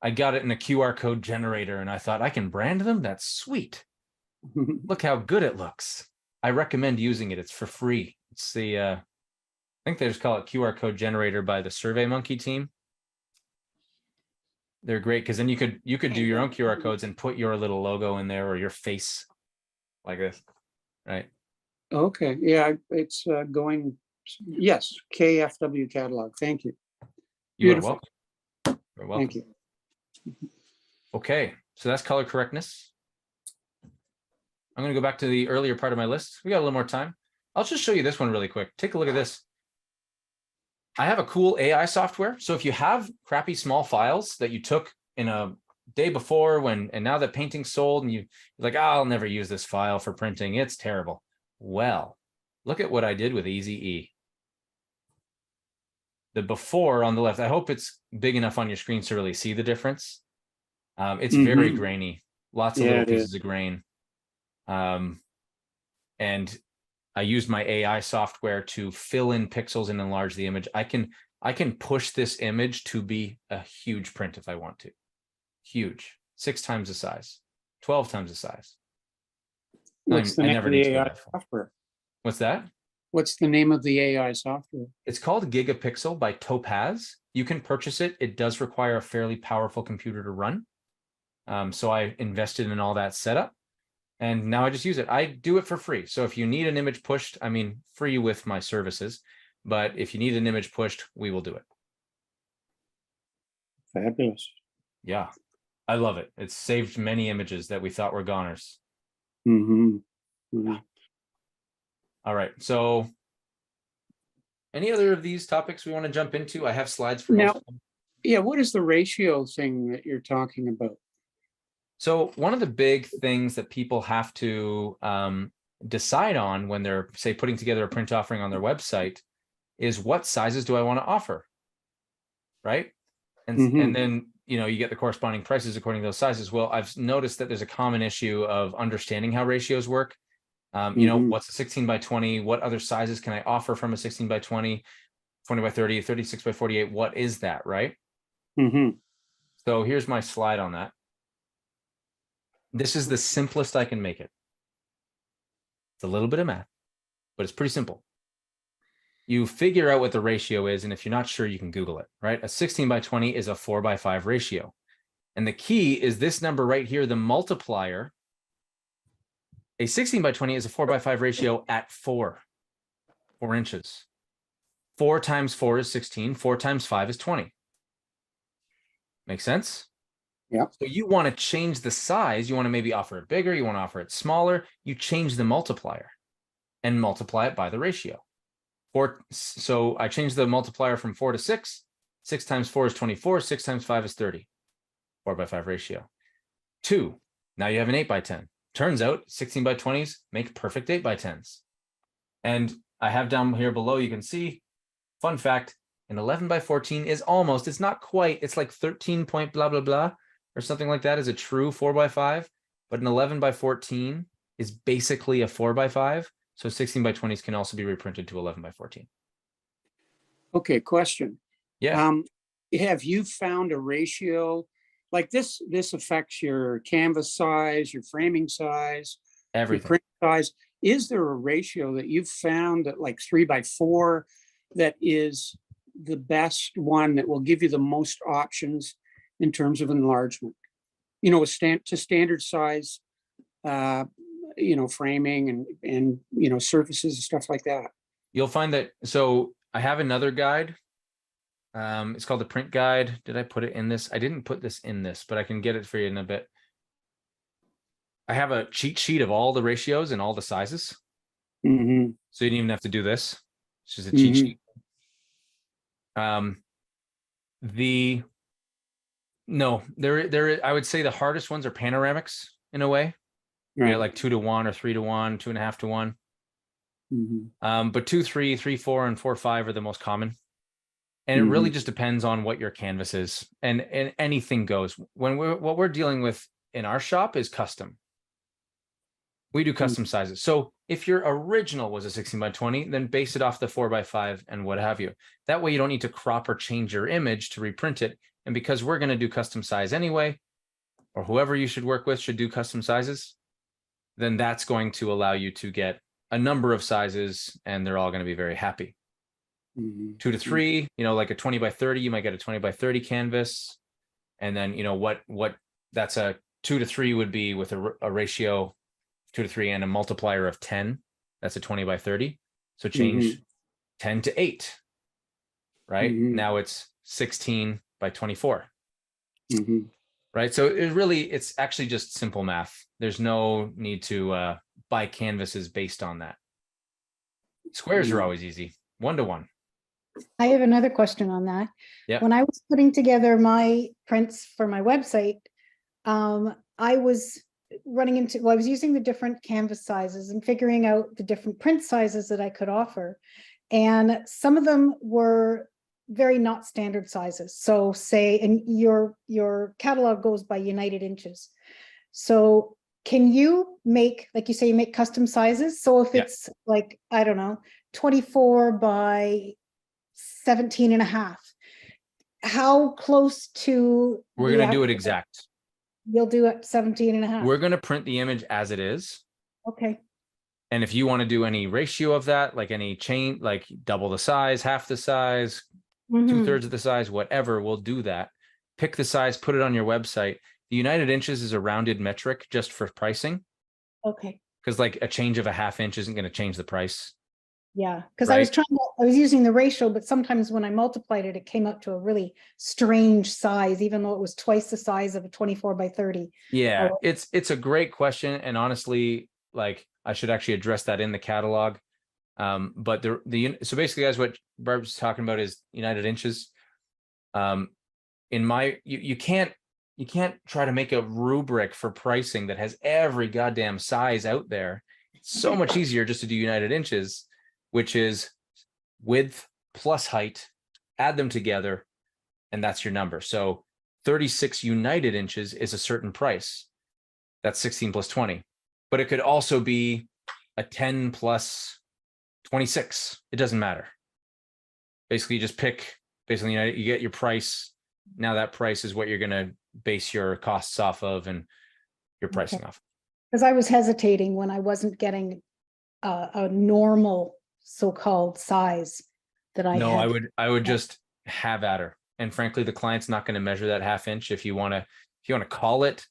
[SPEAKER 2] I got it in a QR code generator and I thought, I can brand them? That's sweet. Look how good it looks. I recommend using it. It's for free. It's the, I think they just call it QR code generator by the SurveyMonkey team. They're great because then you could do your own QR codes and put your little logo in there or your face like this, right?
[SPEAKER 4] Okay. Yeah, it's going. Yes, KFW catalog. Thank you.
[SPEAKER 2] You are
[SPEAKER 4] Beautiful.
[SPEAKER 2] welcome. You're welcome.
[SPEAKER 4] Thank you.
[SPEAKER 2] Okay, so that's color correctness. I'm going to go back to the earlier part of my list. We got a little more time. I'll just show you this one really quick. Take a look at this. I have a cool AI software. So if you have crappy small files that you took in a day before and now that painting's sold and you're like, oh, I'll never use this file for printing, it's terrible. Well, look at what I did with Easy E. The before on the left, I hope it's big enough on your screen to really see the difference. It's very grainy, lots of little pieces of grain. And I used my AI software to fill in pixels and enlarge the image. I can push this image to be a huge print if I want to. Huge, 6 times the size, 12 times the size.
[SPEAKER 4] What's the name of the AI software?
[SPEAKER 2] What's that?
[SPEAKER 4] What's the name of the AI software?
[SPEAKER 2] It's called Gigapixel by Topaz. You can purchase it. It does require a fairly powerful computer to run. So I invested in all that setup, and now I just use it. I do it for free. So if you need an image pushed, I mean, free with my services, but if you need an image pushed, we will do it.
[SPEAKER 4] Fabulous.
[SPEAKER 2] Yeah, I love it. It's saved many images that we thought were goners.
[SPEAKER 4] Mm-hmm.
[SPEAKER 2] Yeah. All right. So any other of these topics we want to jump into? I have slides for
[SPEAKER 4] Now-
[SPEAKER 2] most of them.
[SPEAKER 4] Yeah, what is the ratio thing that you're talking about?
[SPEAKER 2] So one of the big things that people have to decide on when they're, say, putting together a print offering on their website is what sizes do I want to offer, right? And
[SPEAKER 4] Mhm.
[SPEAKER 2] then, you know, you get the corresponding prices according to those sizes. Well, I've noticed that there's a common issue of understanding how ratios work. You know,
[SPEAKER 4] Mhm.
[SPEAKER 2] what's a 16 by 20? What other sizes can I offer from a 16 by 20, 20 by 30, 36 by 48? What is that, right?
[SPEAKER 4] Mm-hmm.
[SPEAKER 2] So here's my slide on that. This is the simplest I can make it. It's a little bit of math, but it's pretty simple. You figure out what the ratio is, and if you're not sure, you can Google it, right? A 16 by 20 is a 4 by 5 ratio. And the key is this number right here, the multiplier. A 16 by 20 is a 4 by 5 ratio at 4 inches. 4 times 4 is 16. 4 times 5 is 20. Make sense?
[SPEAKER 4] Yeah.
[SPEAKER 2] So you want to change the size. You want to maybe offer it bigger. You want to offer it smaller. You change the multiplier and multiply it by the ratio. So I changed the multiplier from 4 to 6. 6 times 4 is 24. 6 times 5 is 30. 4 by 5 ratio. 2. Now you have an 8 by 10. Turns out 16 by 20s make perfect 8 by 10s. And I have down here below, you can see, fun fact, an 11 by 14 is almost, it's not quite, it's like 13 point blah, blah, blah, or something like that is a true 4 by 5, but an 11 by 14 is basically a 4 by 5. So 16 by 20s can also be reprinted to 11 by 14.
[SPEAKER 4] Okay, question.
[SPEAKER 2] Yeah.
[SPEAKER 4] Have you found a ratio like this? This affects your canvas size, your framing size, your
[SPEAKER 2] Everything.
[SPEAKER 4] print size. Is there a ratio that you've found that like 3 by 4 that is the best one that will give you the most options in terms of enlargement? You know, to standard size, you know, framing and you know, surfaces and stuff like that.
[SPEAKER 2] You'll find that. So I have another guide. It's called the print guide. Did I put it in this? I didn't put this in this, but I can get it for you in a bit. I have a cheat sheet of all the ratios and all the sizes.
[SPEAKER 4] Mm-hmm.
[SPEAKER 2] So you didn't even have to do this. It's just a cheat sheet. I would say the hardest ones are panoramics in a way.
[SPEAKER 4] Right.
[SPEAKER 2] Yeah, like 2 to 1 or 3 to 1, 2.5 to 1.
[SPEAKER 4] Mm-hmm.
[SPEAKER 2] But 2, 3, 3, 4, and 4, 5 are the most common. And it really just depends on what your canvas is, and anything goes. What we're dealing with in our shop is custom. We do custom sizes. So if your original was a 16 by 20, then base it off the 4 by 5 and what have you. That way you don't need to crop or change your image to reprint it. And because we're going to do custom size anyway, or whoever you should work with should do custom sizes, then that's going to allow you to get a number of sizes and they're all going to be very happy. 2 to 3, you know, like a 20 by 30, you might get a 20 by 30 canvas. And then, you know, what that's a 2 to 3 would be with a ratio 2 to 3 and a multiplier of 10. That's a 20 by 30. So change 10 to 8, right? Now it's 16 by 24, right? So it's actually just simple math. There's no need to buy canvases based on that. Squares are always easy, 1 to 1.
[SPEAKER 5] I have another question on that.
[SPEAKER 2] Yeah.
[SPEAKER 5] When I was putting together my prints for my website, I was I was using the different canvas sizes and figuring out the different print sizes that I could offer. And some of them were very not standard sizes. So say, and your catalog goes by United Inches. So can you make, like you say, you make custom sizes? So if it's like, I don't know, 24 by 17.5, how close to?
[SPEAKER 2] We're going to do it exact.
[SPEAKER 5] You'll do it 17.5.
[SPEAKER 2] We're going to print the image as it is.
[SPEAKER 5] Okay.
[SPEAKER 2] And if you want to do any ratio of that, like any chain, like double the size, half the size,
[SPEAKER 5] Mhm.
[SPEAKER 2] 2/3 of the size, whatever, we'll do that. Pick the size, put it on your website. The United Inches is a rounded metric just for pricing,
[SPEAKER 5] Okay,
[SPEAKER 2] because like a change of a half inch isn't going to change the price.
[SPEAKER 5] yeah, because I was
[SPEAKER 2] Right.
[SPEAKER 5] I was using the ratio, but sometimes when I multiplied it, it came up to a really strange size, even though it was twice the size of a 24 by 30.
[SPEAKER 2] Yeah,
[SPEAKER 5] Oh.
[SPEAKER 2] it's a great question, and honestly, like I should actually address that in the catalog. But so basically, guys, what Barb's talking about is United Inches. You can't try to make a rubric for pricing that has every goddamn size out there. It's so much easier just to do United Inches, which is width plus height, add them together, and that's your number. So 36 United Inches is a certain price. That's 16 plus 20. But it could also be a 10 plus 26. It doesn't matter. Basically, you just pick, basically, you get your price. Now that price is what you're going to base your costs off of and your pricing off.
[SPEAKER 5] Because I was hesitating when I wasn't getting a normal so-called size that I
[SPEAKER 2] No,
[SPEAKER 5] had.
[SPEAKER 2] I would just have at her. And frankly, the client's not going to measure that half inch. If you want to call it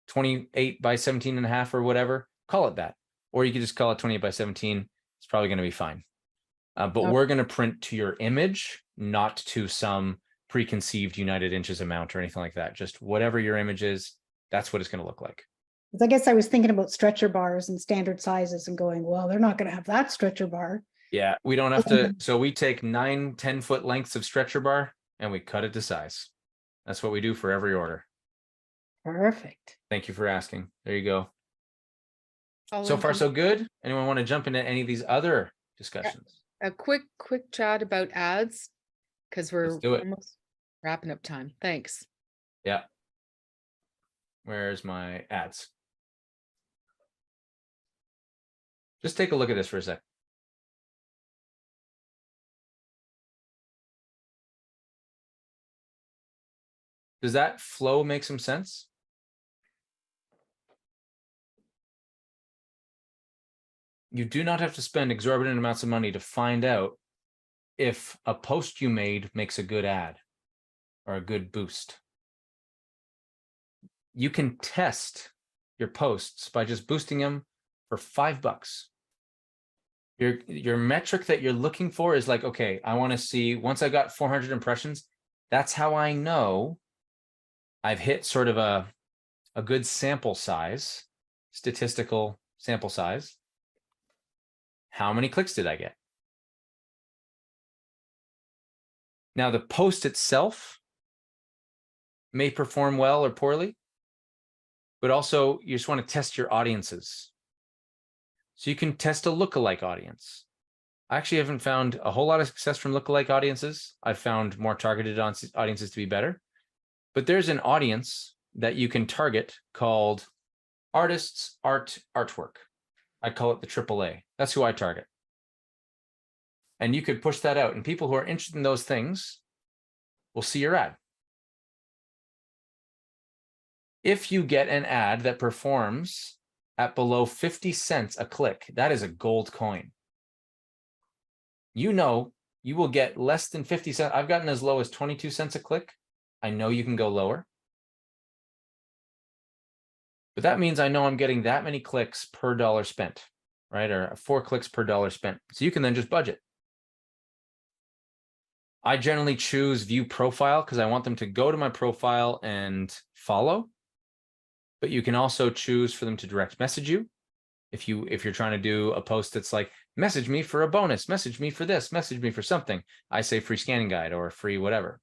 [SPEAKER 2] 28 by 17 and a half or whatever, call it that. Or you could just call it 28 by 17. It's probably going to be fine. But we're going to print to your image, not to some preconceived United Inches amount or anything like that. Just whatever your image is, that's what it's going to look like.
[SPEAKER 5] 'Cause I guess I was thinking about stretcher bars and standard sizes and going, well, they're not going to have that stretcher bar.
[SPEAKER 2] Yeah, we don't have to. So we take 9-10 foot lengths of stretcher bar and we cut it to size. That's what we do for every order.
[SPEAKER 5] Perfect.
[SPEAKER 2] Thank you for asking. There you go. So
[SPEAKER 6] Colin,
[SPEAKER 2] far, so good. Anyone want to jump into any of these other discussions?
[SPEAKER 6] a quick chat about ads, because we're
[SPEAKER 2] Let's do it.
[SPEAKER 6] almost wrapping up time. Thanks.
[SPEAKER 2] Yeah. Where's my ads? Just take a look at this for a sec. Does that flow make some sense? You do not have to spend exorbitant amounts of money to find out if a post you made makes a good ad or a good boost. You can test your posts by just boosting them for $5. Your metric that you're looking for is like, okay, I want to see, once I got 400 impressions, that's how I know I've hit sort of a good sample size, statistical sample size. How many clicks did I get? Now, the post itself may perform well or poorly, but also you just want to test your audiences. So you can test a lookalike audience. I actually haven't found a whole lot of success from lookalike audiences. I've found more targeted audiences to be better. But there's an audience that you can target called artists, artwork. I call it the AAA. That's who I target. And you could push that out, and people who are interested in those things will see your ad. If you get an ad that performs at below 50 cents a click, that is a gold coin. You know, you will get less than 50 cents. I've gotten as low as 22 cents a click. I know you can go lower. But that means I know I'm getting that many clicks per dollar spent, right? Or 4 clicks per dollar spent. So you can then just budget. I generally choose view profile because I want them to go to my profile and follow. But you can also choose for them to direct message you. If you're trying to do a post that's like, message me for a bonus, message me for this, message me for something, I say free scanning guide or free whatever.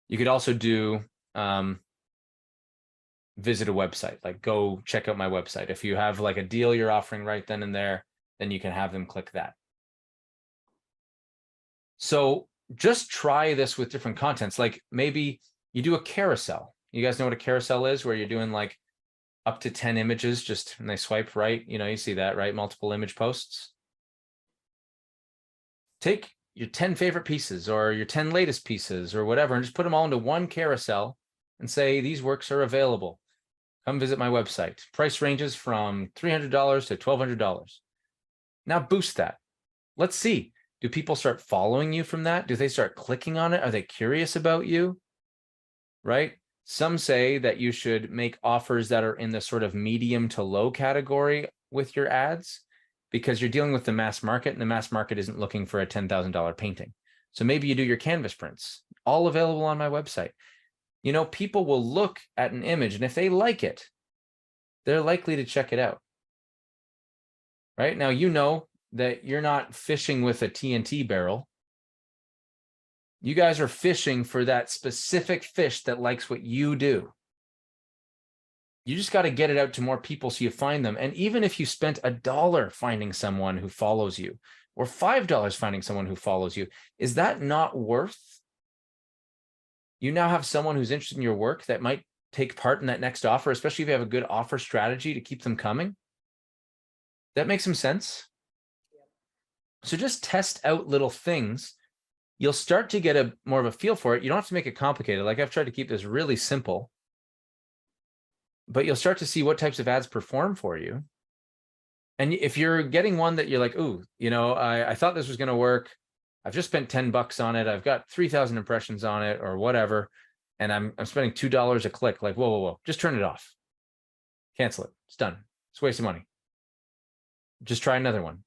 [SPEAKER 2] You could also do visit a website, like go check out my website. If you have like a deal you're offering right then and there, then you can have them click that. So just try this with different contents. Like maybe you do a carousel. You guys know what a carousel is, where you're doing like up to 10 images, just and they swipe right. You know, you see that, right? Multiple image posts. Take your 10 favorite pieces or your 10 latest pieces or whatever, and just put them all into one carousel and say, these works are available. Come visit my website. Price ranges from $300 to $1,200. Now boost that. Let's see. Do people start following you from that? Do they start clicking on it? Are they curious about you? Right? Some say that you should make offers that are in the sort of medium to low category with your ads, because you're dealing with the mass market, and the mass market isn't looking for a $10,000 painting. So maybe you do your canvas prints, all available on my website. You know, people will look at an image, and if they like it, they're likely to check it out. Right? Now, you know that you're not fishing with a TNT barrel. You guys are fishing for that specific fish that likes what you do. You just got to get it out to more people so you find them. And even if you spent $1 finding someone who follows you, or $5 finding someone who follows you, is that not worth? You now have someone who's interested in your work that might take part in that next offer, especially if you have a good offer strategy to keep them coming. That makes some sense. So just test out little things. You'll start to get more of a feel for it. You don't have to make it complicated. Like, I've tried to keep this really simple, but you'll start to see what types of ads perform for you. And if you're getting one that you're like, ooh, you know, I thought this was going to work. I've just spent $10 on it. I've got 3,000 impressions on it or whatever. And I'm spending $2 a click. Like, whoa, whoa, whoa, just turn it off. Cancel it. It's done. It's a waste of money. Just try another one.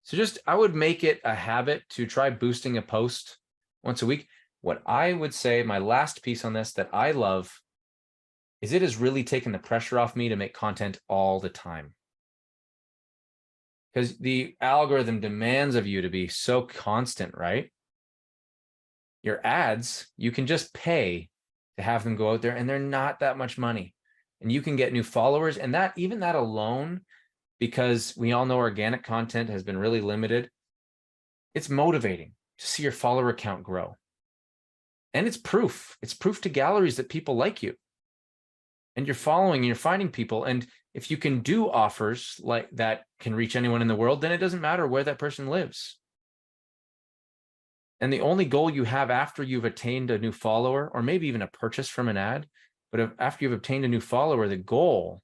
[SPEAKER 2] So I would make it a habit to try boosting a post once a week. What I would say, my last piece on this that I love, is it has really taken the pressure off me to make content all the time. Because the algorithm demands of you to be so constant, right? Your ads, you can just pay to have them go out there, and they're not that much money. And you can get new followers, and even that alone, because we all know organic content has been really limited, it's motivating to see your follower count grow. And it's proof. It's proof to galleries that people like you. And you're following, and you're finding people. And if you can do offers like that can reach anyone in the world, then it doesn't matter where that person lives. And the only goal you have after you've attained a new follower, or maybe even a purchase from an ad, but after you've obtained a new follower, the goal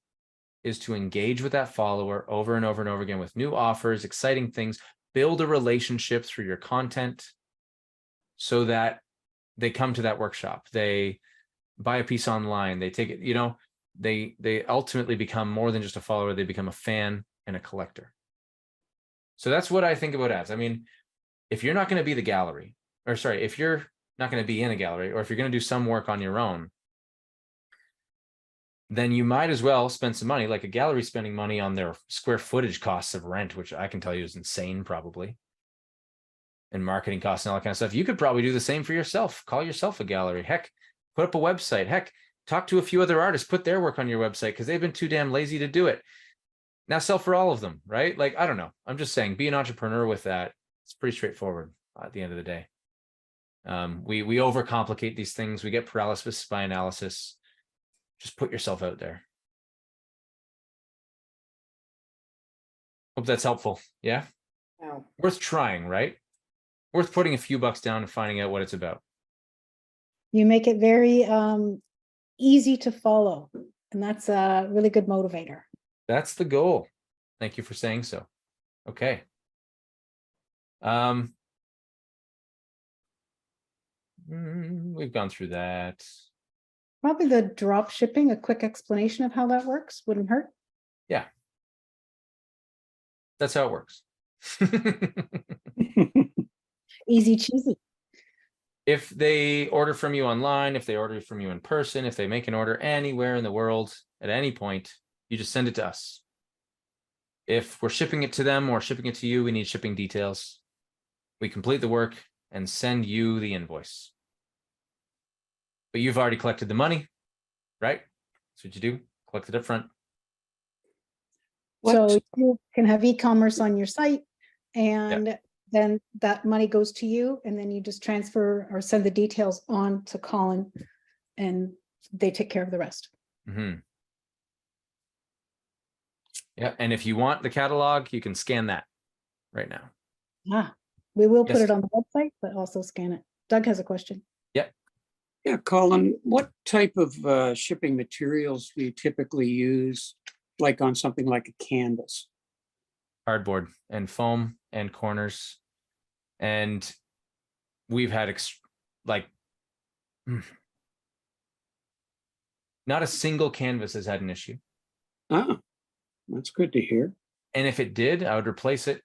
[SPEAKER 2] is to engage with that follower over and over and over again with new offers, exciting things, build a relationship through your content so that they come to that workshop, they buy a piece online, they take it, you know, they ultimately become more than just a follower, they become a fan and a collector. So that's what I think about ads. I mean, if you're not going to be the gallery, or sorry, if you're not going to be in a gallery, or if you're going to do some work on your own, then you might as well spend some money, like a gallery spending money on their square footage costs of rent, which I can tell you is insane probably, and marketing costs and all that kind of stuff. You could probably do the same for yourself. Call yourself a gallery. Heck, put up a website. Heck, talk to a few other artists, put their work on your website because they've been too damn lazy to do it. Now sell for all of them, right? Like, I don't know. I'm just saying, be an entrepreneur with that. It's pretty straightforward at the end of the day. We overcomplicate these things. We get paralysis by analysis. Just put yourself out there. Hope that's helpful. Yeah.
[SPEAKER 5] Wow.
[SPEAKER 2] Worth trying, right? Worth putting a few bucks down and finding out what it's about.
[SPEAKER 5] You make it very easy to follow, and that's a really good motivator.
[SPEAKER 2] That's the goal. Thank you for saying so. Okay. We've gone through that.
[SPEAKER 5] Probably the drop shipping, a quick explanation of how that works wouldn't hurt.
[SPEAKER 2] Yeah. That's how it works.
[SPEAKER 5] Easy cheesy.
[SPEAKER 2] If they order from you online, if they order from you in person, if they make an order anywhere in the world at any point, you just send it to us. If we're shipping it to them or shipping it to you, we need shipping details. We complete the work and send you the invoice. But you've already collected the money, right? That's what you do. Collect it up front.
[SPEAKER 5] So you can have e-commerce on your site, and then that money goes to you, and then you just transfer or send the details on to Colin, and they take care of the rest.
[SPEAKER 2] Mm-hmm. Yeah, and if you want the catalog, you can scan that right now.
[SPEAKER 5] We will put
[SPEAKER 2] Yes.
[SPEAKER 5] it on the website, but also scan it. Doug has a question.
[SPEAKER 2] Yep.
[SPEAKER 4] Yeah, Colin, what type of shipping materials do you typically use, like on something like a canvas?
[SPEAKER 2] Cardboard and foam and corners. And we've had like not a single canvas has had an issue.
[SPEAKER 4] Ah, that's good to hear.
[SPEAKER 2] And if it did, I would replace it.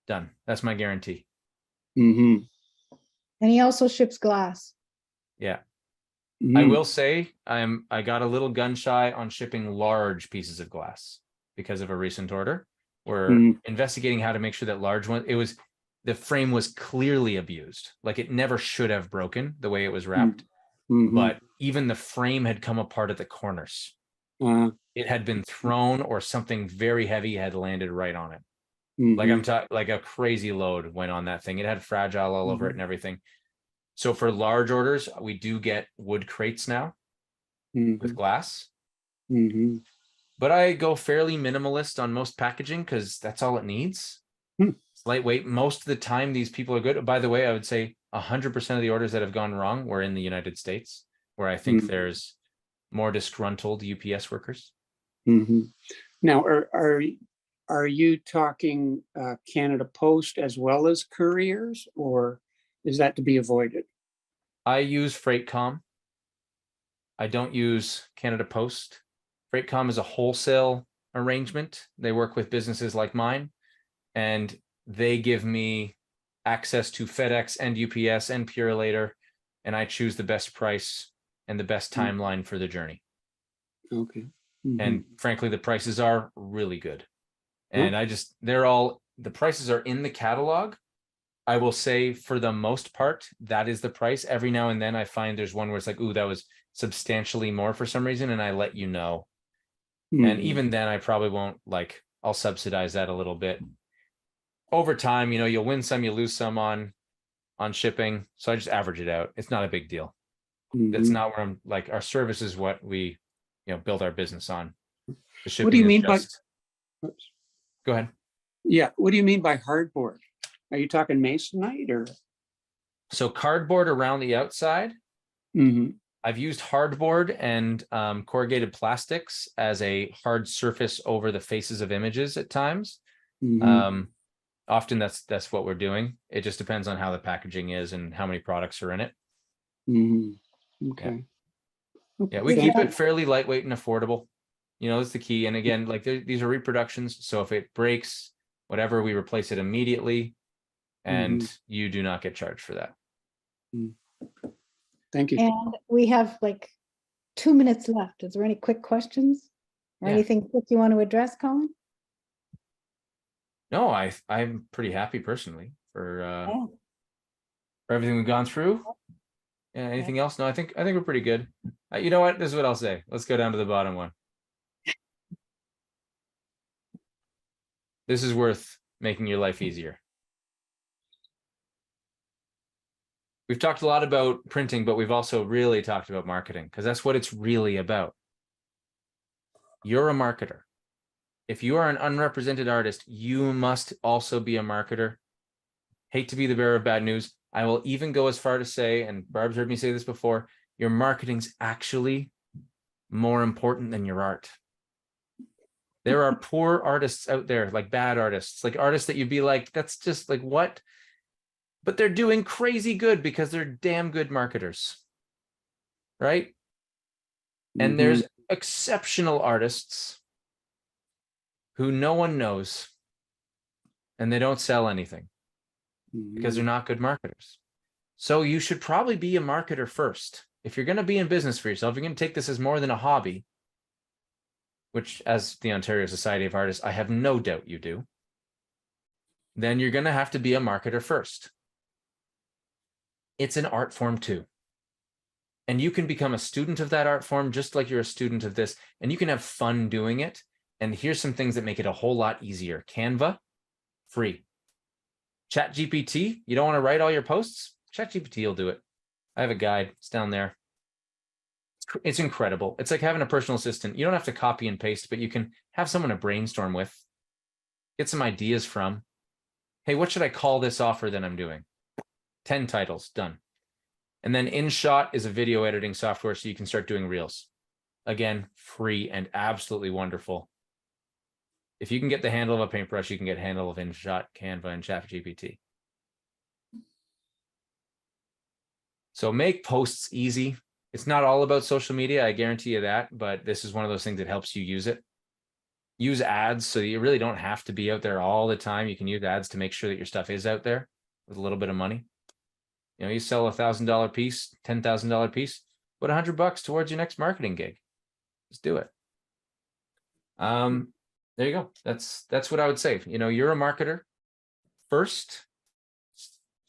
[SPEAKER 2] Done. That's my guarantee.
[SPEAKER 4] Mm-hmm.
[SPEAKER 5] And he also ships glass.
[SPEAKER 2] Yeah. I
[SPEAKER 4] Mm.
[SPEAKER 2] will say I got a little gun shy on shipping large pieces of glass because of a recent order. We're investigating how to make sure that large one, the frame was clearly abused. Like it never should have broken the way it was wrapped.
[SPEAKER 4] Mhm.
[SPEAKER 2] But even the frame had come apart at the corners. It had been thrown or something very heavy had landed right on it. Like I'm talking, like a crazy load went on that thing. It had fragile all over it and everything. So for large orders, we do get wood crates now with glass. But I go fairly minimalist on most packaging because that's all it needs. It's lightweight. Most of the time, these people are good. By the way, I would say 100% of the orders that have gone wrong were in the United States, where I think there's more disgruntled UPS workers.
[SPEAKER 4] Now, are you talking Canada Post as well as couriers, or is that to be avoided?
[SPEAKER 2] I use FreightCom. I don't use Canada Post. FreightCom is a wholesale arrangement. They work with businesses like mine, and they give me access to FedEx and UPS and Purolator, and I choose the best price and the best timeline for the journey.
[SPEAKER 4] Okay.
[SPEAKER 2] And frankly, the prices are really good. And the prices are in the catalog. I will say for the most part, that is the price. Every now and then I find there's one where it's like, ooh, that was substantially more for some reason. And I let you know. And even then I probably won't, like, I'll subsidize that a little bit. Over time, you'll win some, you lose some on shipping. So I just average it out. It's not a big deal. That's not where I'm like, our service is what we, build our business on. The shipping
[SPEAKER 4] What do you
[SPEAKER 2] is
[SPEAKER 4] mean
[SPEAKER 2] just...
[SPEAKER 4] by?
[SPEAKER 2] Go ahead.
[SPEAKER 4] Yeah. What do you mean by hardboard? Are you talking masonite or?
[SPEAKER 2] So cardboard around the outside. I've used hardboard and corrugated plastics as a hard surface over the faces of images at times. Often that's what we're doing. It just depends on how the packaging is and how many products are in it.
[SPEAKER 4] Okay.
[SPEAKER 2] Yeah, we keep it fairly lightweight and affordable. That's the key. And again, like these are reproductions. So if it breaks, whatever, we replace it immediately. And you do not get charged for that.
[SPEAKER 4] Thank you.
[SPEAKER 5] And we have like 2 minutes left. Is there any quick questions or anything quick you want to address, Colin?
[SPEAKER 2] No, I'm pretty happy personally for everything we've gone through. Yeah, anything else? No, I think we're pretty good. You know what? This is what I'll say. Let's go down to the bottom one. This is worth making your life easier. We've talked a lot about printing, but we've also really talked about marketing because that's what it's really about. You're a marketer. If you are an unrepresented artist, you must also be a marketer. Hate to be the bearer of bad news. I will even go as far to say, and Barb's heard me say this before, your marketing's actually more important than your art. There are poor artists out there, like bad artists, like artists that you'd be like, that's just like, what? But they're doing crazy good because they're damn good marketers, right? And there's exceptional artists who no one knows and they don't sell anything because they're not good marketers. So you should probably be a marketer first. If you're going to be in business for yourself, you're going to take this as more than a hobby, which as the Ontario Society of Artists, I have no doubt you do, then you're going to have to be a marketer first. It's an art form too. And you can become a student of that art form just like you're a student of this, and you can have fun doing it. And here's some things that make it a whole lot easier. Canva, free. ChatGPT, you don't want to write all your posts? ChatGPT will do it. I have a guide. It's down there. It's incredible. It's like having a personal assistant. You don't have to copy and paste, but you can have someone to brainstorm with, get some ideas from. Hey, what should I call this offer that I'm doing? 10 titles, done. And then InShot is a video editing software, so you can start doing reels. Again, free and absolutely wonderful. If you can get the handle of a paintbrush, you can get handle of InShot, Canva, and ChatGPT. So make posts easy. It's not all about social media, I guarantee you that, but this is one of those things that helps you use it. Use ads so that you really don't have to be out there all the time. You can use ads to make sure that your stuff is out there with a little bit of money. You know, you sell $1,000 piece, $10,000 piece, put $100 towards your next marketing gig. Just do it. There you go. That's what I would say. You know, you're a marketer first,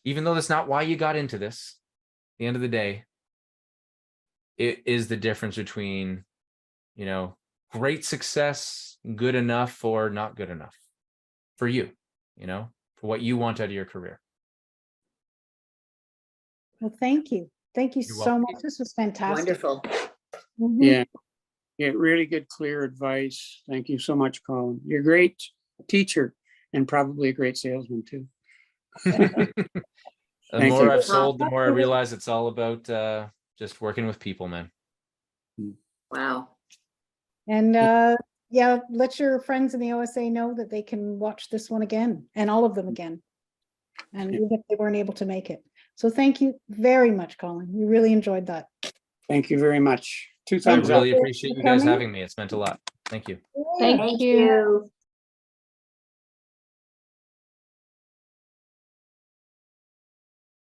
[SPEAKER 2] even though that's not why you got into this. At the end of the day, it is the difference between, you know, great success, good enough, or not good enough for you, you know, for what you want out of your career.
[SPEAKER 5] Well, thank you. Thank you
[SPEAKER 2] You're
[SPEAKER 5] so
[SPEAKER 2] welcome.
[SPEAKER 5] much. This was fantastic.
[SPEAKER 7] Wonderful.
[SPEAKER 5] Mhm.
[SPEAKER 4] Yeah, really good, clear advice. Thank you so much, Colin. You're a great teacher and probably a great salesman too.
[SPEAKER 2] The
[SPEAKER 4] Thank
[SPEAKER 2] more
[SPEAKER 4] you.
[SPEAKER 2] I've sold, the more I realize it's all about just working with people, man.
[SPEAKER 7] Wow.
[SPEAKER 5] And yeah, let your friends in the OSA know that they can watch this one again and all of them again. And even if they weren't able to make it. So thank you very much, Colin. We really enjoyed that.
[SPEAKER 4] Thank you very much. 2
[SPEAKER 2] I
[SPEAKER 5] Thank
[SPEAKER 4] thumbs
[SPEAKER 5] you.
[SPEAKER 4] up.
[SPEAKER 2] really appreciate you guys
[SPEAKER 5] Coming.
[SPEAKER 2] having me. It's meant a lot. Thank you.
[SPEAKER 3] Thank
[SPEAKER 7] Thank
[SPEAKER 3] you.
[SPEAKER 7] you.